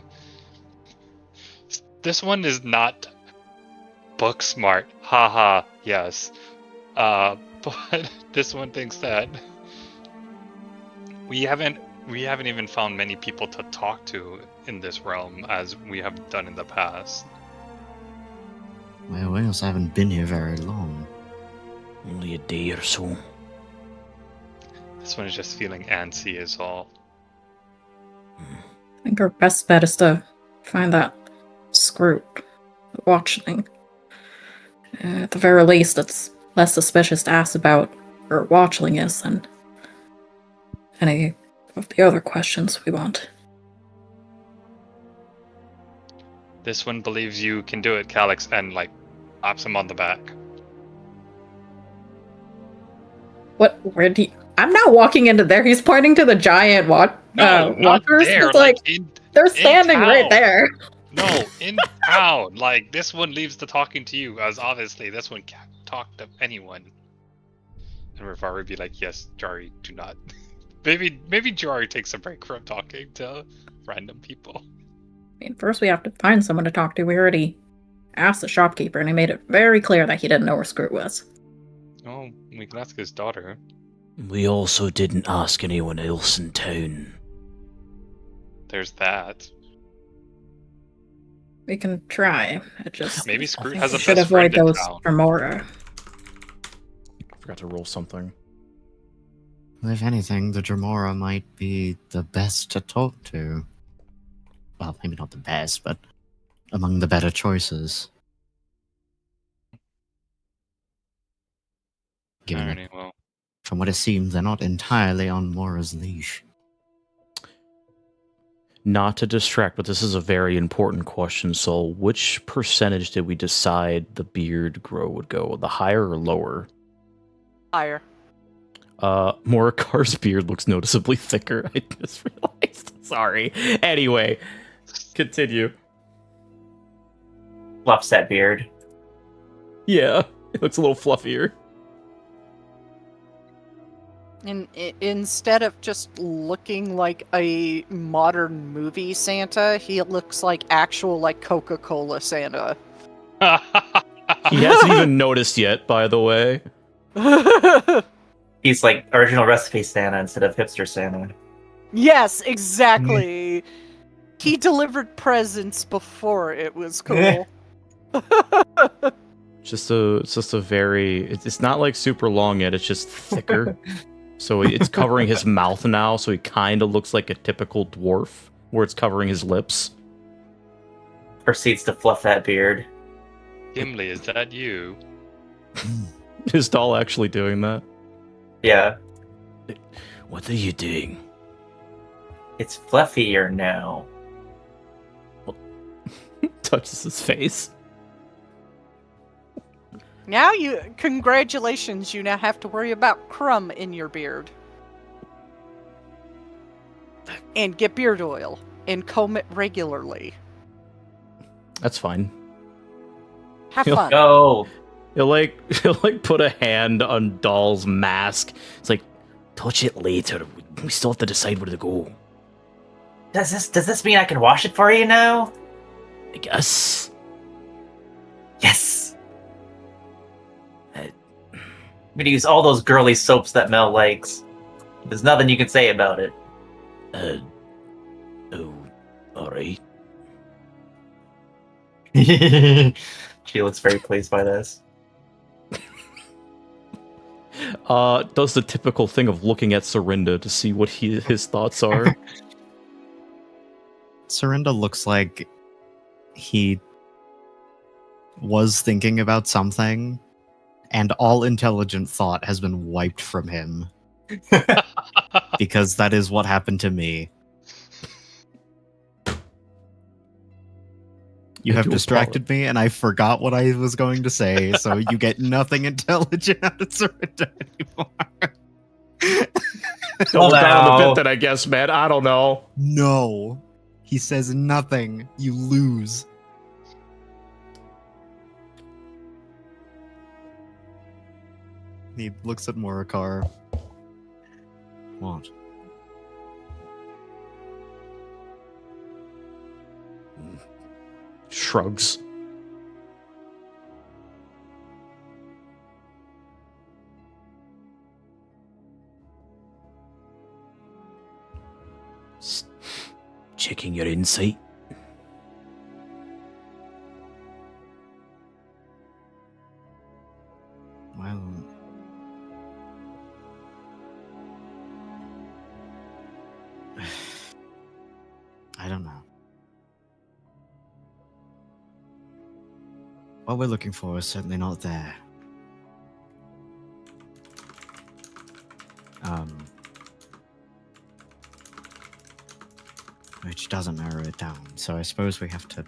This one is not book smart, haha, yes. But this one thinks that we haven't even found many people to talk to in this realm as we have done in the past. Well, we also haven't been here very long. Only a day or so. This one is just feeling antsy is all. I think our best bet is to find that Scroot, the watchling. At the very least, it's less suspicious to ask about where watchling is than any of the other questions we want. This one believes you can do it, Calyx, and like slaps him on the back. What? Where do you... I'm not walking into there. He's pointing to the giant Not watchers. there, It's like in they're standing right town. there. No, in town. Like, this one leaves the talking to you, as obviously this one can't talk to anyone. And Rivari would be like, yes, Jari, do not. maybe Jari takes a break from talking to random people. I mean, first we have to find someone to talk to. We already asked the shopkeeper, and he made it very clear that he didn't know where Scroot was. Oh, we can ask his daughter. We also didn't ask anyone else in town. There's that. We can try. It just Maybe I Scroot think has we a should best avoid friend in those town. Dromora. Forgot to roll something. Well, if anything, the Dromora might be the best to talk to. Well, maybe not the best, but among the better choices. Given that, Alrighty, well. from what it seems, they're not entirely on Mora's leash. Not to distract, but this is a very important question. So, which percentage did we decide the beard grow would go? The higher or lower? Higher. Morakar's beard looks noticeably thicker. I just realized. Sorry. Anyway, continue. Fluffs that beard. Yeah, it looks a little fluffier. And instead of just looking like a modern movie Santa, he looks like actual like Coca-Cola Santa. He hasn't even noticed yet, by the way. He's like original recipe Santa instead of hipster Santa. Yes, exactly. He delivered presents before it was cool. It's just a very. It's not like super long yet. It's just thicker. So it's covering his mouth now. So he kind of looks like a typical dwarf, where it's covering his lips. Proceeds to fluff that beard. Gimli, is that you? Is doll actually doing that? Yeah, What are you doing? it's fluffier now. Touches his face. Now congratulations, you now have to worry about crumb in your beard. And get beard oil and comb it regularly. That's fine. Have He'll fun. Go. He'll like put a hand on Doll's mask. It's like, Touch it later. We still have to decide where to go. Does this mean I can wash it for you now? I guess. Yes. I'm gonna use all those girly soaps that Mel likes. There's nothing you can say about it. Oh, alright. She looks very pleased by this. does the typical thing of looking at Serinda to see what his thoughts are. Serinda looks like he was thinking about something, and all intelligent thought has been wiped from him. Because that is what happened to me. You have distracted me, and I forgot what I was going to say, so you get nothing intelligent out of Serinda anymore. Double down on the Wow. bit then, I guess, man. I don't know. No. He says nothing. You lose. He looks at Morikar. What? Shrugs. Checking your insight. Well... I don't know. What we're looking for is certainly not there. Which doesn't narrow it down, so I suppose we have to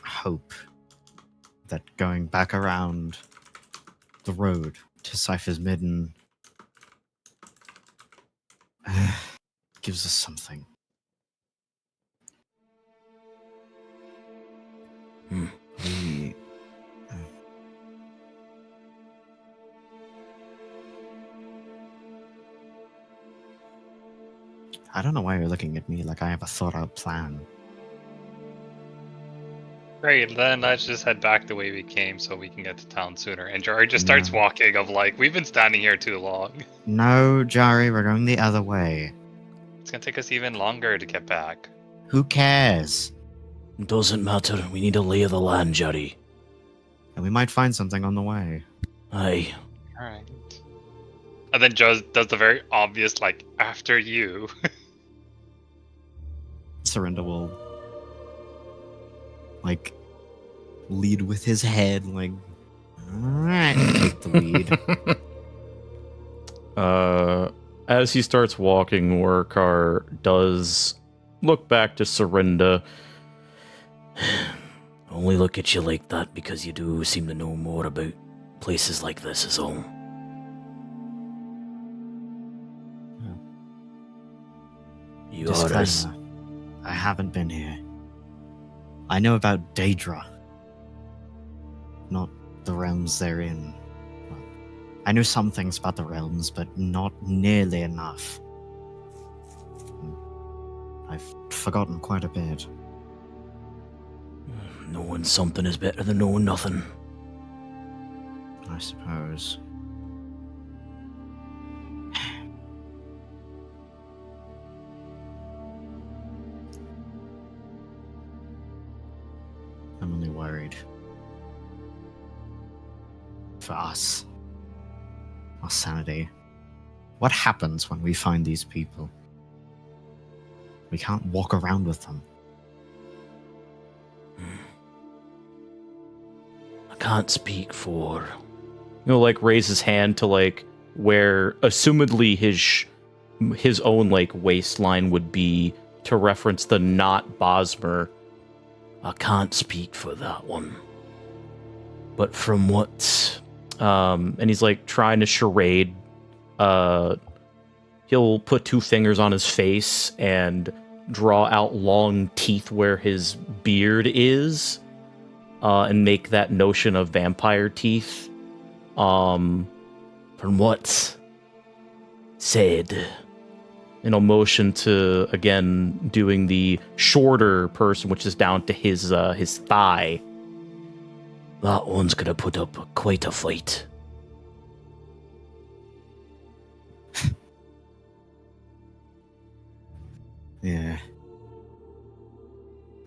hope that going back around the road to Cypher's Midden gives us something. We... I don't know why you're looking at me like I have a thought-out plan. Great, then let's just head back the way we came so we can get to town sooner. And Jari just starts No. walking of like, we've been standing here too long. No, Jari, we're going the other way. It's gonna take us even longer to get back. Who cares? Doesn't matter. We need a lay of the land, Jerry. And we might find something on the way. Aye. Alright. And then Joe does the very obvious, like, after you. Serinda will, like, lead with his head, like, alright, take the lead. As he starts walking, Morikar does look back to Serinda. Only look at you like that because you do seem to know more about places like this is all. You are as... Disclaimer, I haven't been here. I know about Daedra. Not the realms they're in. Well, I knew some things about the realms, but not nearly enough. I've forgotten quite a bit. Knowing something is better than knowing nothing. I suppose. I'm only worried. For us. Our sanity. What happens when we find these people? We can't walk around with them. I can't speak for... Like, raise his hand to, like, where, assumedly, his own, like, waistline would be to reference the not Bosmer. I can't speak for that one. But from what... And he's, like, trying to charade. He'll put 2 fingers on his face and draw out long teeth where his beard is, and make that notion of vampire teeth. From what said, And he'll motion to, again, doing the shorter person, which is down to his thigh. that one's gonna put up quite a fight. Yeah.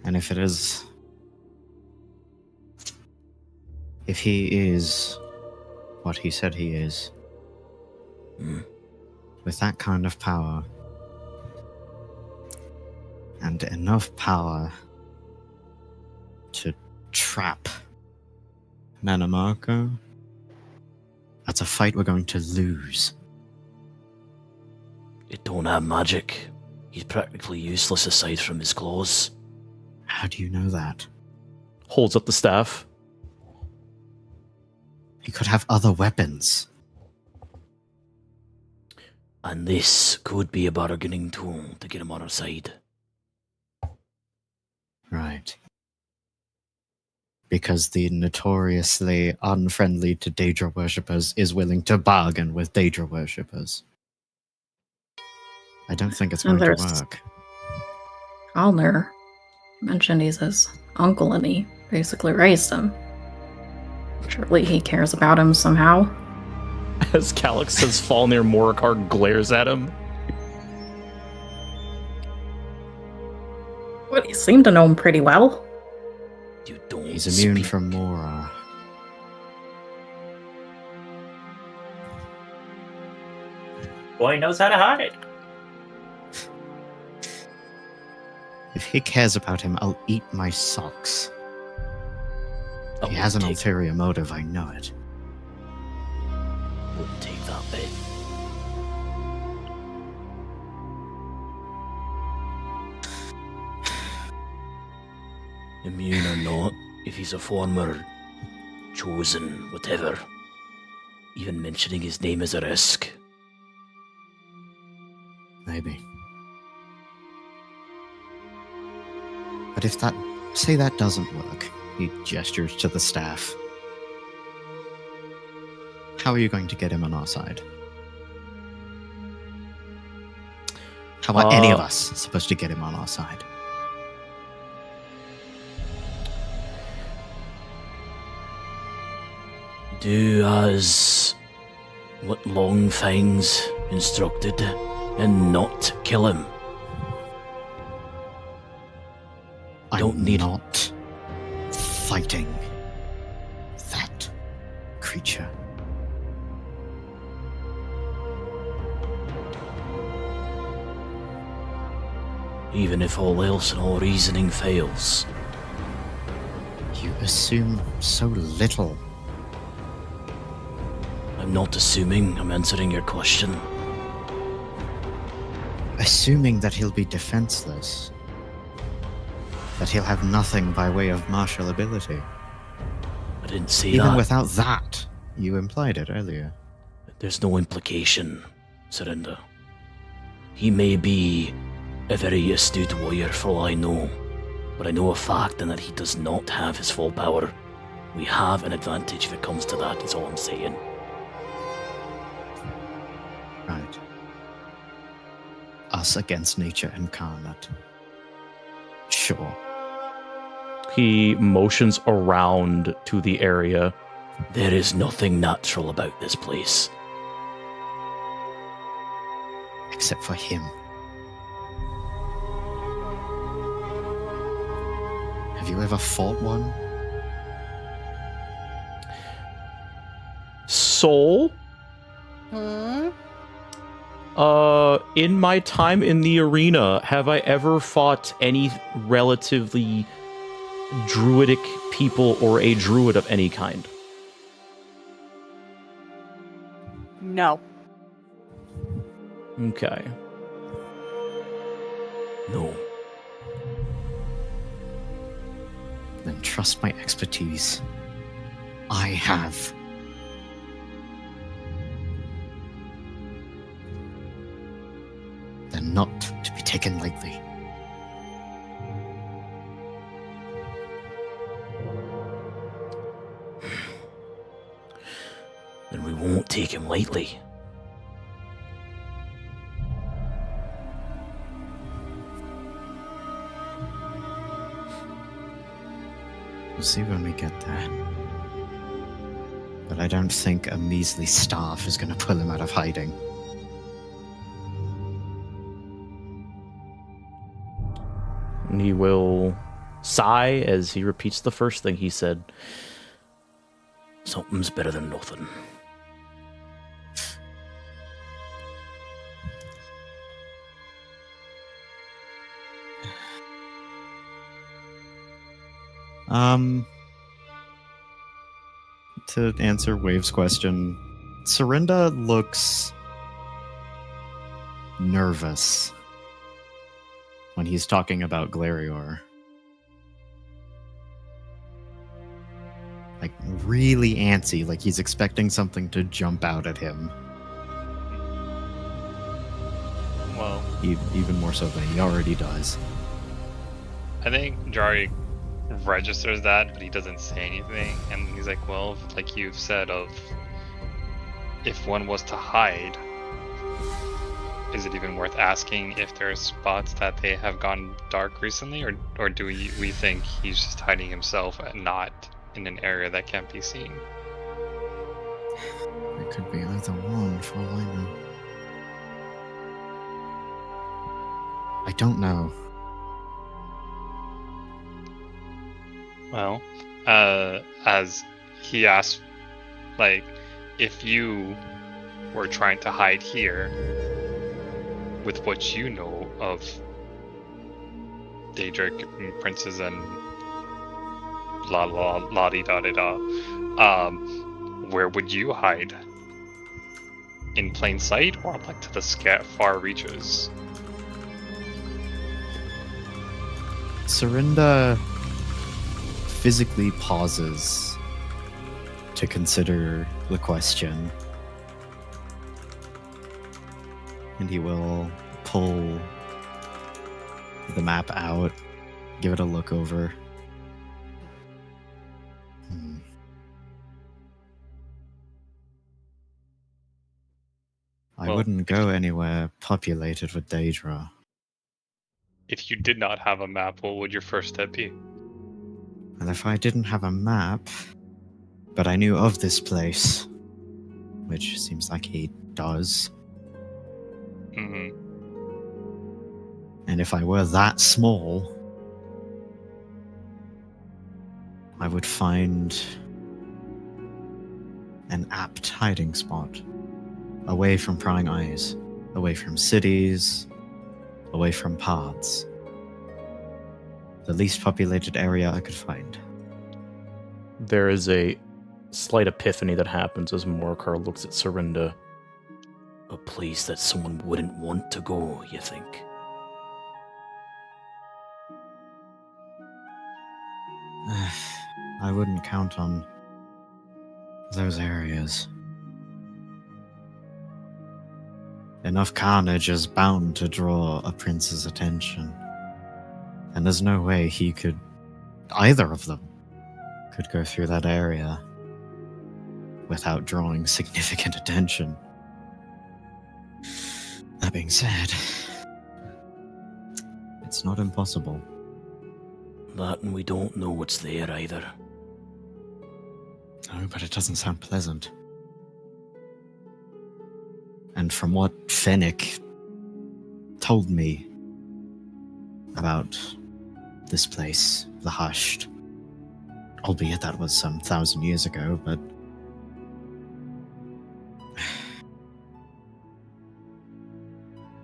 And if it is... If he is what he said he is, with that kind of power, and enough power to trap Nanamarco, that's a fight we're going to lose. It don't have magic. He's practically useless aside from his claws. How do you know that? Holds up the staff. He could have other weapons. And this could be a bargaining tool to get him on our side. Right. Because the notoriously unfriendly to Daedra worshippers is willing to bargain with Daedra worshippers. I don't think it's going to there's- work. Alner mentioned he's his uncle and he basically raised him. Surely he cares about him somehow. As Calix's Falnir Morikar glares at him. What, you seem to know him pretty well. You don't He's immune speak. from Mora. Boy knows how to hide. If he cares about him, I'll eat my socks. I He has an wouldn't take- ulterior motive, I know it. wouldn't take that bet. Immune or not, if he's a former chosen, whatever, even mentioning his name is a risk. Maybe. But if that... Say that doesn't work. He gestures to the staff. How are you going to get him on our side? How are any of us supposed to get him on our side? Do as what Longfangs instructed and not kill him. I'm Don't need- not fighting that creature. Even if all else and all reasoning fails. You assume so little. I'm not assuming, I'm answering your question. Assuming that he'll be defenseless. That he'll have nothing by way of martial ability. I didn't say Even that. without that, you implied it earlier. There's no implication, Surrender. He may be a very astute warrior for all I know, but I know a fact in that he does not have his full power. We have an advantage if it comes to that, is all I'm saying. us against nature incarnate. Sure. He motions around to the area. There is nothing natural about this place. Except for him. Have you ever fought one? Soul? Hmm? In my time in the arena, have I ever fought any relatively druidic people or a druid of any kind? No. Okay. No. Then trust my expertise. I have. They're not to be taken lightly. Then we won't take him lightly. We'll see when we get there. But I don't think a measly staff is going to pull him out of hiding. And he will sigh as he repeats the first thing he said. Something's better than nothing. To answer Wave's question, Serinda looks nervous when he's talking about Glarior. Like, really antsy, like he's expecting something to jump out at him. Well, Even more so than he already does. I think Jari registers that, but he doesn't say anything. And he's like, well, like you've said, of if one was to hide, is it even worth asking if there are spots that they have gone dark recently, or do we think he's just hiding himself and not in an area that can't be seen? It could be either one, for all I know. I don't know. Well, as he asked, like, if you were trying to hide here with what you know of Daedric and princes and la la la di da di da, where would you hide? In plain sight, or like to the far reaches? Serinda physically pauses to consider the question. And he will pull the map out, give it a look over. I Well, wouldn't go anywhere populated with Daedra. If you did not have a map, what would your first step be? And if I didn't have a map, but I knew of this place, which seems like he does, Mm-hmm. and if I were that small, I would find an apt hiding spot, away from prying eyes, away from cities, away from paths. The least populated area I could find. There is a slight epiphany that happens as Morcar looks at Serinda. A place that someone wouldn't want to go, you think? I wouldn't count on those areas. Enough carnage is bound to draw a prince's attention. And there's no way he could, either of them, could go through that area without drawing significant attention. That being said, It's not impossible. That and we don't know what's there either. No, but it doesn't sound pleasant. And from what Fennec told me about this place, the Hushed, albeit that was some 1,000 years ago, but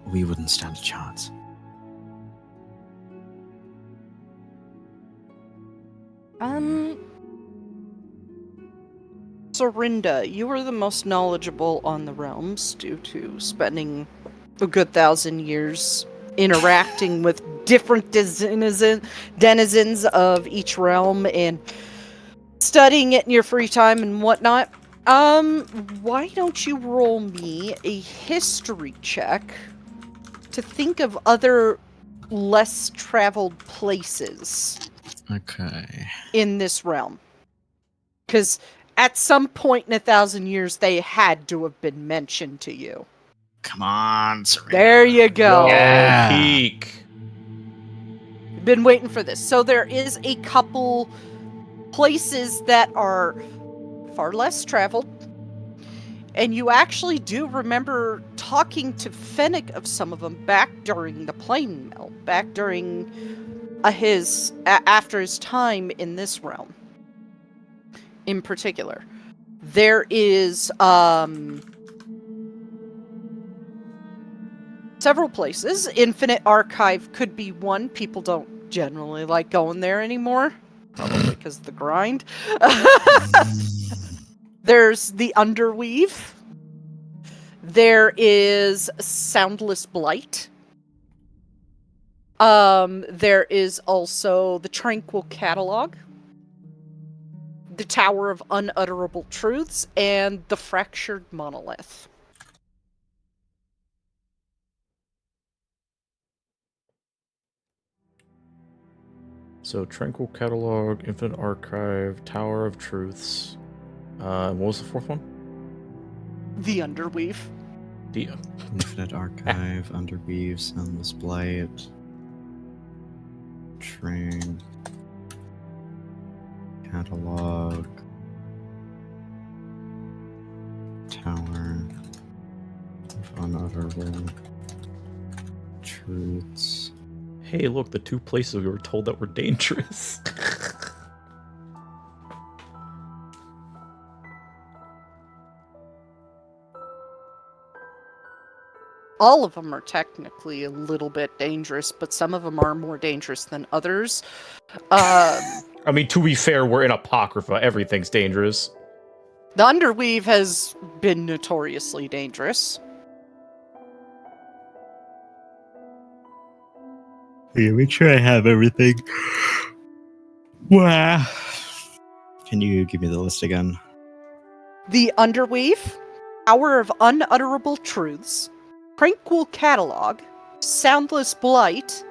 we wouldn't stand a chance. Sorinda, you are the most knowledgeable on the realms due to spending a good 1,000 years interacting with different denizens of each realm and studying it in your free time and whatnot. Why don't you roll me a history check to think of other less traveled places Okay. in this realm? Because at some point in 1,000 years, they had to have been mentioned to you. Come on, Serena. There you go. Yeah. Peak. Been waiting for this. So there is a couple places that are far less traveled. And you actually do remember talking to Fennec of some of them back during the plane melt, back during after his time in this realm. In particular, there is several places. Infinite Archive could be one. People don't generally like going there anymore, probably because of the grind. There's the Underweave. There is Soundless Blight. There is also the Tranquil Catalog, the Tower of Unutterable Truths, and the Fractured Monolith. So, Tranquil Catalog, Infinite Archive, Tower of Truths. What was the fourth one? The Underweave. Infinite Archive, Underweave, Soundless Blight, Train, Catalog, Tower of Unutterable Truths. Hey, look, the two places we were told that were dangerous. All of them are technically a little bit dangerous, but some of them are more dangerous than others. I mean, to be fair, we're in Apocrypha. Everything's dangerous. The Underweave has been notoriously dangerous. Yeah, make sure I have everything. Wow. Can you give me the list again? The Underweave, Hour of Unutterable Truths, Tranquil Catalog, Soundless Blight,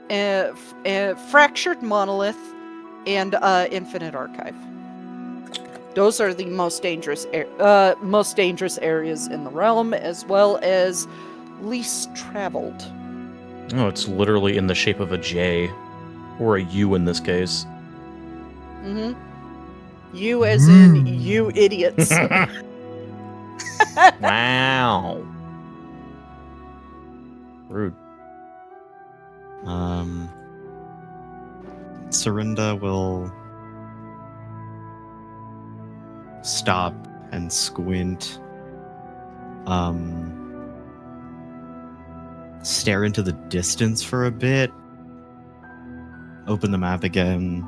Fractured Monolith, and Infinite Archive. Those are the most dangerous areas in the realm, as well as least traveled. Oh, it's literally in the shape of a J. Or a U in this case. Mm-hmm. You as in you idiots. Wow. Rude. Serinda will stop and squint. Stare into the distance for a bit. Open the map again.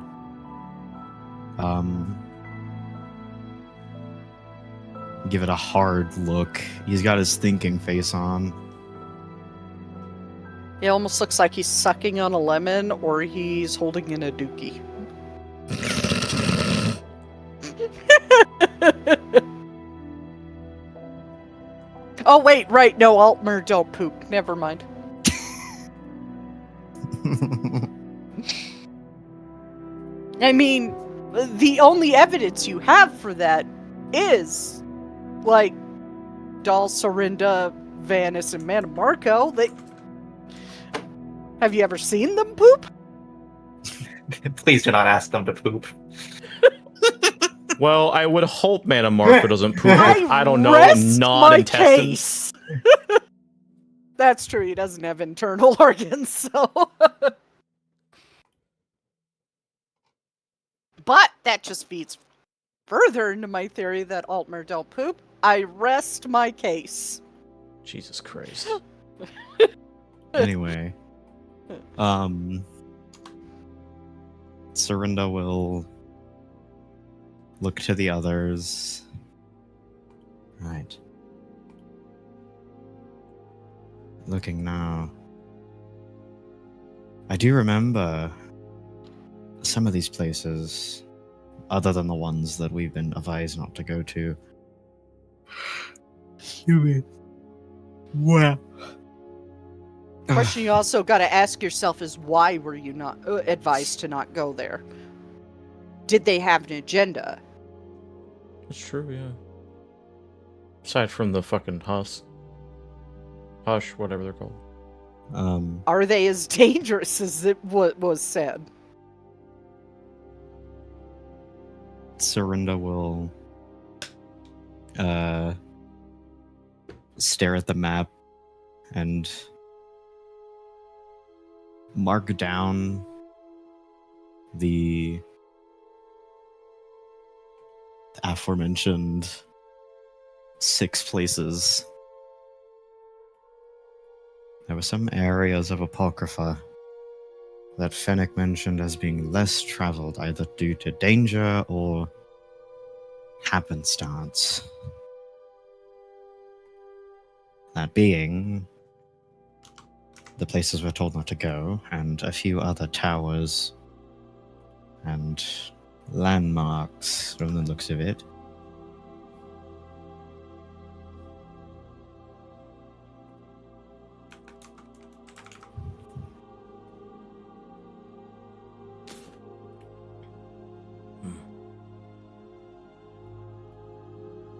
Give it a hard look. He's got his thinking face on. It almost looks like he's sucking on a lemon or he's holding in a dookie. Oh, wait, right. No, Altmer, don't poop. Never mind. I mean, the only evidence you have for that is, like, Dal, Sorinda, Vanis, and Manamarco. Have you ever seen them poop? Please do not ask them to poop. Well, I would hope Mana Marco doesn't poop with, I don't know, rest my non-intestines. case. That's true. He doesn't have internal organs, so. But that just feeds further into my theory that Altmer don't poop. I rest my case. Jesus Christ. Anyway, Serinda will look to the others. Right. Looking now. I do remember some of these places, other than the ones that we've been advised not to go to. Well. Question you also got to ask yourself is why were you not advised to not go there? Did they have an agenda? That's true, yeah. Aside from the fucking hush, whatever they're called. Are they as dangerous as it was said? Serinda will stare at the map and mark down the aforementioned 6 places. There were some areas of Apocrypha that Fennec mentioned as being less traveled, either due to danger or happenstance. That being the places we're told not to go, and a few other towers and landmarks from the looks of it.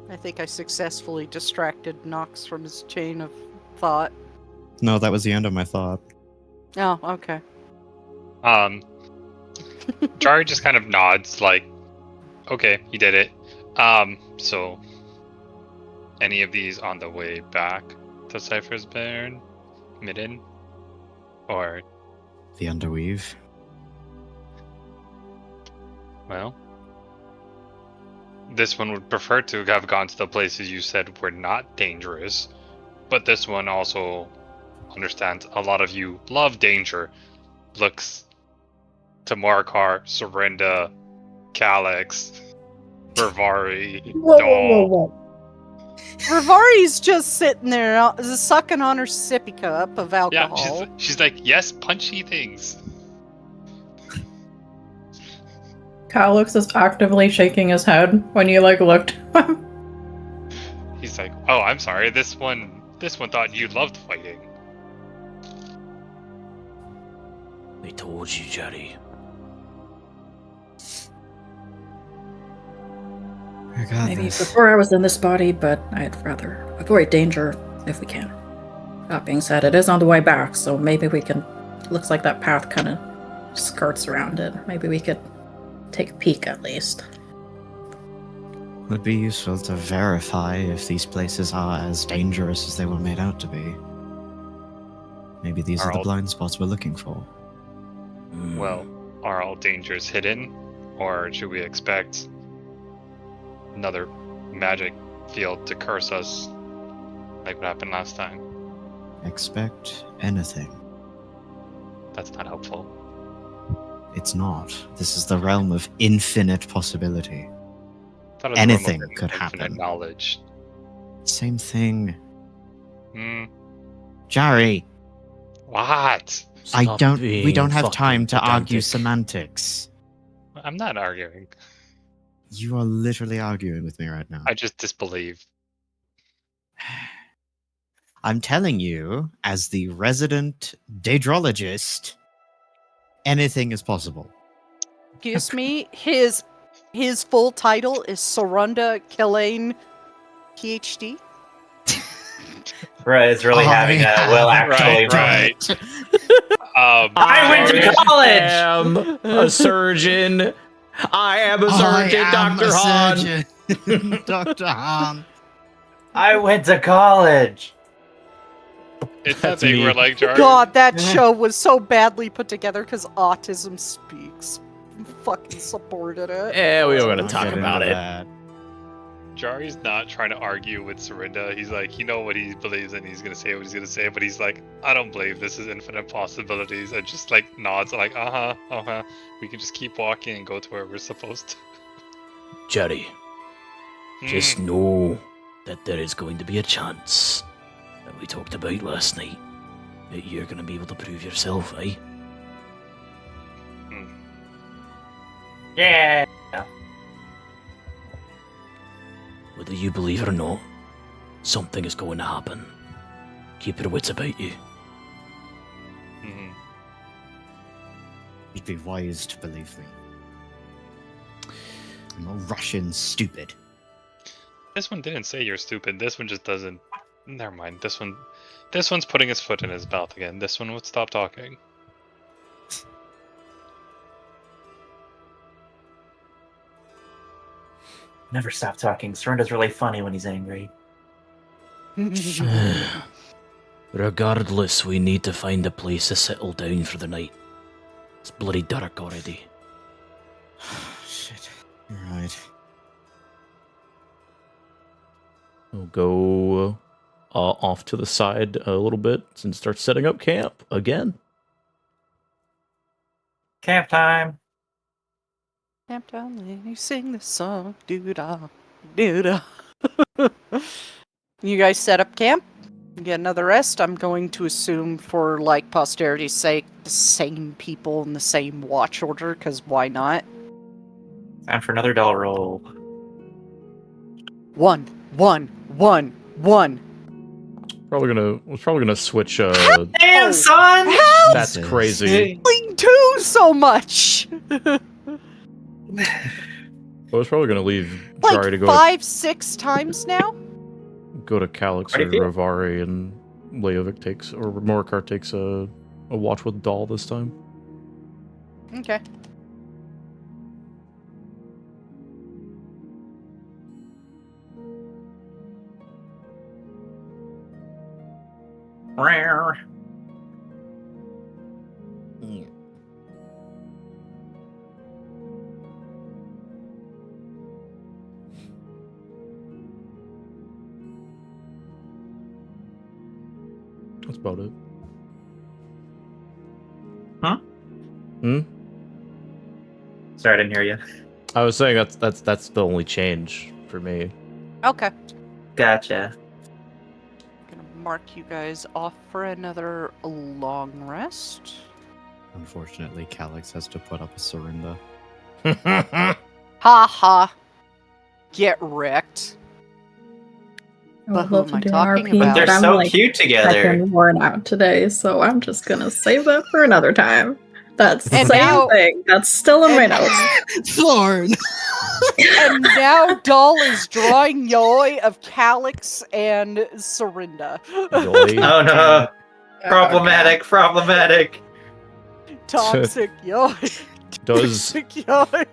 I think I successfully distracted Nox from his chain of thought. No, that was the end of my thought. Oh, okay. Jari just kind of nods, like, okay, you did it. So, any of these on the way back to Cypher's Bairn, Midden, or The Underweave. well, this one would prefer to have gone to the places you said were not dangerous, but this one also understands a lot of you love danger. Looks to Markar, Serinda, Calyx, Bervari, Dahl. Rivari's just sitting there sucking on her sippy cup of alcohol. Yeah, she's like, yes, punchy things. Calyx is actively shaking his head when you looked. He's like, oh, I'm sorry, this one thought you loved fighting. I told you, Jerry. I got Maybe this. before I was in this body, but I'd rather avoid danger if we can. That being said, it is on the way back, so maybe we can. Looks like that path kind of skirts around it. Maybe we could take a peek at least. Would be useful to verify if these places are as dangerous as they were made out to be. Maybe these are the blind spots we're looking for. Well, are all dangers hidden, or should we expect another magic field to curse us like what happened last time? Expect anything. That's not helpful. It's not. This is the realm of infinite possibility. Thought it was Anything the realm of could infinite happen. Knowledge. Same thing. Hmm. Jari, What? we Stop don't being have time to fucking argue pedantic. semantics. I'm not arguing. You are literally arguing with me right now. I just disbelieve. I'm telling you, as the resident daedrologist, anything is possible. Excuse me, his full title is Sorunda Killane, PhD. Bruh is really having a well, actually, right. I went to I college! am a surgeon. I am a surgeon, Dr. Han. Dr. Han. I went to college. It's that That's thing me. where like Jar. God, that show was so badly put together because autism speaks. Fucking supported it. Yeah, we don't I'll gotta talk get about into it. that. Jari's not trying to argue with Serinda. He's like, you know what he believes in. He's gonna say what he's gonna say, but he's like, I don't believe this is infinite possibilities. And just like nods, like, we can just keep walking and go to where we're supposed to. Jerry, just Mm. know that there is going to be a chance that we talked about last night that you're going to be able to prove yourself, eh? Yeah. Whether you believe it or not, something is going to happen. Keep your wits about you. Mhm. You'd be wise to believe me. I'm a Russian stupid. This one didn't say you're stupid. This one just doesn't. Never mind. This one's putting his foot in his mouth again. This one would stop talking. Never stop talking. Serinda's really funny when he's angry. Regardless, we need to find a place to settle down for the night. It's bloody dark already. Shit. You're right. We'll go off to the side a little bit and start setting up camp again. Camp time. Camp down and you sing this song. Doo-da. Doo-da. You guys set up camp? Get another rest? I'm going to assume for, like, posterity's sake, the same people in the same watch order, because why not? Time for another doll roll. 1, 1, 1, 1. We're probably gonna switch. Damn, Oh. son! How That's Jesus. crazy. Playing 2 so much? I was probably gonna leave Jari to Like go 5, 6 times now? go to Calix How do or you feel? Ravari, and Leovic takes or Morikar takes a watch with doll this time. Okay. Rare. That's about it. Huh? Hmm. Sorry, I didn't hear you. I was saying that's the only change for me. Okay. Gotcha. Gonna mark you guys off for another long rest. Unfortunately, Calix has to put up a Serinda. Ha ha. Get wrecked. I But would who love am to I do an talking RP, about? They're but I'm so like cute together. fucking worn out today, so I'm just gonna save that for another time. That's the And same now- thing. That's still in my and- notes. Thorn! And now Doll is drawing Yoi of Calix and Serinda. Yoi. Oh no. Problematic, problematic. Toxic Yoi. Does Toxic Yoi.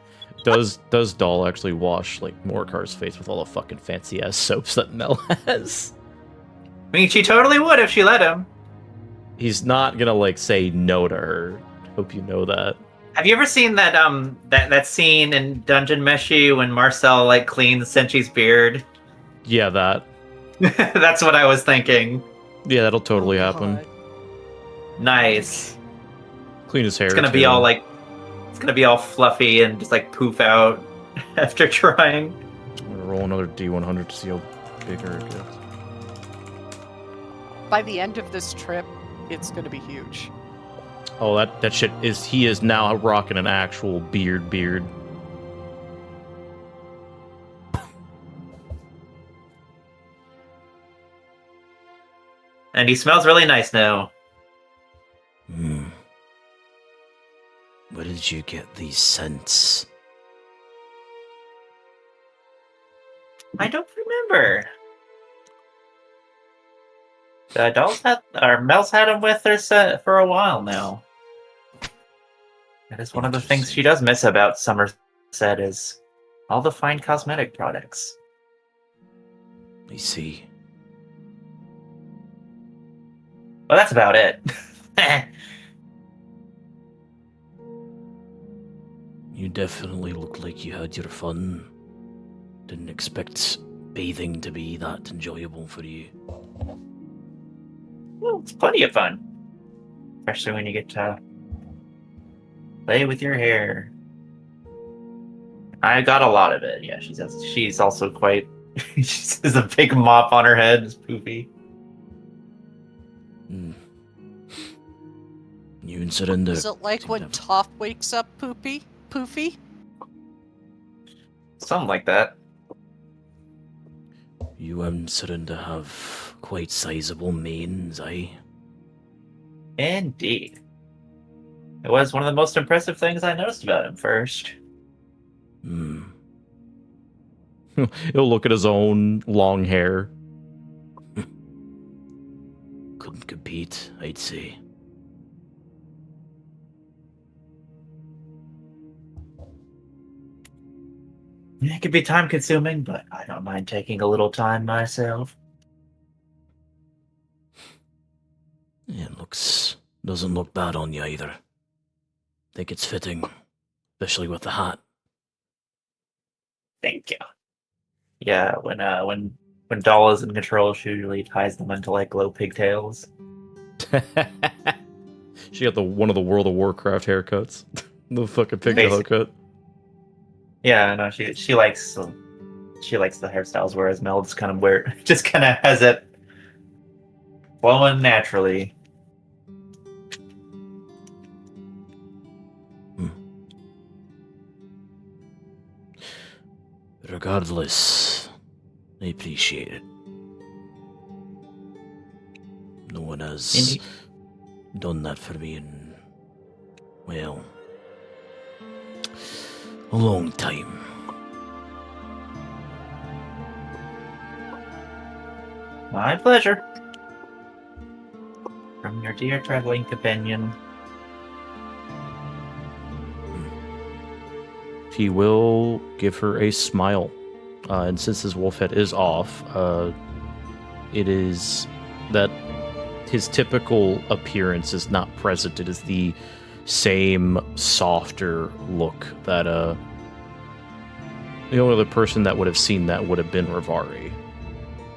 does Doll actually wash like Morikar's face with all the fucking fancy ass soaps that Mel has? I mean, she totally would if she let him. He's not gonna like say no to her. Hope you know that. Have you ever seen that that scene in Dungeon Meshi when Marcel like cleans Senchi's beard? Yeah, that. That's what I was thinking. Yeah, that'll totally Oh, happen. God. Nice. Clean his hair. It's gonna be too. all like, it's gonna be all fluffy and just like poof out after trying. I'm gonna roll another D100 to see how bigger it gets. By the end of this trip, it's gonna be huge. Oh, that shit is. He is now rocking an actual beard. And he smells really nice now. Hmm. Where did you get these scents? I don't remember. Mel's had him with her set for a while now. That is one of the things she does miss about Somerset is all the fine cosmetic products. I see. Well, that's about it. You definitely look like you had your fun. Didn't expect bathing to be that enjoyable for you. Well, it's plenty of fun. Especially when you get to play with your hair. I got a lot of it, yeah. She's also quite... she has a big mop on her head. It's poofy. Hmm. You and Serinda. Is it like when Toph wakes up poofy? Something like that. You and Serinda have quite sizable manes, eh? Indeed. It was one of the most impressive things I noticed about him first. Hmm. He'll look at his own long hair. Couldn't compete, I'd say. It could be time consuming, but I don't mind taking a little time myself. Yeah, doesn't look bad on you either. Think it's fitting, especially with the hat. Thank you. Yeah, when Doll is in control, she usually ties them into like glow pigtails. She got one of the World of Warcraft haircuts. The fucking pigtail haircut. Yeah, no, she likes the hairstyles, whereas Mel just kind of has it flowing naturally. Regardless, I appreciate it. No one has done that for me in, well, a long time. My pleasure. From your dear traveling companion. He will give her a smile. And since his wolf head is off, it is that his typical appearance is not present. It is the same softer look that the only other person that would have seen that would have been Rivari.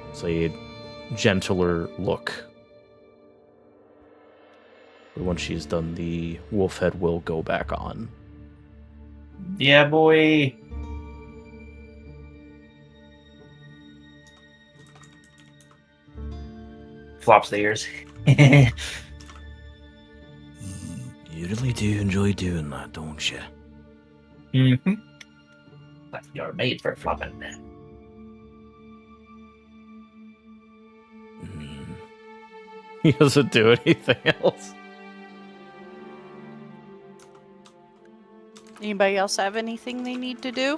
It's a gentler look. But once she's done, the wolf head will go back on. Yeah, boy. Flops the ears. You really do enjoy doing that, don't you? Mm-hmm. Like you're made for flopping. He doesn't do anything else. Anybody else have anything they need to do?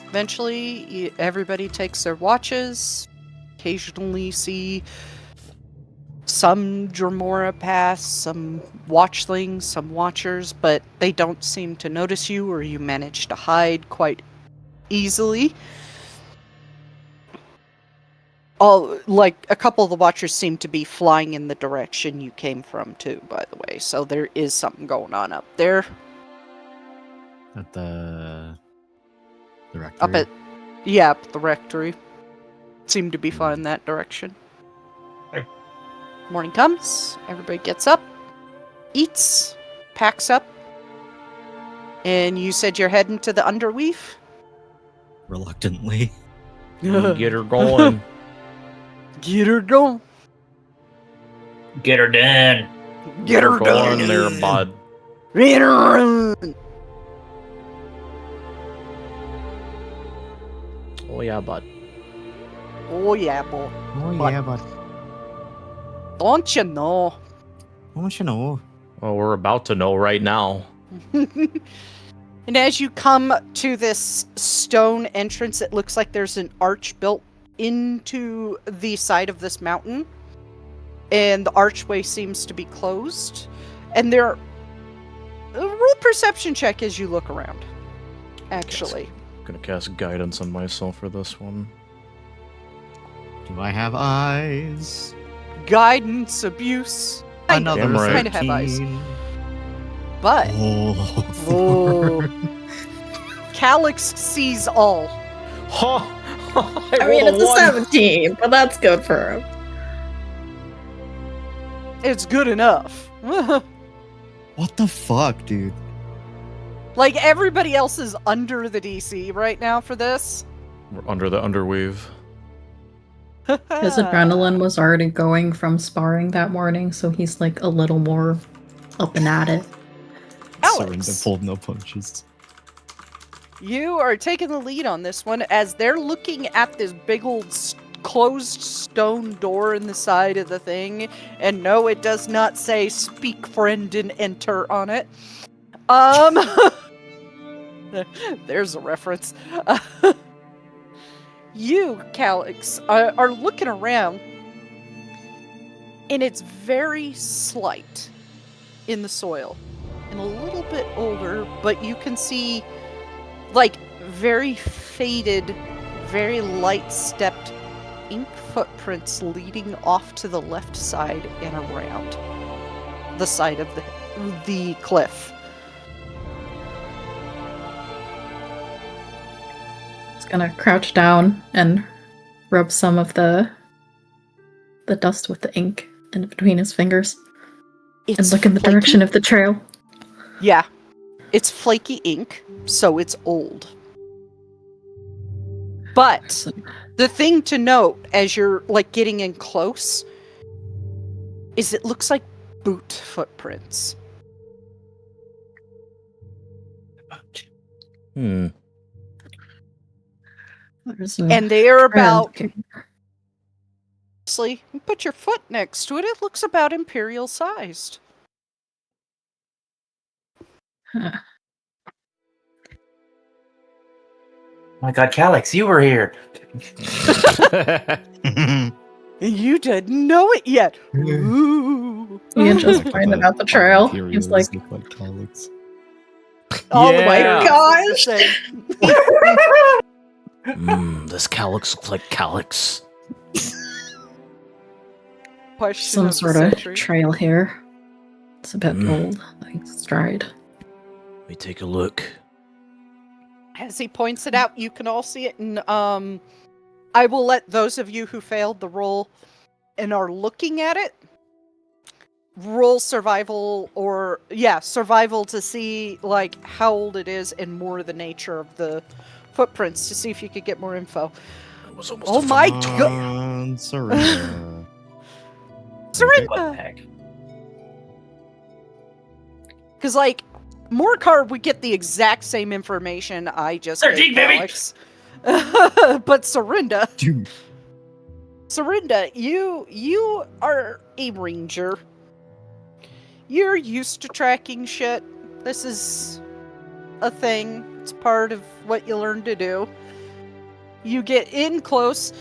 Eventually, everybody takes their watches. Occasionally see some Dremora pass, some watchlings, some watchers, but they don't seem to notice you, or you manage to hide quite easily. Like a couple of the watchers seem to be flying in the direction you came from too, by the way. So there is something going on up there. At the rectory. Up the rectory. Seem to be flying that direction. Hey. Morning comes, everybody gets up, eats, packs up, and you said you're heading to the Underweave? Reluctantly. Get her going. Get her going. Get her done. Get her going done. there, bud. Get her on. Oh yeah, bud. Oh yeah, boy. Oh But- yeah, but Don't you know? don't you know? Well, we're about to know right now. And as you come to this stone entrance, it looks like there's an arch built into the side of this mountain. And the archway seems to be closed. And roll perception check as you look around. Actually. Gonna cast guidance on myself for this one. Do I have eyes? Guidance, abuse. Another Damn right. Kind of have eyes. 13. But Oh. Calyx sees all. Ha! I mean, it's a 17, but that's good for him. It's good enough. What the fuck, dude? Like, everybody else is under the DC right now for this. We're under the underweave. His adrenaline was already going from sparring that morning, so he's like a little more up and at it. Surrender Alex, pulled no punches. you are taking the lead on this one as they're looking at this big old closed stone door in the side of the thing. And no, it does not say "Speak, friend, and enter" on it. There's a reference. You, Calyx, are looking around, and it's very slight in the soil, and a little bit older, but you can see, like, very faded, very light-stepped ink footprints leading off to the left side and around the side of the cliff. Gonna crouch down and rub some of the dust with the ink in between his fingers and look in the flaky. direction of the trail. Yeah. It's flaky ink, so it's old. But the thing to note as you're like getting in close is it looks like boot footprints. Hmm. And they are about, Okay. honestly, you put your foot next to it, it looks about imperial sized. Huh. Oh my god, Calyx, you were here. You didn't know it yet. Ooh. You just pointed out the trail. He's like, look like Calyx. All the Yeah. way Gosh. This Calyx looks like Calyx. Question some of the sort of century. trail here. It's a bit Mm. old, like stride. Let me take a look. As he points it out, you can all see it. And I will let those of you who failed the roll and are looking at it roll survival survival to see like how old it is and more the nature of the footprints to see if you could get more info. It was almost Oh a my fun- god! Surrender. What Surrender! the heck? Because like Morcar would get the exact same information I just 13, gave baby! Alex. But Serinda, Dude. you are a ranger. You're used to tracking shit. This is a thing. It's part of what you learn to do. You get in close,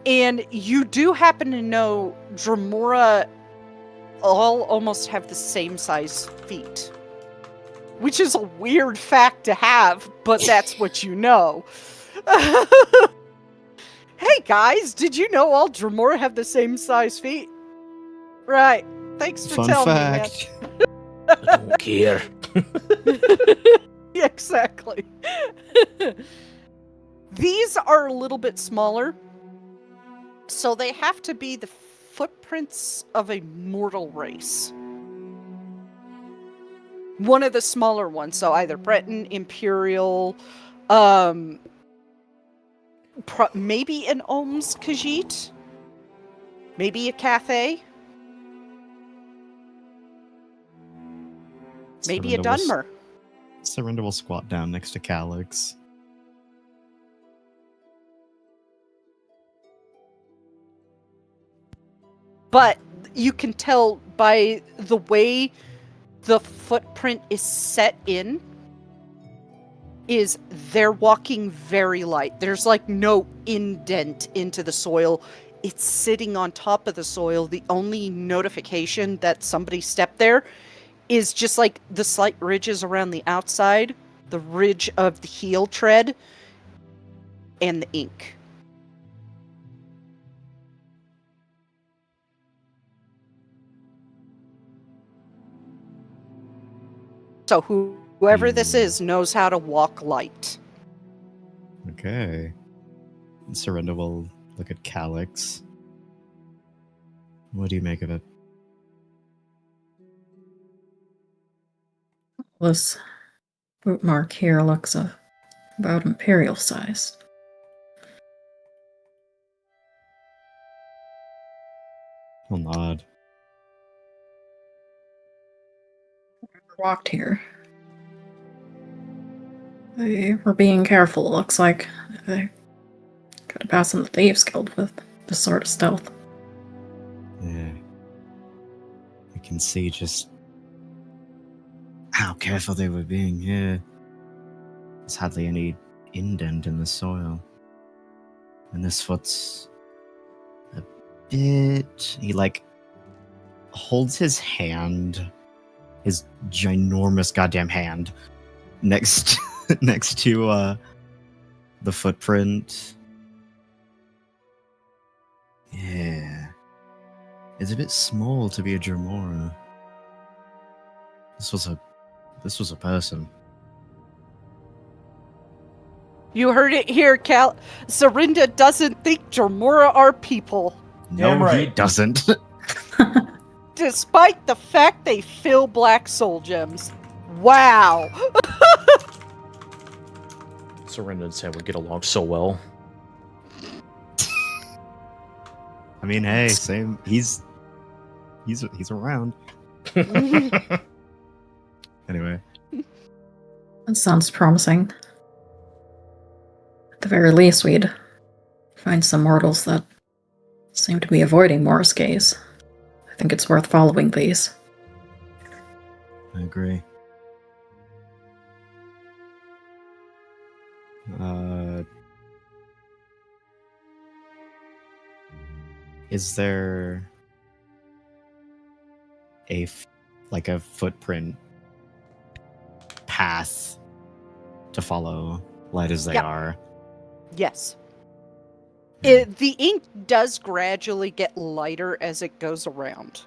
and you do happen to know Dremora all almost have the same size feet. Which is a weird fact to have, but that's what you know. Hey guys, did you know all Dremora have the same size feet? Right. Thanks for Fun telling fact. me, I don't care. man. Yeah, exactly. These are a little bit smaller, so they have to be the footprints of a mortal race. One of the smaller ones, so either Breton, Imperial, maybe an Ohms Khajiit, maybe a Cathay, maybe a Dunmer. Surrender will squat down next to Calyx. But you can tell by the way the footprint is set in is they're walking very light. There's like no indent into the soil. It's sitting on top of the soil. The only notification that somebody stepped there is just like the slight ridges around the outside, the ridge of the heel tread, and the ink. So whoever this is knows how to walk light. Okay. And Serinda will look at Calyx. What do you make of it? This boot mark here looks about imperial sized. I'll nod. Walked here. They were being careful, it looks like. They could have passed in the Thieves Guild with this sort of stealth. Yeah. I can see just how careful they were being here. There's hardly any indent in the soil. And this foot's a bit... He, holds his hand, his ginormous goddamn hand, next to the footprint. Yeah. It's a bit small to be a Dremora. This was a person. You heard it here, Cal. Serinda doesn't think Dremora are people, No, Damn right. he doesn't. despite the fact they fill black soul gems. Wow. Serinda and Sam would get along so well. I mean, hey, same. He's around. Anyway, That sounds promising. At the very least, we'd find some mortals that seem to be avoiding Morris gaze. I think it's worth following these. I agree. Is there a footprint path to follow, light as they Yep. are? Yes. The ink does gradually get lighter as it goes around.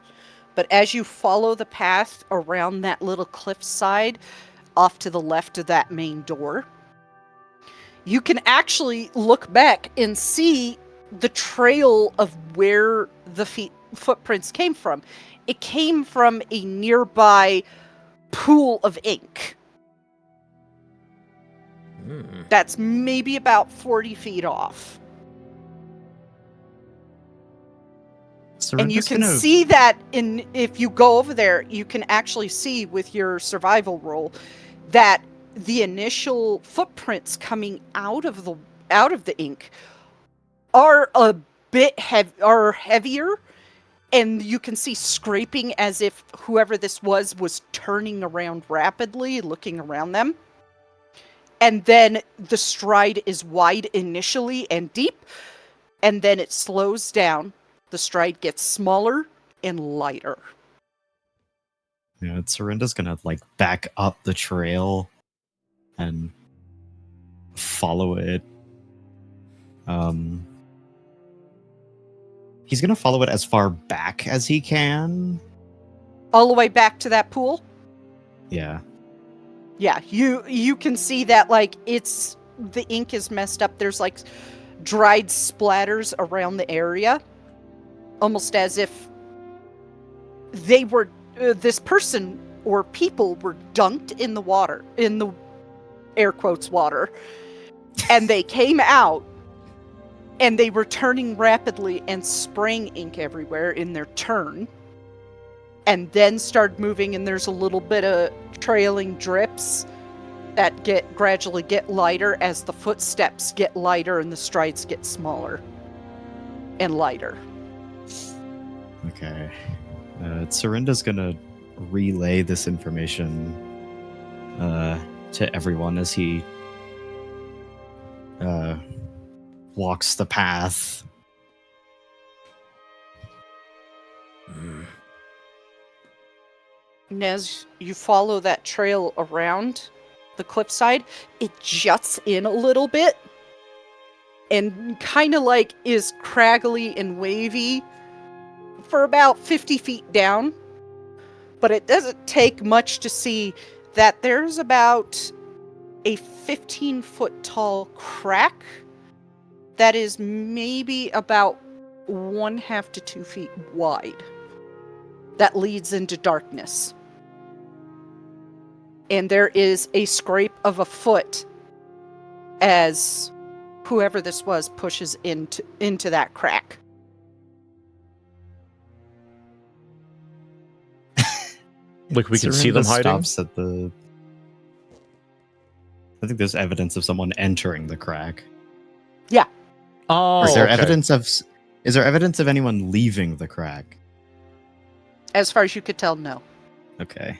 But as you follow the path around that little cliffside off to the left of that main door, you can actually look back and see the trail of where the footprints came from. It came from a nearby pool of ink. That's maybe about 40 feet off. And you can see that if you go over there, you can actually see with your survival roll that the initial footprints coming out of the ink are a bit heavier, and you can see scraping as if whoever this was turning around rapidly, looking around them. And then the stride is wide initially and deep, and then it slows down. The stride gets smaller and lighter. Yeah, Serinda's gonna back up the trail and follow it. He's gonna follow it as far back as he can. All the way back to that pool? Yeah. Yeah, you can see that the ink is messed up. There's dried splatters around the area, almost as if they were this person or people were dunked in the water, in the air quotes water, and they came out and they were turning rapidly and spraying ink everywhere in their turn, and then started moving, and there's a little bit of trailing drips that gradually get lighter as the footsteps get lighter and the strides get smaller and lighter. Okay. Serinda's gonna relay this information to everyone as he walks the path. And as you follow that trail around the cliffside, it juts in a little bit and kind of like is craggly and wavy for about 50 feet down. But it doesn't take much to see that there's about a 15-foot tall crack that is maybe about 1/2 to 2 feet wide that leads into darkness. And there is a scrape of a foot as whoever this was pushes into that crack. Like we can see them Serinda hiding. stops at the. I think there's evidence of someone entering the crack. Oh, Is there okay. evidence of? Is there evidence of anyone leaving the crack? As far as you could tell, no. Okay.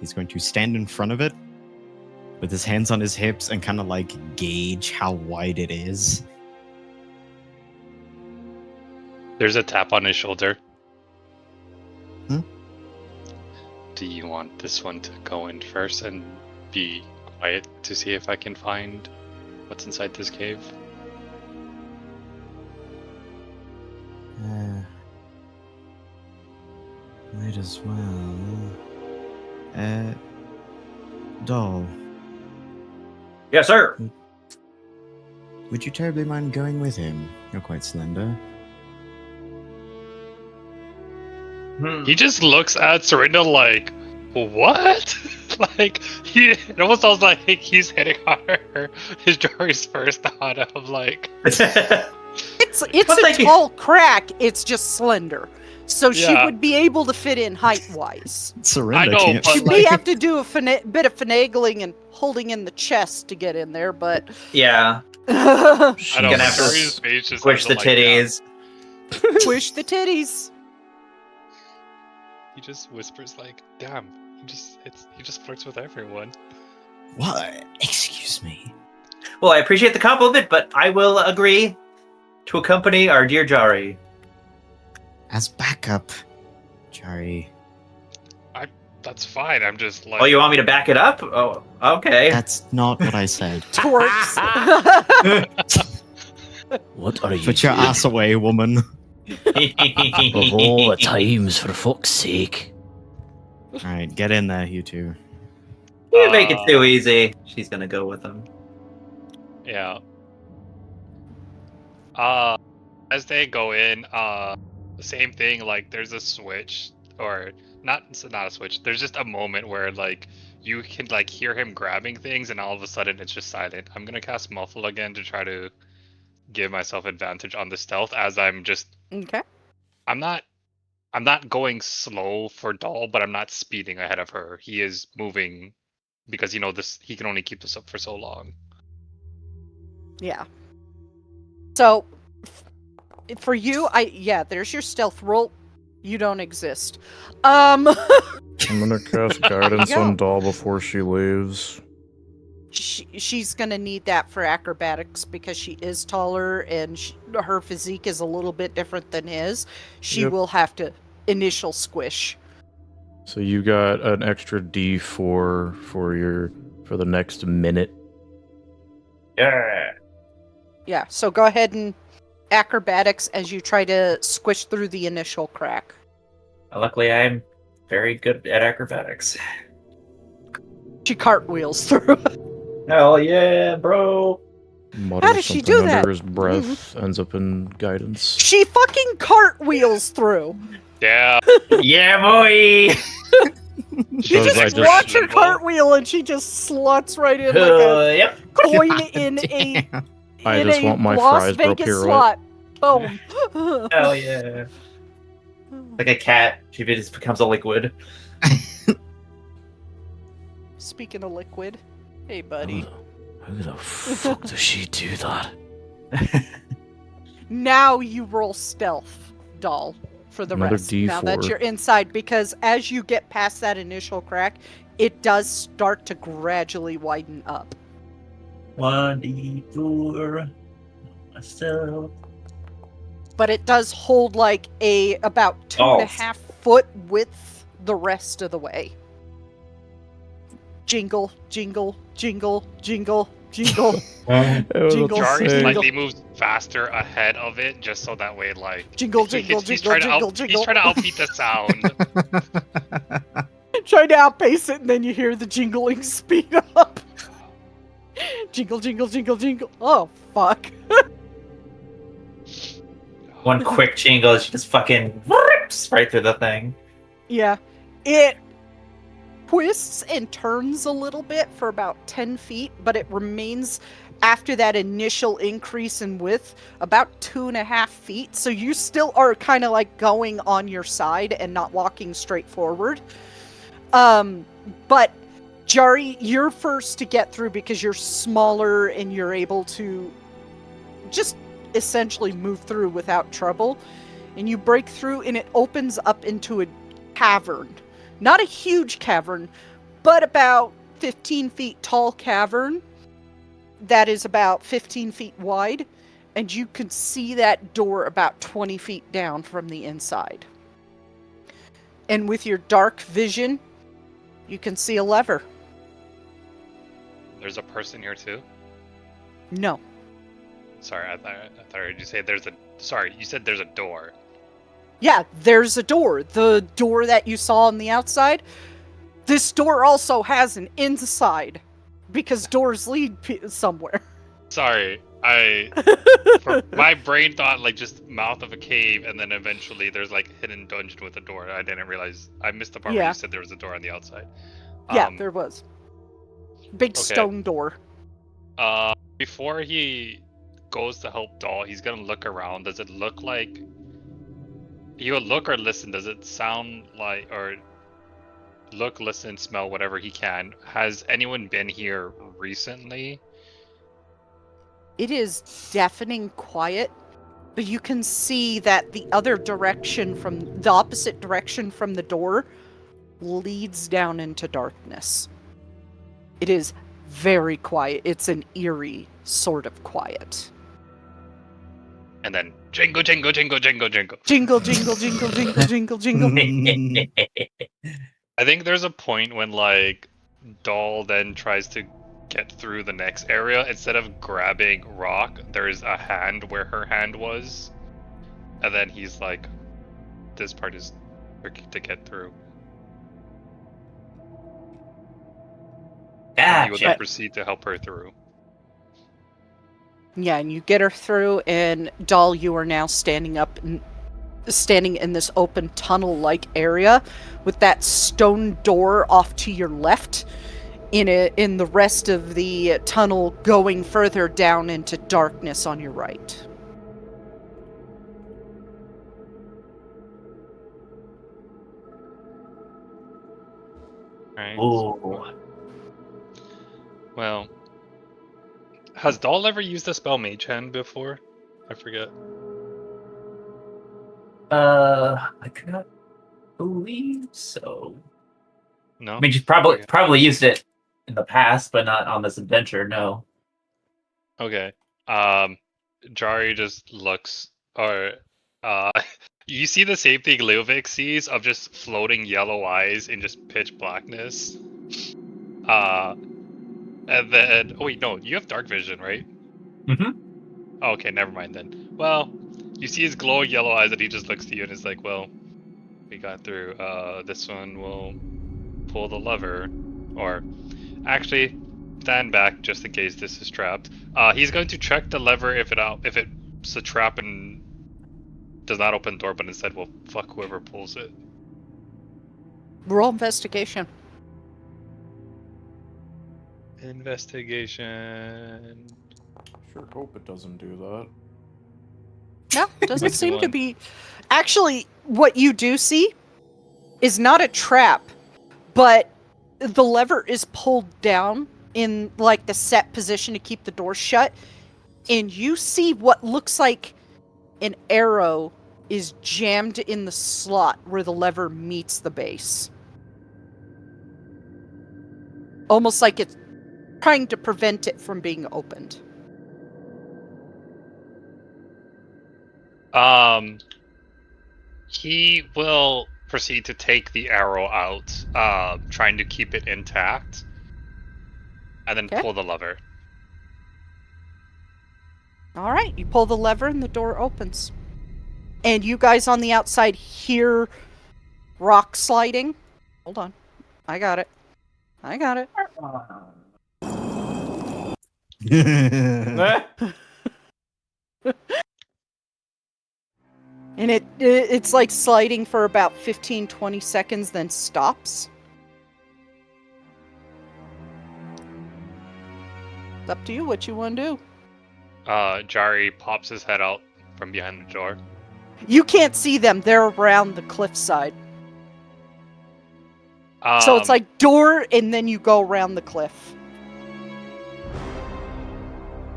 He's going to stand in front of it with his hands on his hips and kind of like gauge how wide it is. There's a tap on his shoulder. Hmm? Do you want this one to go in first and be quiet to see if I can find what's inside this cave? Might as well. Doll, Yes, sir. would you terribly mind going with him? You're quite slender. He just looks at Serinda like, what? Like, it almost sounds like he's hitting on her. His Jory's first thought of like, It's But a like- tall crack, it's just slender. So she Yeah. would be able to fit in height-wise. Serinda I know, can't. but She like- may have to do a bit of finagling and holding in the chest to get in there, but... Yeah. I don't know, Gonna have to Jory's face just Squish the sounds like that. titties. Squish the titties. He just whispers like, damn, he just flirts with everyone. What? Excuse me. Well, I appreciate the compliment, but I will agree to accompany our dear Jari. As backup, Jari. That's fine, I'm just like, Oh, you want me to back it up? Oh, okay. That's not what I said. Twerks. What are you Put your doing? ass away, woman. Of all the times, for fuck's sake. Alright, get in there, you two. You make it too easy. She's gonna go with him. yeah. As they go in, the same thing, like there's a switch, or not a switch, there's just a moment where like you can like hear him grabbing things and all of a sudden it's just silent. I'm gonna cast Muffle again to try to give myself advantage on the stealth as Okay. I'm not going slow for Doll, but I'm not speeding ahead of her. He is moving because he can only keep this up for so long. Yeah. So, for you, there's your stealth roll. You don't exist. I'm gonna cast guidance Go. on Doll before she leaves. She's gonna need that for acrobatics because she is taller and her physique is a little bit different than his. She Yep. will have to initial squish. So you got an extra D4 for the next minute. Yeah. Yeah, so go ahead and acrobatics as you try to squish through the initial crack. Luckily, I'm very good at acrobatics. She cartwheels through. Hell yeah, bro! Mutters does she something do under that? his breath, ends up in guidance. She fucking cartwheels through. Yeah. Yeah, boy! You Does just I just- watch her cartwheel and she just sluts right in like a Yep. coin in a I in just a want my Las fries, bro, Vegas pirouette. slot. Boom. Hell yeah. Like a cat, she just becomes a liquid. Speaking of liquid, hey buddy. How the fuck does she do that? Now you roll stealth, doll. for the Another rest. Now that D4. you're inside, because as you get past that initial crack, it does start to gradually widen up. 1d4 myself. But it does hold like about 2.5 foot width the rest of the way. Jingle, jingle, jingle, jingle, jingle. Jingle, Jari jingle. slightly moves faster ahead of it, just so that way, like Jingle, he's jingle, he's jingle, trying to jingle, jingle. he's trying to outbeat the sound. Trying to outpace it, and then you hear the jingling speed up. Jingle, jingle, jingle, jingle. Oh, fuck. One quick jingle, she just fucking rips right through the thing. Yeah. It twists and turns a little bit for about 10 feet, but it remains, after that initial increase in width, about 2.5 feet. So you still are kind of like going on your side and not walking straight forward. But Jari, you're first to get through because you're smaller and you're able to just essentially move through without trouble. And you break through and it opens up into a cavern. Not a huge cavern, but about 15 feet tall cavern that is about 15 feet wide. And you can see that door about 20 feet down from the inside. And with your dark vision, you can see a lever. There's a person here too. No. Sorry, I thought I heard you say there's a. Sorry, you said there's a door. Yeah, there's a door. The door that you saw on the outside. This door also has an inside, because doors lead somewhere. Sorry, my brain thought like just mouth of a cave, and then eventually there's like a hidden dungeon with a door. I didn't realize. I missed the part where Yeah. you said there was a door on the outside. Yeah, there was. Big okay. stone door. Before he goes to help Doll, he's gonna look around. Does it look like he would look or listen? Does it sound like, or look, listen, smell, whatever he can? Has anyone been here recently? It is deafening quiet, but you can see that the other direction from the opposite direction from the door leads down into darkness. It is very quiet. It's an eerie sort of quiet. And then jingle, jingle, jingle, jingle, jingle. Jingle, jingle, jingle, jingle, jingle, jingle. I think there's a point when like Doll then tries to get through the next area. Instead of grabbing rock, there's a hand where her hand was, and then he's like, "This part is tricky to get through." And he would then Gotcha. proceed to help her through. Yeah, and you get her through, and Doll, you are now standing in this open tunnel-like area with that stone door off to your left, in the rest of the tunnel going further down into darkness on your right. Right. Ooh. Well, has Doll ever used the spell Mage Hand before? I forget. I cannot believe so. No. I mean, she's Okay. probably used it in the past, but not on this adventure. No. Okay. Jari just looks, or you see the same thing Leovic sees of just floating yellow eyes in just pitch blackness. And then, oh wait, no, you have dark vision, right? Mm-hmm. Okay, never mind then. Well, you see his glowing yellow eyes, and he just looks to you and is like, "Well, we got through. This one will pull the lever, or actually, stand back just in case this is trapped." He's going to check the lever if it's a trap and does not open the door, but instead will fuck whoever pulls it. Roll investigation. Investigation. Sure hope it doesn't do that. No, doesn't seem to 21. be. Actually, what you do see is not a trap, but the lever is pulled down in like the set position to keep the door shut, and you see what looks like an arrow is jammed in the slot where the lever meets the base. Almost like it's trying to prevent it from being opened. He will proceed to take the arrow out, trying to keep it intact, and then Okay. pull the lever. All right, you pull the lever and the door opens. And you guys on the outside hear rock sliding. Hold on. I got it. And it's like sliding for about 15, 20 seconds, then stops. It's up to you what you want to do. Jari pops his head out from behind the door. You can't see them. They're around the cliffside. So it's like door, and then you go around the cliff.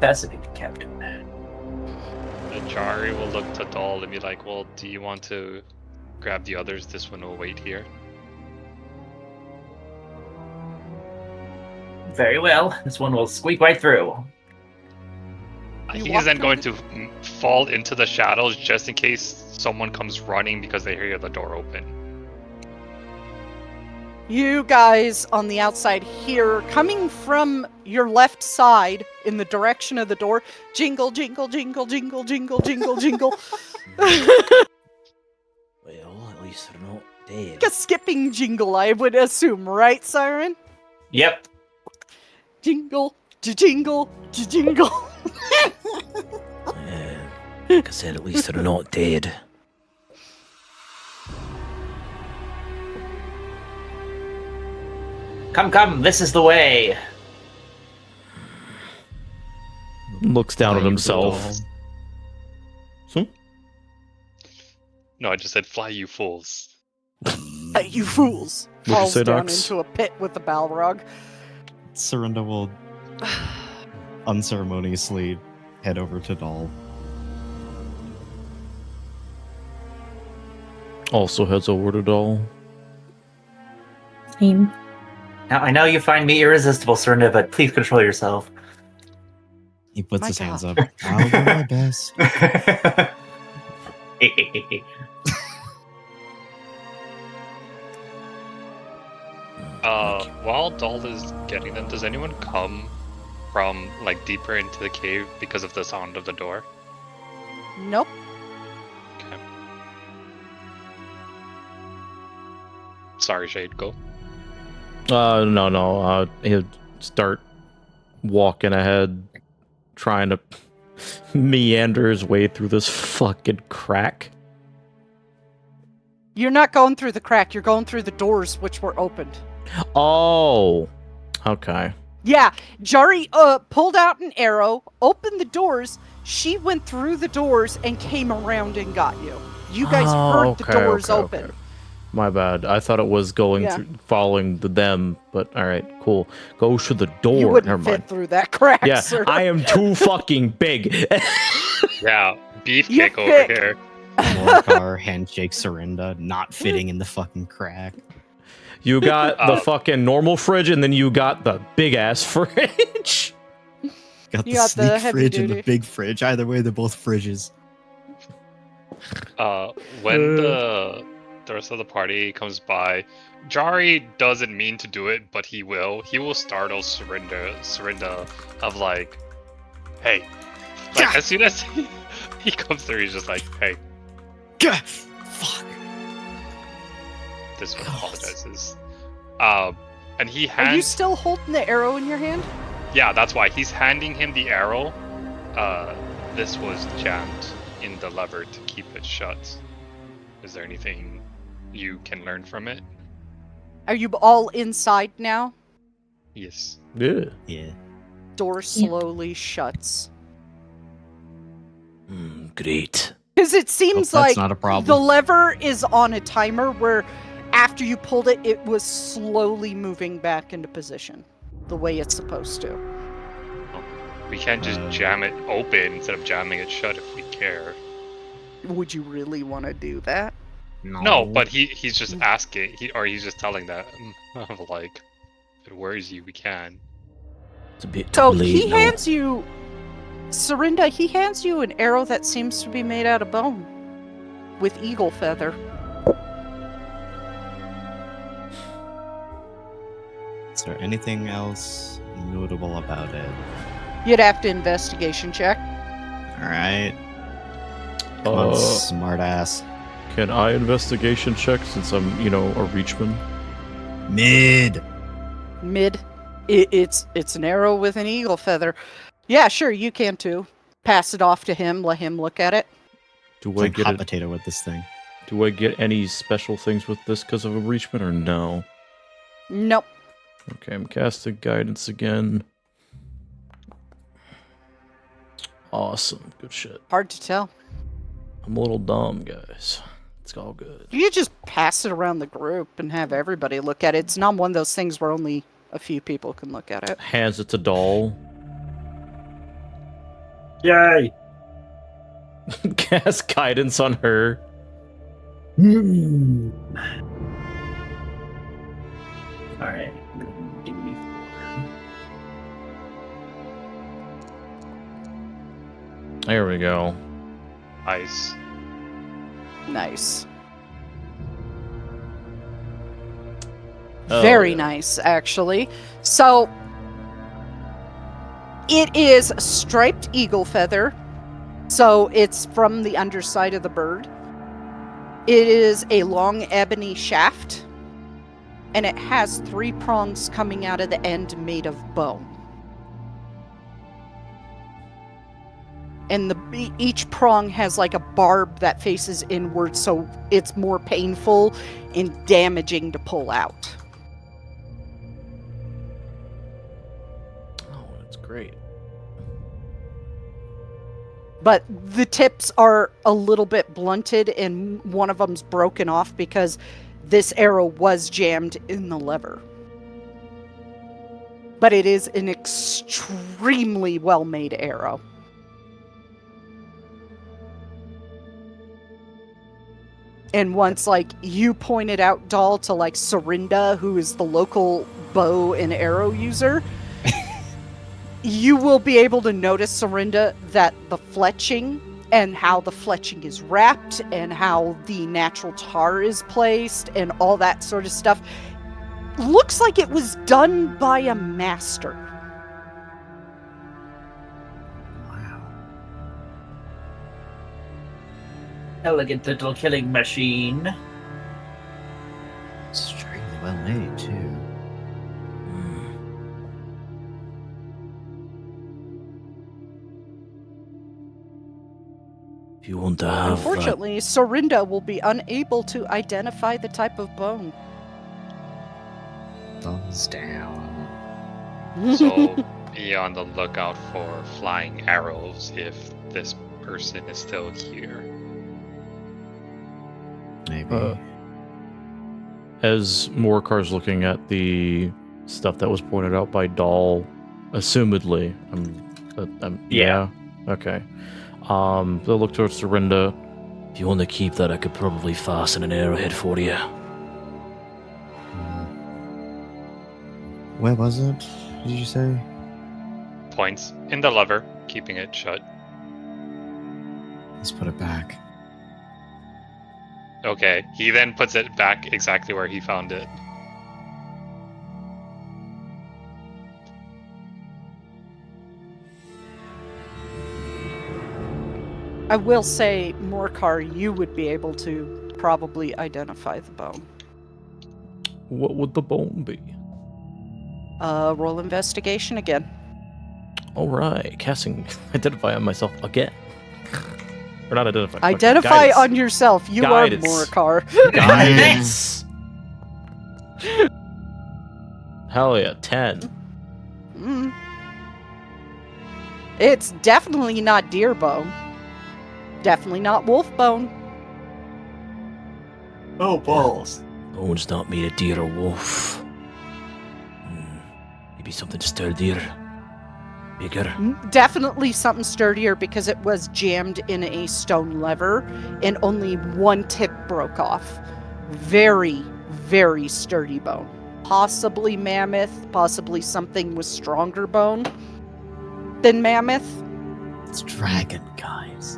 Fascinating, Captain. Jari will look to Dahl and be like, well, do you want to grab the others? This one will wait here. Very well. This one will squeak right through. You He walk is then through going to fall into the shadows just in case someone comes running because they hear the door open. You guys on the outside hear, coming from your left side in the direction of the door, jingle, jingle, jingle, jingle, jingle, jingle, jingle. Well, at least they're not dead. Like a skipping jingle, I would assume, right, Siren? Yep. Jingle, jingle, jingle. Like I said, at least they're not dead. Come, this is the way. Looks down at himself. No, I just said fly, you fools. Hey, you fools. What'd you Falls say, down Nox? into a pit with the Balrog. Serinda will unceremoniously head over to Dahl. Also heads over to Dahl. Same. Now, I know you find me irresistible, Serinda, but please control yourself. He puts My his hands God. up. I'll do my best. While Dahl is getting them, does anyone come from like deeper into the cave because of the sound of the door? Nope. Okay. Sorry, Shade, go. No. He'll start walking ahead, trying to meander his way through this fucking crack. You're not going through the crack, you're going through the doors which were opened. Oh, okay. Yeah, Jari pulled out an arrow, opened the doors, she went through the doors and came around and got you. You guys heard the doors open. Okay. My bad. I thought it was going Yeah. through, following them, but all right, cool. Go through the door. You Never wouldn't mind. fit through that crack, Yeah, sir. I am too fucking big. Yeah, You beefcake over fit. here. Morcar, handshake, Serinda, not fitting in the fucking crack. You got the fucking normal fridge, and then you got the big ass fridge. Got You the got the sneak heavy fridge and duty. the big fridge. Either way, they're both fridges. When the rest of the party comes by, Jari doesn't mean to do it, but he will. He will startle Serinda of like, hey. Like, as soon as he comes through, he's just like, hey, Gah! Fuck. this one apologizes. And he Are you hands... still holding the arrow in your hand? Yeah, that's why. He's handing him the arrow. This was jammed in the lever to keep it shut. Is there anything you can learn from it? Are you all inside now? Yes. Yeah. Yeah. Door slowly shuts. Great. Because it seems That's like not a problem. the lever is on a timer where after you pulled it, it was slowly moving back into position the way it's supposed to. We can't just jam it open instead of jamming it shut if we care. would you really want to do that? No, but he's just asking, he's just telling that, like, if it worries you, we can. It's a bit So too late he now. hands you, Serinda, he hands you an arrow that seems to be made out of bone with eagle feather. Is there anything else notable about it? You'd have to investigation check. All right. Come on, smartass. Can I investigation check since I'm, a reachman? Mid. Mid. It's an arrow with an eagle feather. Yeah, sure, you can too. Pass it off to him, let him look at it. Do It's I like get hot potato with this thing. Do I get any special things with this because of a reachman or no? Nope. Okay, I'm casting guidance again. Awesome. Good shit. Hard to tell. I'm a little dumb, guys. It's all good. You just pass it around the group and have everybody look at it. It's not one of those things where only a few people can look at it. Hands it to Doll. Yay! Cast guidance on her. Alright. There we go. Nice. Nice. Oh, Very yeah. nice, actually. So, it is striped eagle feather. So, it's from the underside of the bird. It is a long ebony shaft. And it has 3 prongs coming out of the end made of bone. And each prong has like a barb that faces inward, so it's more painful and damaging to pull out. Oh, that's great. But the tips are a little bit blunted, and one of them's broken off because this arrow was jammed in the lever. But it is an extremely well-made arrow. And once, you pointed out, Doll, to, Serinda, who is the local bow and arrow user, you will be able to notice, Serinda, that the fletching and how the fletching is wrapped and how the natural tar is placed and all that sort of stuff looks like it was done by a master. Elegant little killing machine. Extremely well made, too. If you want to have Unfortunately, Serinda will be unable to identify the type of bone. Thumbs down. So be on the lookout for flying arrows if this person is still here. Maybe. As Morkar's looking at the stuff that was pointed out by Doll, assumedly, yeah. Okay. They'll look towards Serinda. if you want to keep that, I could probably fasten an arrowhead for you. Where was it? Did you say? Points in the lever, keeping it shut. Let's put it back. Okay, he then puts it back exactly where he found it. I will say, Morkar, you would be able to probably identify the bone. What would the bone be? Roll investigation again. All right, casting identify on myself again. Or not identify. fucking Identify guidance. on yourself. You Guidance. are Morkar. Guidance. Hell yeah, 10. Mm. It's definitely not deer bone. Definitely not wolf bone. Oh, balls. Bone's not made of deer or wolf. Maybe something sturdier. Bigger. Definitely something sturdier because it was jammed in a stone lever and only one tip broke off. Very, very sturdy bone. Possibly mammoth, possibly something with stronger bone than mammoth. It's dragon, guys.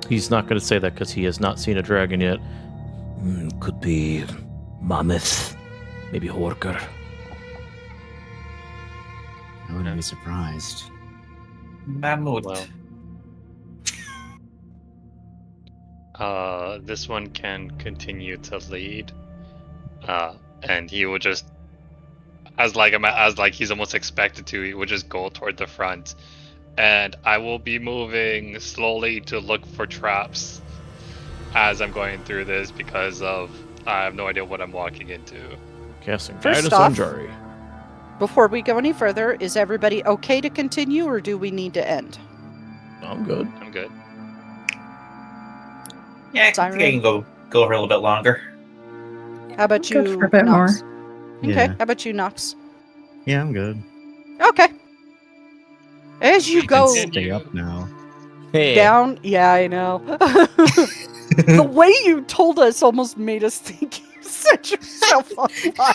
He's not going to say that because he has not seen a dragon yet. Could be mammoth. Maybe horker. I wouldn't be surprised. Mammoth. Well, this one can continue to lead, and he will just, as he's almost expected to, he would just go toward the front, and I will be moving slowly to look for traps as I'm going through this because I have no idea what I'm walking into. Casting First guidance on off- Jari. Before we go any further, is everybody okay to continue or do we need to end? I'm good. I'm good. Yeah, I Siren? think I can go for a little bit longer. How about Good you, for a bit Nox? Okay, Yeah. how about you, Nox? Yeah, I'm good. Okay. As you We go continue. Stay up now. down, yeah, I know. The way you told us almost made us think you set yourself on fire.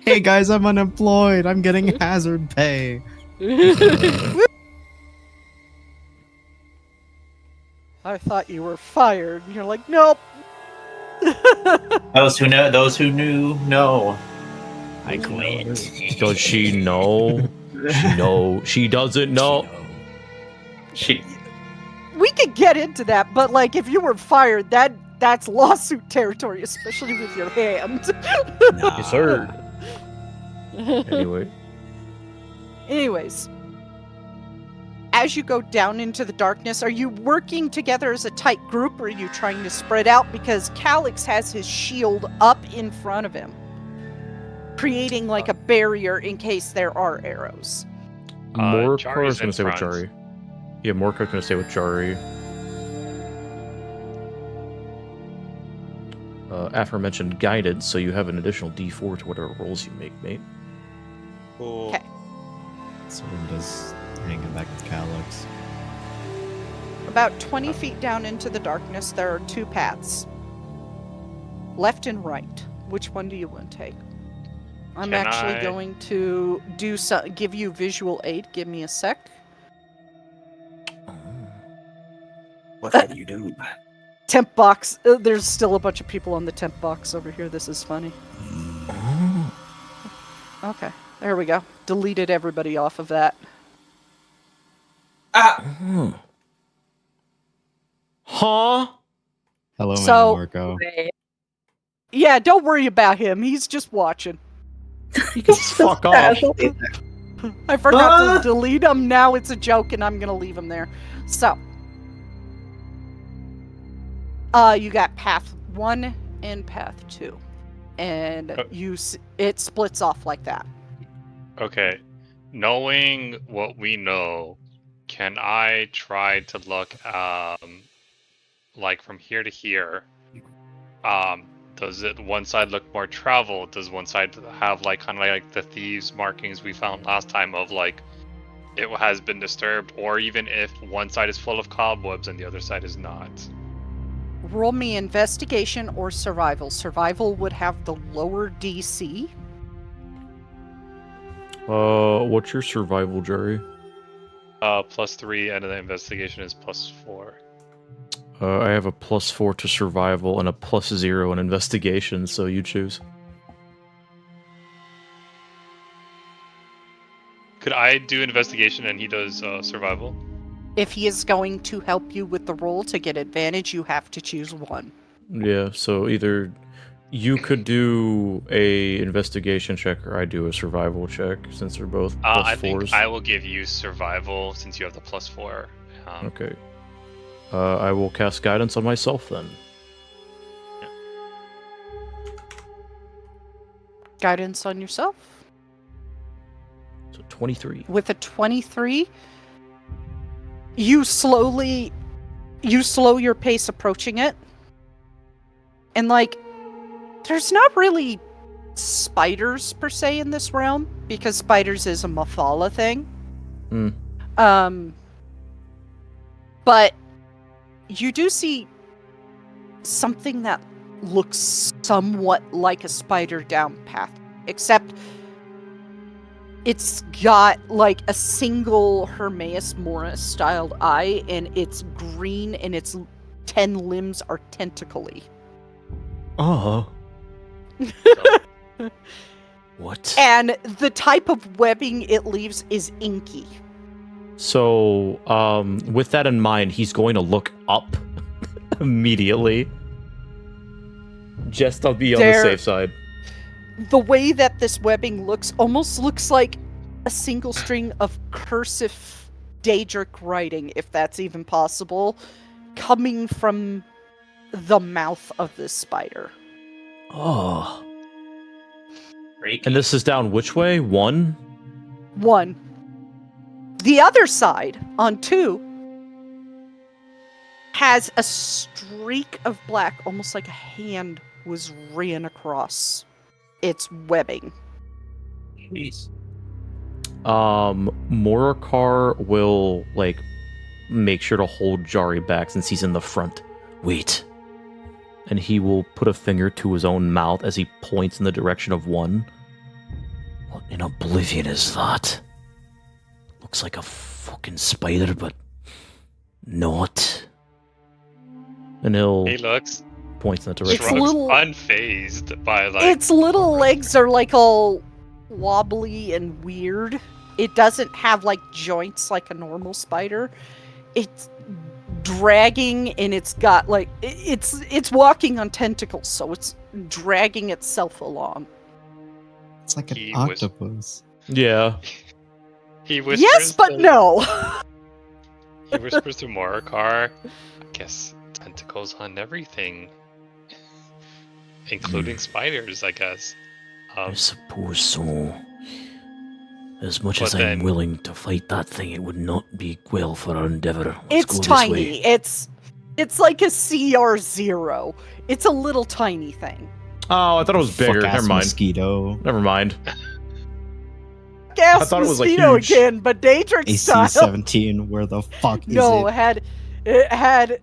Hey guys, I'm unemployed. I'm getting hazard pay. I thought you were fired. And you're like, nope. Those who knew, know. I quit. Does she know? She doesn't know. She We could get into that, but like if you were fired, that's lawsuit territory, especially with your hand. Yes, sir. Anyway, Anyways, as you go down into the darkness, are you working together as a tight group or are you trying to spread out? Because Calix has his shield up in front of him, creating like a barrier in case there are arrows. Morkar's Jari's going in to stay with front. Jari. Yeah, Morkar's going to stay with Jari. Aforementioned guidance, so you have an additional D4 to whatever rolls you make, mate. Cool. Okay. Serinda's hanging back with Calyx. About 20 feet down into the darkness, there are two paths. Left and right. Which one do you want to take? I'm Can actually I- going to give you visual aid. Give me a sec. What can you do? Temp box. There's still a bunch of people on the temp box over here. This is funny. Oh, Okay, there we go. Deleted everybody off of that. oh. Huh? Hello, So- Marco. Yeah, don't worry about him. He's just watching. Fuck off. I forgot to delete him. Now it's a joke, and I'm gonna leave him there. So, you got path 1 and path 2, and it splits off like that. Okay. Knowing what we know, can I try to look like from here to here? Does it one side look more traveled? Does one side have like kind of like the thieves markings we found last time of like it has been disturbed, or even if one side is full of cobwebs and the other side is not? Roll me investigation or survival. Survival would have the lower DC. What's your survival, Jari? +3, and the investigation is +4. I have a +4 to survival and a +0 in investigation, so you choose. Could I do investigation and he does survival? If he is going to help you with the roll to get advantage, you have to choose one. Yeah, so either you could do a investigation check or I do a survival check, since they're both I +4s. think I will give you survival since you have the +4. Okay. I will cast guidance on myself then. Guidance on yourself. So 23. With a 23, you slow your pace approaching it. And like, there's not really spiders per se in this realm, because spiders is a Mafala thing. But you do see something that looks somewhat like a spider down path, except it's got like a single Hermaeus Morris styled eye, and it's green, and its 10 limbs are tentacly. Oh. So, What? And the type of webbing it leaves is inky. So, with that in mind, he's going to look up immediately. Just to be on the There- safe side. The way that this webbing looks almost looks like a single string of cursive Daedric writing, if that's even possible, coming from the mouth of this spider. Oh. Freaky. And this is down which way? 1? 1. The other side, on 2, has a streak of black, almost like a hand was ran across its webbing. Jeez. Morikar will, like, make sure to hold Jari back since he's in the front. Wait. And he will put a finger to his own mouth as he points in the direction of 1. What in oblivion is that? Looks like a fucking spider, but not. And he'll he looks point in that It's direction. shrugs little- unfazed by like Its little legs are like all wobbly and weird. It doesn't have like joints like a normal spider. It's dragging, and it's got like it's walking on tentacles, so it's dragging itself along. It's like an He was- octopus. Yeah. he whispers. Yes, but to, no. He whispers to Morikar, I guess tentacles on everything, including spiders. I guess. I suppose so. As much But as I'm then- willing to fight that thing, it would not be well for our endeavor. Let's It's go this tiny. way. It's like a CR0. It's a little tiny thing. Oh, I thought it was bigger. Fuck-ass Never mind. Mosquito. Never mind. Gas thought it was, like, mosquito huge. again, but Daedric style. AC-17. Where the fuck is No, it? it had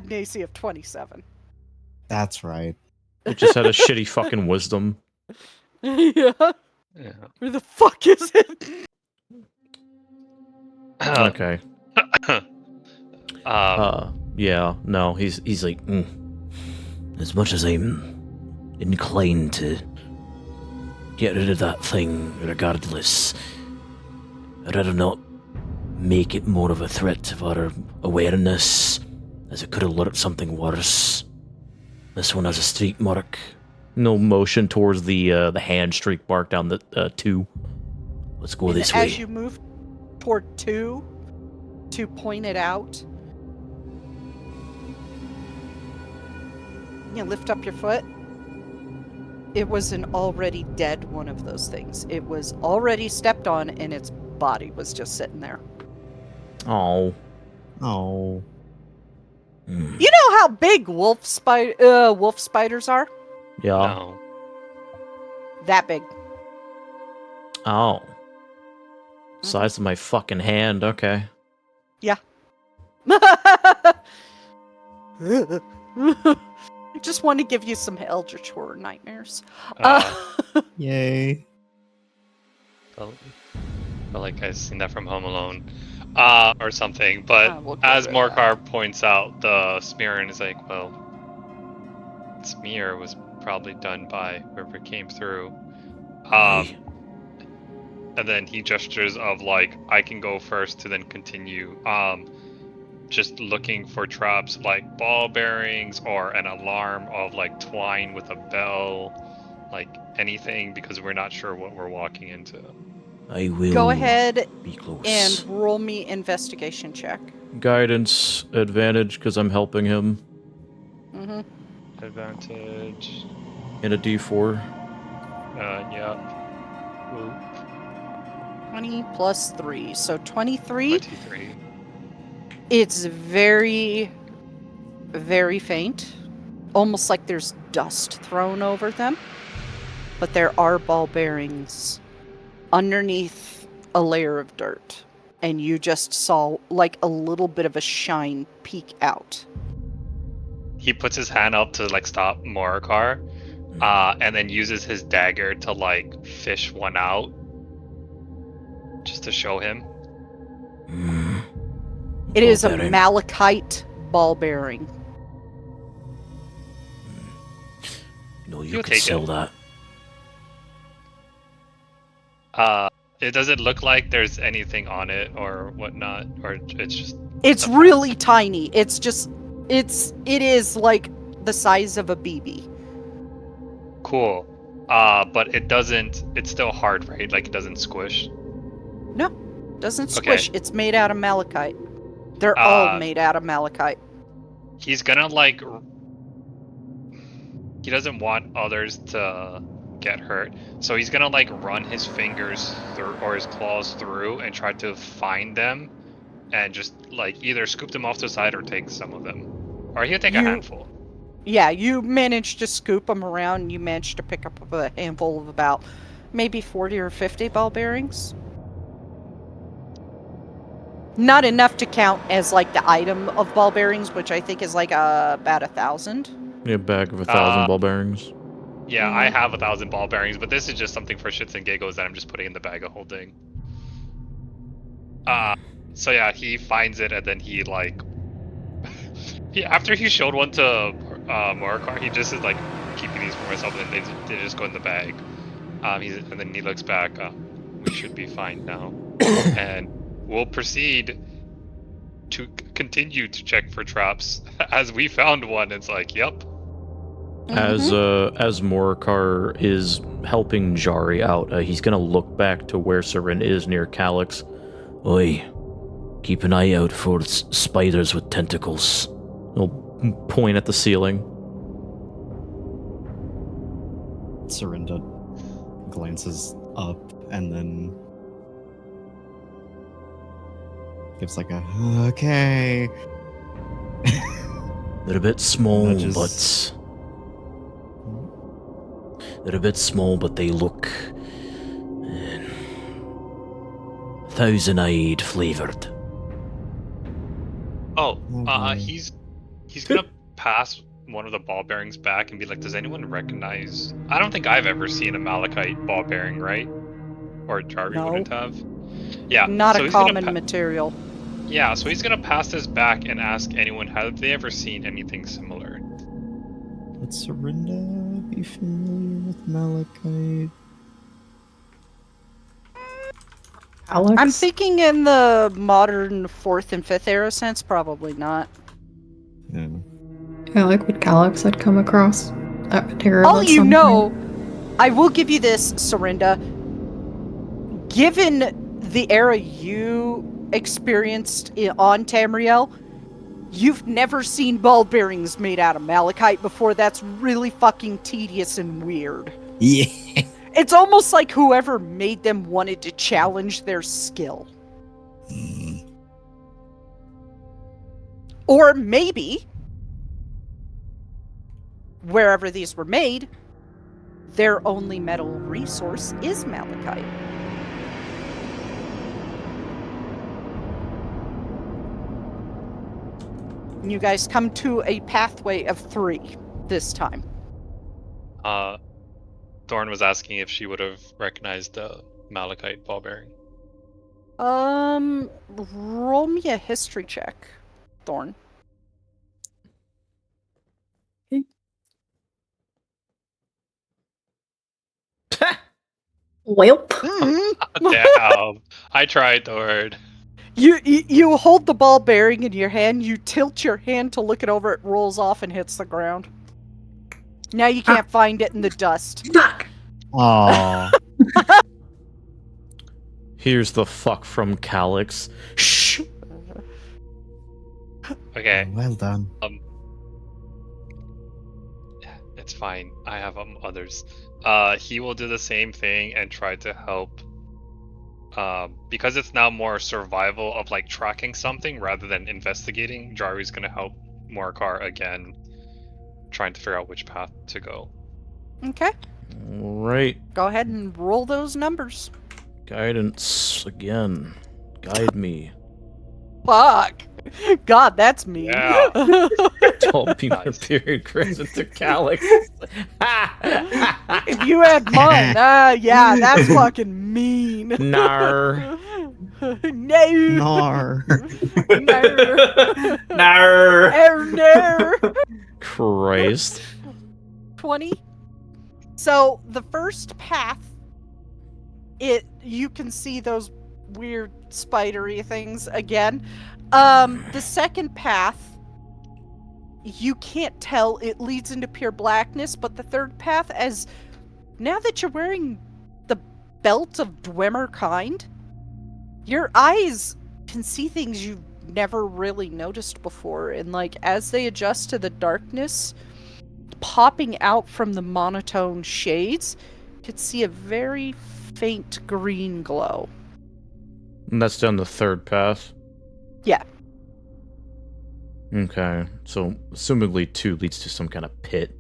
an AC of 27. That's right. It just had a shitty fucking wisdom. Yeah. Yeah. Where the fuck is it? Okay. Yeah, no, he's like, As much as I'm inclined to get rid of that thing, regardless, I'd rather not make it more of a threat to our awareness, as it could alert something worse. This one has a streak mark. no motion towards the hand streak mark down the 2. Let's go And this way. as you move toward 2 to point it out, you lift up your foot. It was an already dead one of those things. It was already stepped on, and its body was just sitting there. Oh. Oh. Hmm. You know how big wolf spiders are? Yeah. No. That big. Oh. Size of my fucking hand, okay. Just want to give you some Eldritch Horror nightmares. Yay. Felt like I've seen that from Home Alone, or something. But We'll go as with Morkar points out, the smear and is like, well, smear was probably done by whoever came through. Aye. And then he gestures of like, I can go first to then continue. Just looking for traps like ball bearings or an alarm of like twine with a bell, like anything, because we're not sure what we're walking into. I will Go ahead be close. and roll me investigation check. Guidance advantage because I'm helping him. Mm-hmm. Advantage. In a D4. Yeah. Whoop. 20 plus 3, so 23. 23. It's very, very faint. Almost like there's dust thrown over them. but there are ball bearings underneath a layer of dirt. And you just saw like a little bit of a shine peek out. He puts his hand up to like stop Morikar, and then uses his dagger to like fish one out, just to show him. It is a bearing. malachite ball bearing. No, you You'll could take sell it. that. It doesn't look like there's anything on it or whatnot, or it's just. It's really tiny. It is like the size of a BB. Cool. But it doesn't. It's still hard, right? Like it doesn't squish. No, doesn't Okay. squish. It's made out of malachite. They're all made out of malachite. He's gonna like. He doesn't want others to get hurt, so he's gonna like run his fingers through or his claws through and try to find them, and just like either scoop them off to the side or take some of them, or he'll take a handful. Yeah, you managed to scoop them around. And you managed to pick up a handful of about maybe 40 or 50 ball bearings. Not enough to count as like the item of ball bearings, which I think is like about 1,000. A bag of 1,000 ball bearings. Yeah, I have 1,000 ball bearings, but this is just something for shits and giggles that I'm just putting in the bag of holding. So yeah, he finds it and then he like, after he showed one to Morikar, he just is like keeping these for myself, and they just go in the bag. And then he looks back. We should be fine now, and we'll proceed to continue to check for traps. As we found one, it's like, yep. As Morikar is helping Jari out, he's gonna look back to where Serinda is near Calyx. Oi, keep an eye out for spiders with tentacles. He'll point at the ceiling. Serinda glances up and then gives like a okay. They're a bit small, Nudges. but they look thousand-eyed flavored. He's gonna pass one of the ball bearings back and be like, does anyone recognize? I don't think I've ever seen a malachite ball bearing, right? Or Jari No. wouldn't have. Yeah, Not so a he's gonna common material. Yeah, so he's gonna pass this back and ask anyone, have they ever seen anything similar? Would Serinda be familiar with malachite? Alex? I'm thinking in the modern 4th and 5th era sense, probably not. Yeah. Yeah, like would Calyx had come across that material. All at you some know, point? I will give you this, Serinda. Given the era you experienced on Tamriel, you've never seen ball bearings made out of malachite before. That's really fucking tedious and weird. Yeah. It's almost like whoever made them wanted to challenge their skill. Or maybe, wherever these were made, their only metal resource is malachite. You guys come to a pathway of 3 this time. Thorn was asking if she would have recognized the malachite ball bearing. Roll me a history check, Thorn. Welp. Damn, I tried, Thorn. You hold the ball bearing in your hand, you tilt your hand to look it over, it rolls off and hits the ground. Now you can't find it in the dust. Fuck. Aww. Here's the fuck from Calyx. Shh! Okay, Well done. it's fine. I have others. He will do the same thing and try to help. Because it's now more survival of like tracking something rather than investigating. Jari's gonna help Morikar again, trying to figure out which path to go. Okay. All right. Go ahead and roll those numbers. Guidance again. Guide me. Fuck. God, that's mean. Yeah. Don't be Nice. period crescent to Calyx. If you had mine, yeah, that's fucking mean. Nar. No. Nar. Nar. No. Christ. 20. So the first path, you can see those weird spidery things again. The second path, you can't tell, it leads into pure blackness, but the third path, as now that you're wearing the belt of Dwemer kind, your eyes can see things you've never really noticed before, and like as they adjust to the darkness, popping out from the monotone shades, you could see a very faint green glow. And that's down the third path? Yeah. Okay, so assumedly 2 leads to some kind of pit.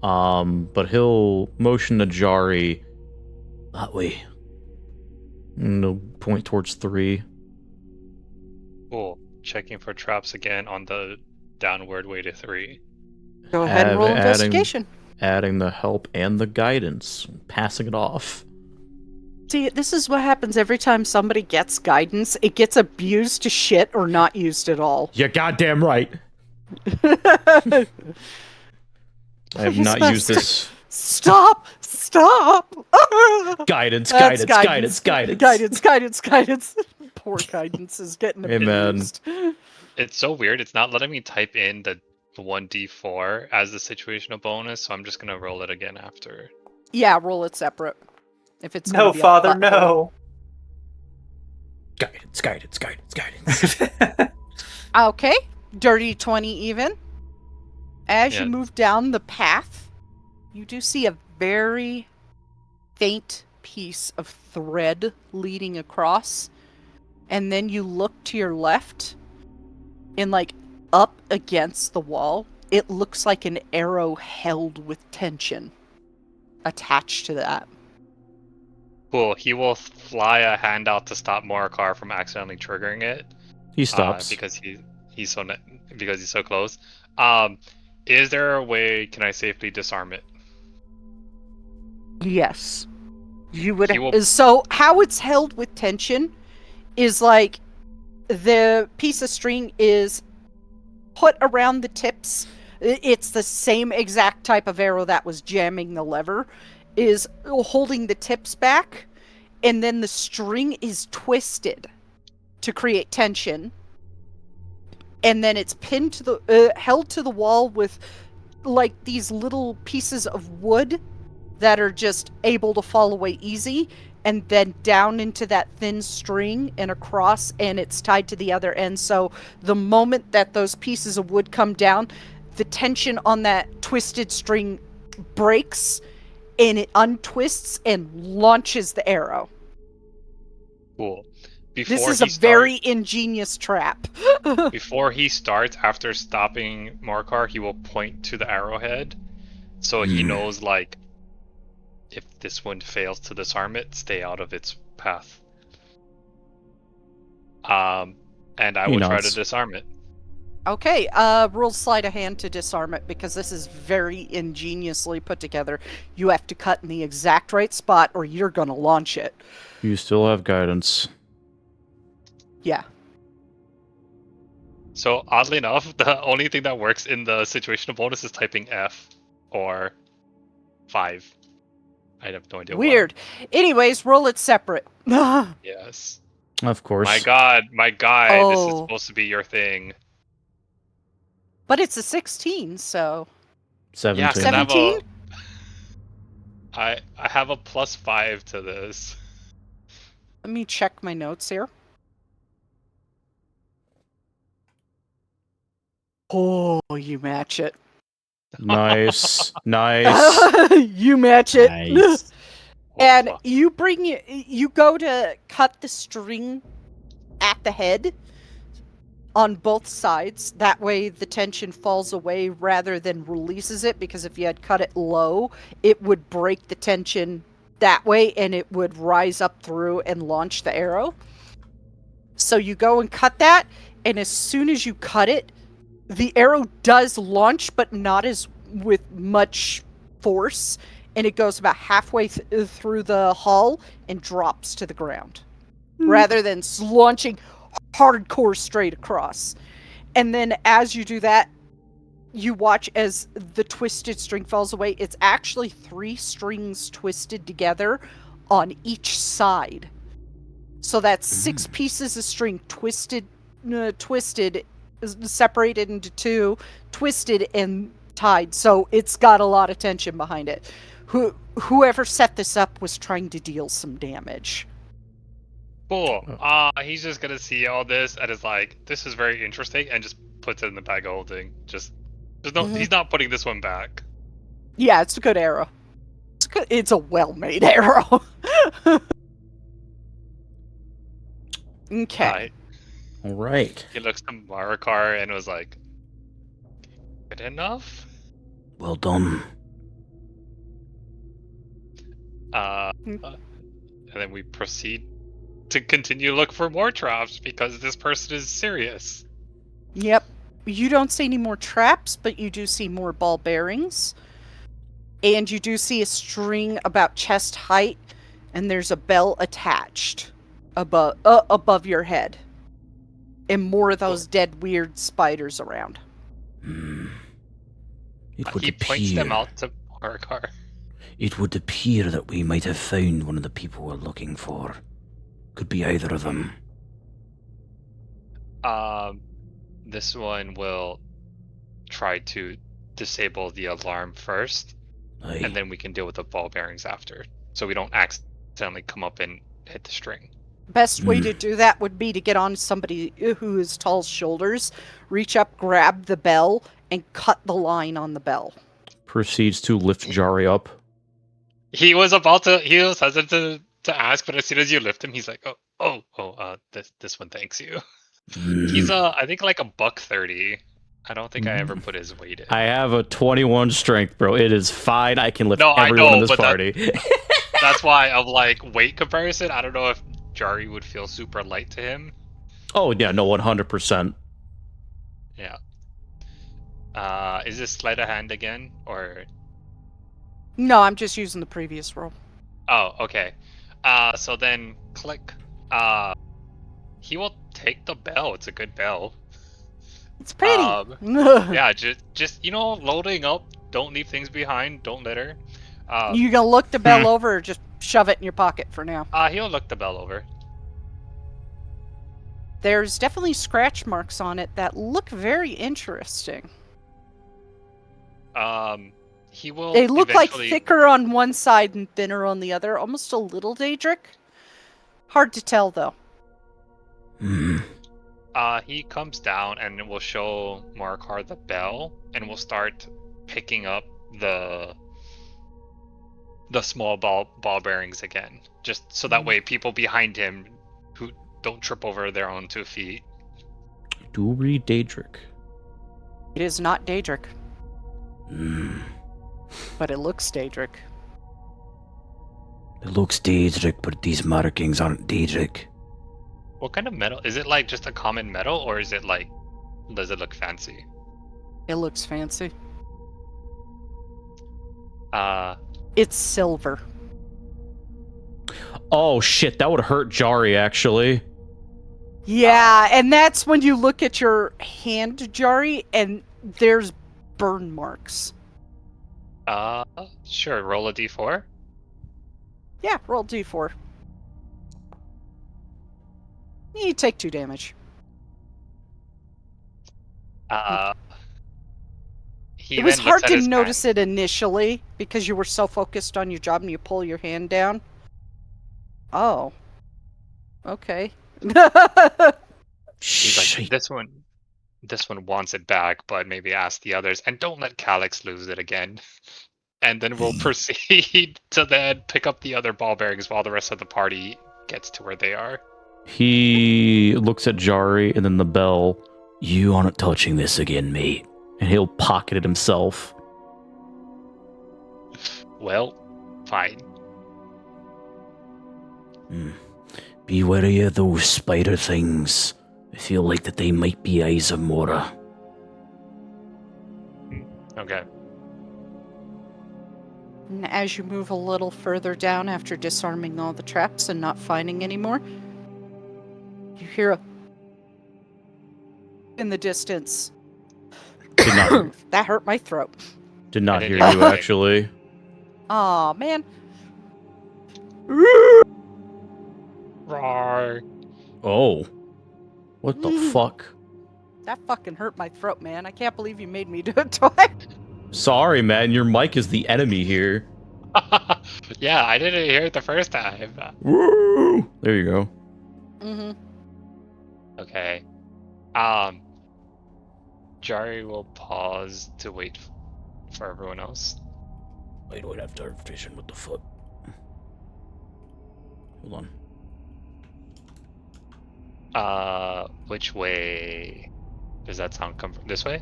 But he'll motion to Jari that way. And he'll point towards 3. Cool. Checking for traps again on the downward way to 3. Go ahead and roll investigation. Adding the help and the guidance, passing it off. See, this is what happens every time somebody gets guidance. It gets abused to shit or not used at all. You're goddamn right. I I have not used this. Stop! Guidance. That's guidance. Poor guidance is getting Amen. abused. It's so weird. It's not letting me type in the 1d4 as the situational bonus, so I'm just gonna roll it again after. Yeah, roll it separate. If it's No, gonna be Father, on button. no. Guidance. Okay, dirty 20 even. As Yeah. you move down the path, you do see a very faint piece of thread leading across, and then you look to your left, and like up against the wall, it looks like an arrow held with tension attached to that. Cool. He will fly a hand out to stop Morikar from accidentally triggering it. He stops. Because he's so close. Is there a way? Can I safely disarm it? Yes. You would. He will- So how it's held with tension is like the piece of string is put around the tips. It's the same exact type of arrow that was jamming the lever, is holding the tips back, and then the string is twisted to create tension, and then it's pinned to the held to the wall with like these little pieces of wood that are just able to fall away easy, and then down into that thin string and across, and it's tied to the other end. So the moment that those pieces of wood come down, the tension on that twisted string breaks, and it untwists and launches the arrow. Cool. This is a very ingenious trap. Before he starts, after stopping Morikar, he will point to the arrowhead, so he knows, like, if this one fails to disarm it, stay out of its path. And I will try to disarm it. Okay, roll sleight of hand to disarm it, because this is very ingeniously put together. You have to cut in the exact right spot, or you're gonna launch it. You still have guidance. Yeah. So, oddly enough, the only thing that works in the situational bonus is typing F or 5. I have no idea why. Weird. Anyways, roll it separate. Yes. Of course. My god, this is Oh. supposed to be your thing. But it's a 16, so 17. Yeah, 'cause I have a- 17? I have a +5 to this. Let me check my notes here. Oh, you match it. Nice. You match it. Nice. And fuck. you go to cut the string at the head, on both sides. That way the tension falls away rather than releases it, because if you had cut it low, it would break the tension that way and it would rise up through and launch the arrow. So you go and cut that, and as soon as you cut it, the arrow does launch, but not as with much force, and it goes about halfway through the hull and drops to the ground, rather than launching hardcore straight across. And then as you do that, you watch as the twisted string falls away. It's actually 3 strings twisted together on each side. So that's 6 pieces of string twisted, separated into 2, twisted and tied. So it's got a lot of tension behind it. Whoever set this up was trying to deal some damage. Cool. He's just gonna see all this and is like, "This is very interesting," and just puts it in the bag of holding. He's not putting this one back. Yeah, it's a good arrow. It's a well-made arrow. Okay. All right. He looks to Marikar and was like, "Good enough?" Well done. And then we proceed to continue to look for more traps because this person is serious. Yep. You don't see any more traps, but you do see more ball bearings. And you do see a string about chest height, and there's a bell attached above your head. And more of those dead weird spiders around. It would He points them out to Marikar. It would appear that we might have found one of the people we're looking for. Could be either of them. This one will try to disable the alarm first, Aye. and then we can deal with the ball bearings after, so we don't accidentally come up and hit the string. Best way to do that would be to get on somebody who is tall shoulders, reach up, grab the bell, and cut the line on the bell. Proceeds to lift Jari up. He was hesitant to ask, but as soon as you lift him, he's like, this one thanks you. He's I think like $130. I don't think I ever put his weight in. I have a 21 strength, bro. It is fine. I can lift No, I everyone in know, this but party. That's why of like weight comparison, I don't know if Jari would feel super light to him. Oh yeah, no, 100%. Yeah. Is this sleight of hand again, or? No, I'm just using the previous roll. Oh, okay. So then click. He will take the bell. It's a good bell. It's pretty. Yeah, just loading up. Don't leave things behind. Don't litter. You gonna look the bell over, or just shove it in your pocket for now? He'll look the bell over. There's definitely scratch marks on it that look very interesting. He will. They look eventually... like thicker on one side and thinner on the other, almost a little Daedric. Hard to tell though. He comes down and will show Marikar the bell, and will start picking up the small ball bearings again, just so that way people behind him who don't trip over their own 2 feet. Do read Daedric. It is not Daedric. But it looks Daedric. It looks Daedric, but these markings aren't Daedric. What kind of metal? Is it like just a common metal, or is it like, does it look fancy? It looks fancy. Uh, It's silver. Oh shit, that would hurt Jari actually. Yeah, and that's when you look at your hand, Jari, and there's burn marks. Sure, roll a d4. Yeah, roll d4. You take 2 damage. It was hard to notice it initially because you were so focused on your job and you pull your hand down. Oh. Okay. He's like, this one wants it back, but maybe ask the others, and don't let Calyx lose it again. And then we'll proceed to then pick up the other ball bearings while the rest of the party gets to where they are. He looks at Jari and then the bell, You aren't touching this again, mate. And he'll pocket it himself. Well, fine. Be wary of those spider things. I feel like that they might be eyes of Mora. Okay. And as you move a little further down after disarming all the traps and not finding any more, you hear a in the distance. Did not, That hurt my throat. did not I hear didn't you, hear it. actually. Aw, man. Roar. Oh. What the fuck? That fucking hurt my throat, man. I can't believe you made me do it twice. Sorry, man. Your mic is the enemy here. Yeah, I didn't hear it the first time. Woo! There you go. Mm-hmm. Okay. Jari will pause to wait for everyone else. I don't have dark vision with the foot. Hold on. Which way does that sound come from? This way?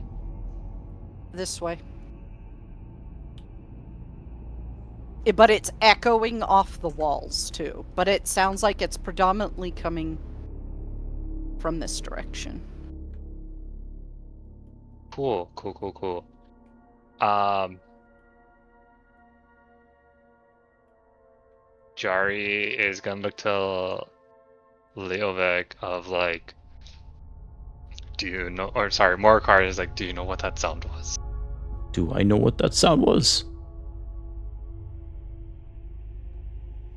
This way. But it's echoing off the walls, too. But it sounds like it's predominantly coming from this direction. Cool. Jari is gonna look to Leovek of like, do you know, or sorry, Morcar is like, do you know what that sound was? Do I know what that sound was?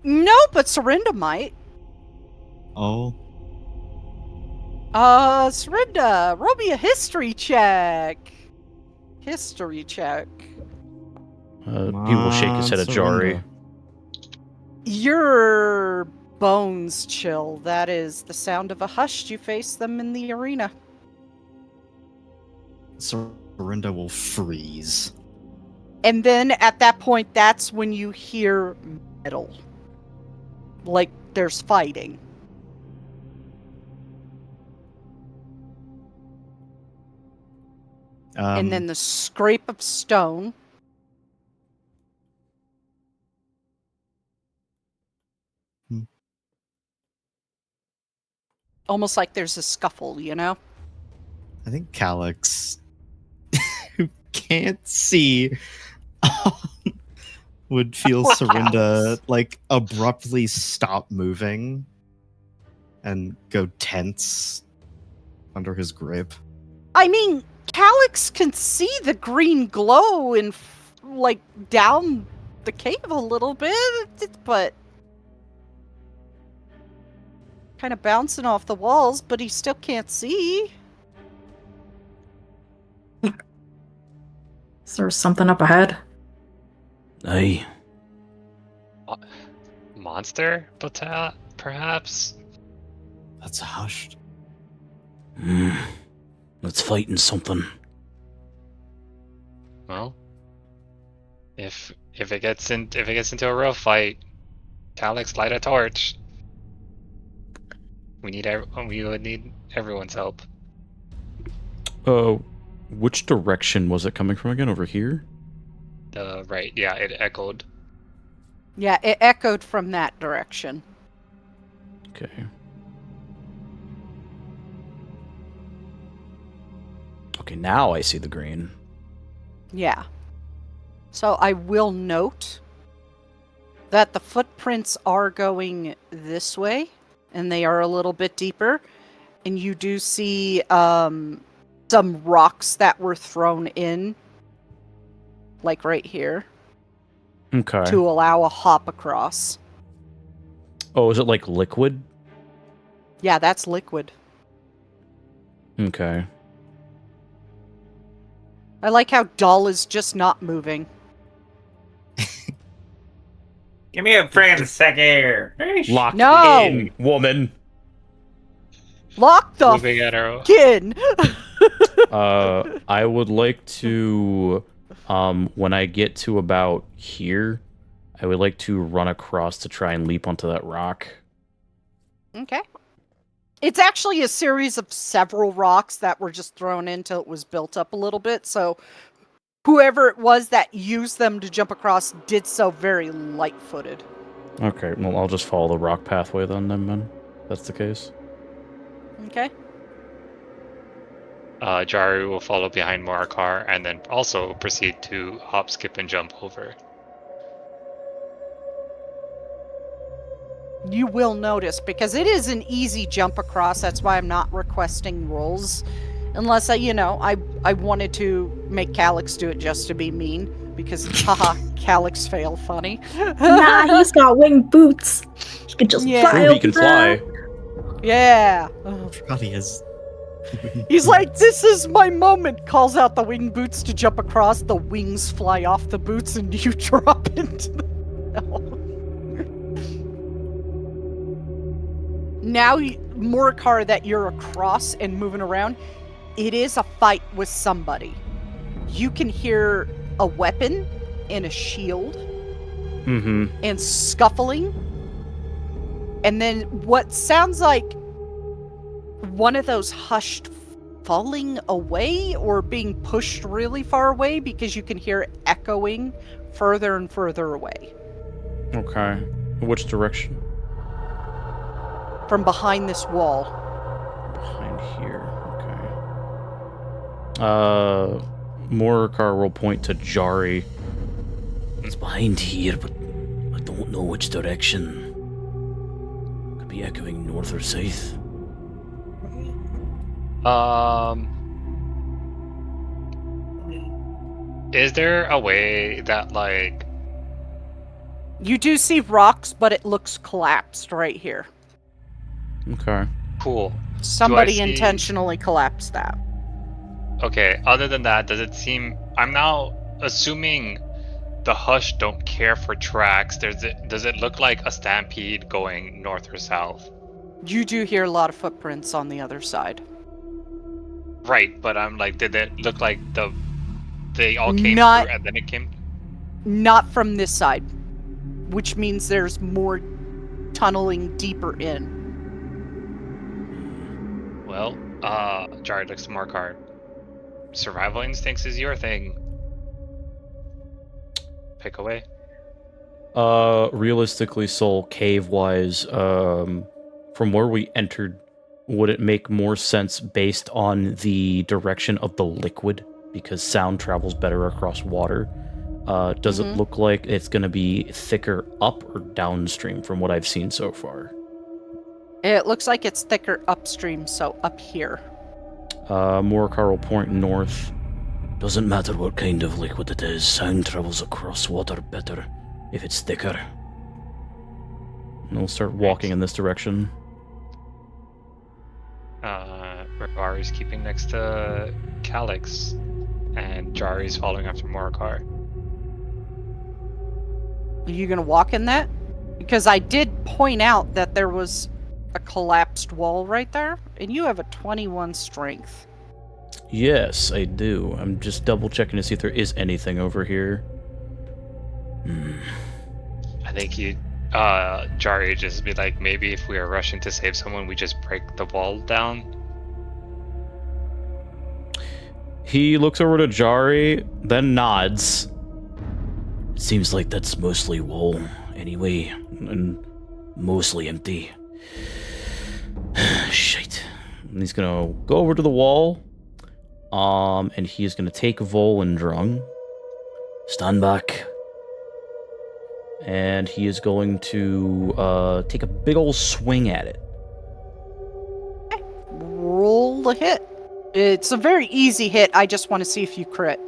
No, but Serinda might. Oh, Serinda, roll me a history check. History check. He will shake his head at Jari. Your bones chill. That is the sound of a hush. You face them in the arena. Serinda will freeze. And then at that point, that's when you hear metal. Like there's fighting. And then the scrape of stone. Almost like there's a scuffle, you know? I think Calyx, who can't see, would feel Wow. Serinda like abruptly stop moving and go tense under his grip. I mean, Calyx can see the green glow in, like, down the cave a little bit, but kind of bouncing off the walls, but he still can't see. Is there something up ahead? Aye. Monster, perhaps? That's hushed. Let's fight in something. Well, if it gets into a real fight, Calyx, light a torch. We would need everyone's help. Which direction was it coming from again? Over here? Right, yeah, it echoed. Yeah, it echoed from that direction. Okay. Okay, now I see the green. Yeah. So I will note that the footprints are going this way, and they are a little bit deeper. And you do see some rocks that were thrown in, like right here, Okay. to allow a hop across. Oh, is it like liquid? Yeah, that's liquid. Okay. I like how Dull is just not moving. Give me a friend second. Lock No! in, woman. Lock the Moving at her. in! I would like to, when I get to about here, I would like to run across to try and leap onto that rock. Okay. It's actually a series of several rocks that were just thrown in till it was built up a little bit. So whoever it was that used them to jump across did so very light-footed. Okay, well, I'll just follow the rock pathway then, man. That's the case. Okay. Jari will follow behind Morakar and then also proceed to hop, skip, and jump over. You will notice, because it is an easy jump across, that's why I'm not requesting rolls. Unless, I wanted to make Calyx do it just to be mean. Because, haha, Calyx fail funny. Nah, he's got winged boots. He could just Yeah. fly True, over he can there. fly. Yeah. I forgot he has. He's like, this is my moment. Calls out the wing boots to jump across. The wings fly off the boots and you drop into the... Now, Morakar, that you're across and moving around, it is a fight with somebody. You can hear a weapon and a shield and scuffling. And then what sounds like one of those hushed falling away or being pushed really far away, because you can hear it echoing further and further away. Okay. Which direction? From behind this wall. Behind here. Okay. Morakar will point to Jari. It's behind here, but I don't know which direction. Could be echoing north or south. Is there a way that, like... You do see rocks, but it looks collapsed right here. Okay. Cool. Somebody see- intentionally collapsed that. Okay, other than that, does it seem... I'm now assuming the Hush don't care for tracks. Does it look like a stampede going north or south? You do hear a lot of footprints on the other side. Right, but I'm like, did it look like they all came Not- through and then it came... Not from this side, which means there's more tunneling deeper in. Well, Jari looks to Markar. Survival instincts is your thing. Pick away. Realistically, Soul, cave-wise, from where we entered, would it make more sense based on the direction of the liquid? Because sound travels better across water. Does it look like it's going to be thicker up or downstream from what I've seen so far? It looks like it's thicker upstream, so up here. Morakar will point north. Doesn't matter what kind of liquid it is, sound travels across water better if it's thicker. And we'll start walking in this direction. Rivari's keeping next to Calyx, and Jari's following after Morakar. Are you going to walk in that? Because I did point out that there was a collapsed wall right there, and you have a 21 strength. Yes, I do. I'm just double checking to see if there is anything over here. I think Jari just be like, maybe if we are rushing to save someone, we just break the wall down. He looks over to Jari, then nods. It seems like that's mostly wall anyway, and mostly empty. Shite. And he's gonna go over to the wall. And he's gonna take Vol and Drung. Stand back. And he is going to take a big old swing at it. Roll the hit. It's a very easy hit. I just want to see if you crit.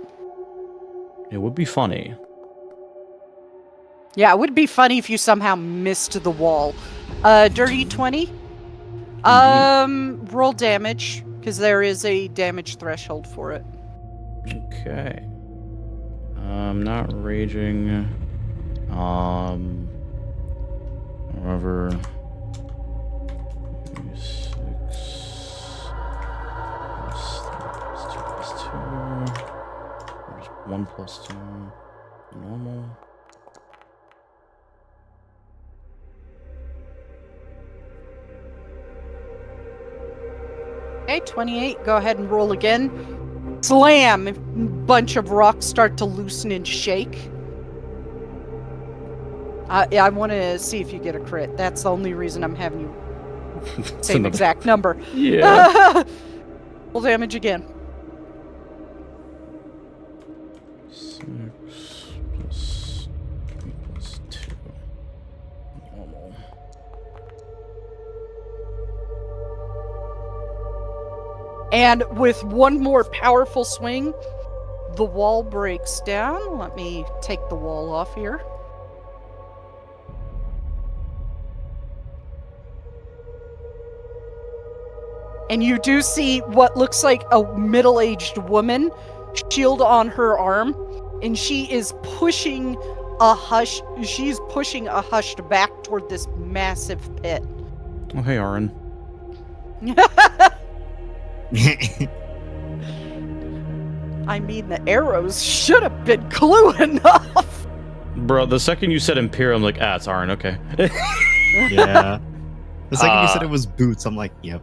It would be funny. Yeah, it would be funny if you somehow missed the wall. Dirty 20. Roll damage, because there is a damage threshold for it. Okay. I'm not raging. However, 6 plus 3 plus 2 plus 2. There's 1 plus 2. Normal. Okay, 28. Go ahead and roll again. Slam! A bunch of rocks start to loosen and shake. I want to see if you get a crit. That's the only reason I'm having you same another- exact number. Yeah. Roll damage again. 6 plus 3 plus 2. Normal. And with one more powerful swing, the wall breaks down. Let me take the wall off here. And you do see what looks like a middle-aged woman, shield on her arm, and she is pushing a hushed back toward this massive pit. Oh, hey, Aaron. I mean, the arrows should have been clue enough. Bro, the second you said Imperial, I'm like, it's Aaron, okay. Yeah. The second you said it was boots, I'm like, yep.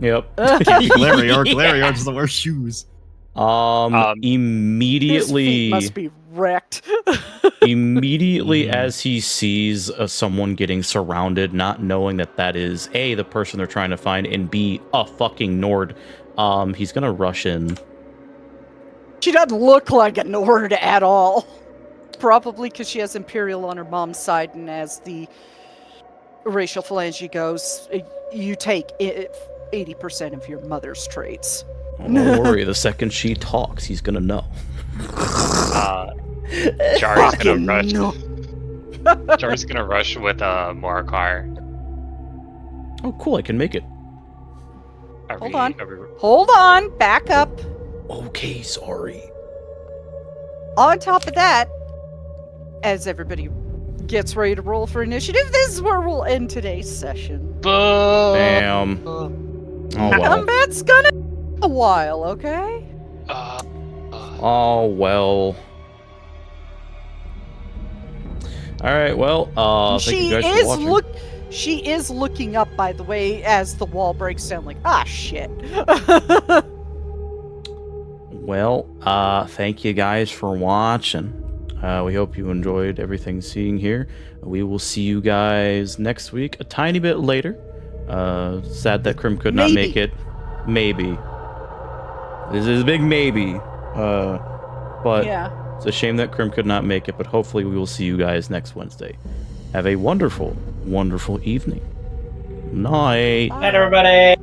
Yep. Glarior doesn't wear shoes. His Immediately, feet must be wrecked. immediately as he sees someone getting surrounded, not knowing that is A, the person they're trying to find, and B, a fucking Nord, he's gonna rush in. She doesn't look like a Nord at all. Probably because she has Imperial on her mom's side, and as the racial phalange goes, you take 80% of your mother's traits. Oh, don't worry, the second she talks, he's gonna know. Jari's Fucking gonna rush. no. Jari's gonna rush with Morakar. Oh, cool, I can make it. Hold on. Hold on, back up. Okay, sorry. On top of that, as everybody gets ready to roll for initiative, this is where we'll end today's session. Damn. Oh, well. Combat's gonna take a while, okay? Oh, well. Alright, well, thank She you guys is for watching. She is looking up, by the way, as the wall breaks down, like, shit. Well, thank you guys for watching. We hope you enjoyed everything seeing here. We will see you guys next week, a tiny bit later. Sad that Krim could not make it. Maybe. This is a big maybe. But Yeah. it's a shame that Krim could not make it, but hopefully we will see you guys next Wednesday. Have a wonderful, wonderful evening. Night. Night, everybody.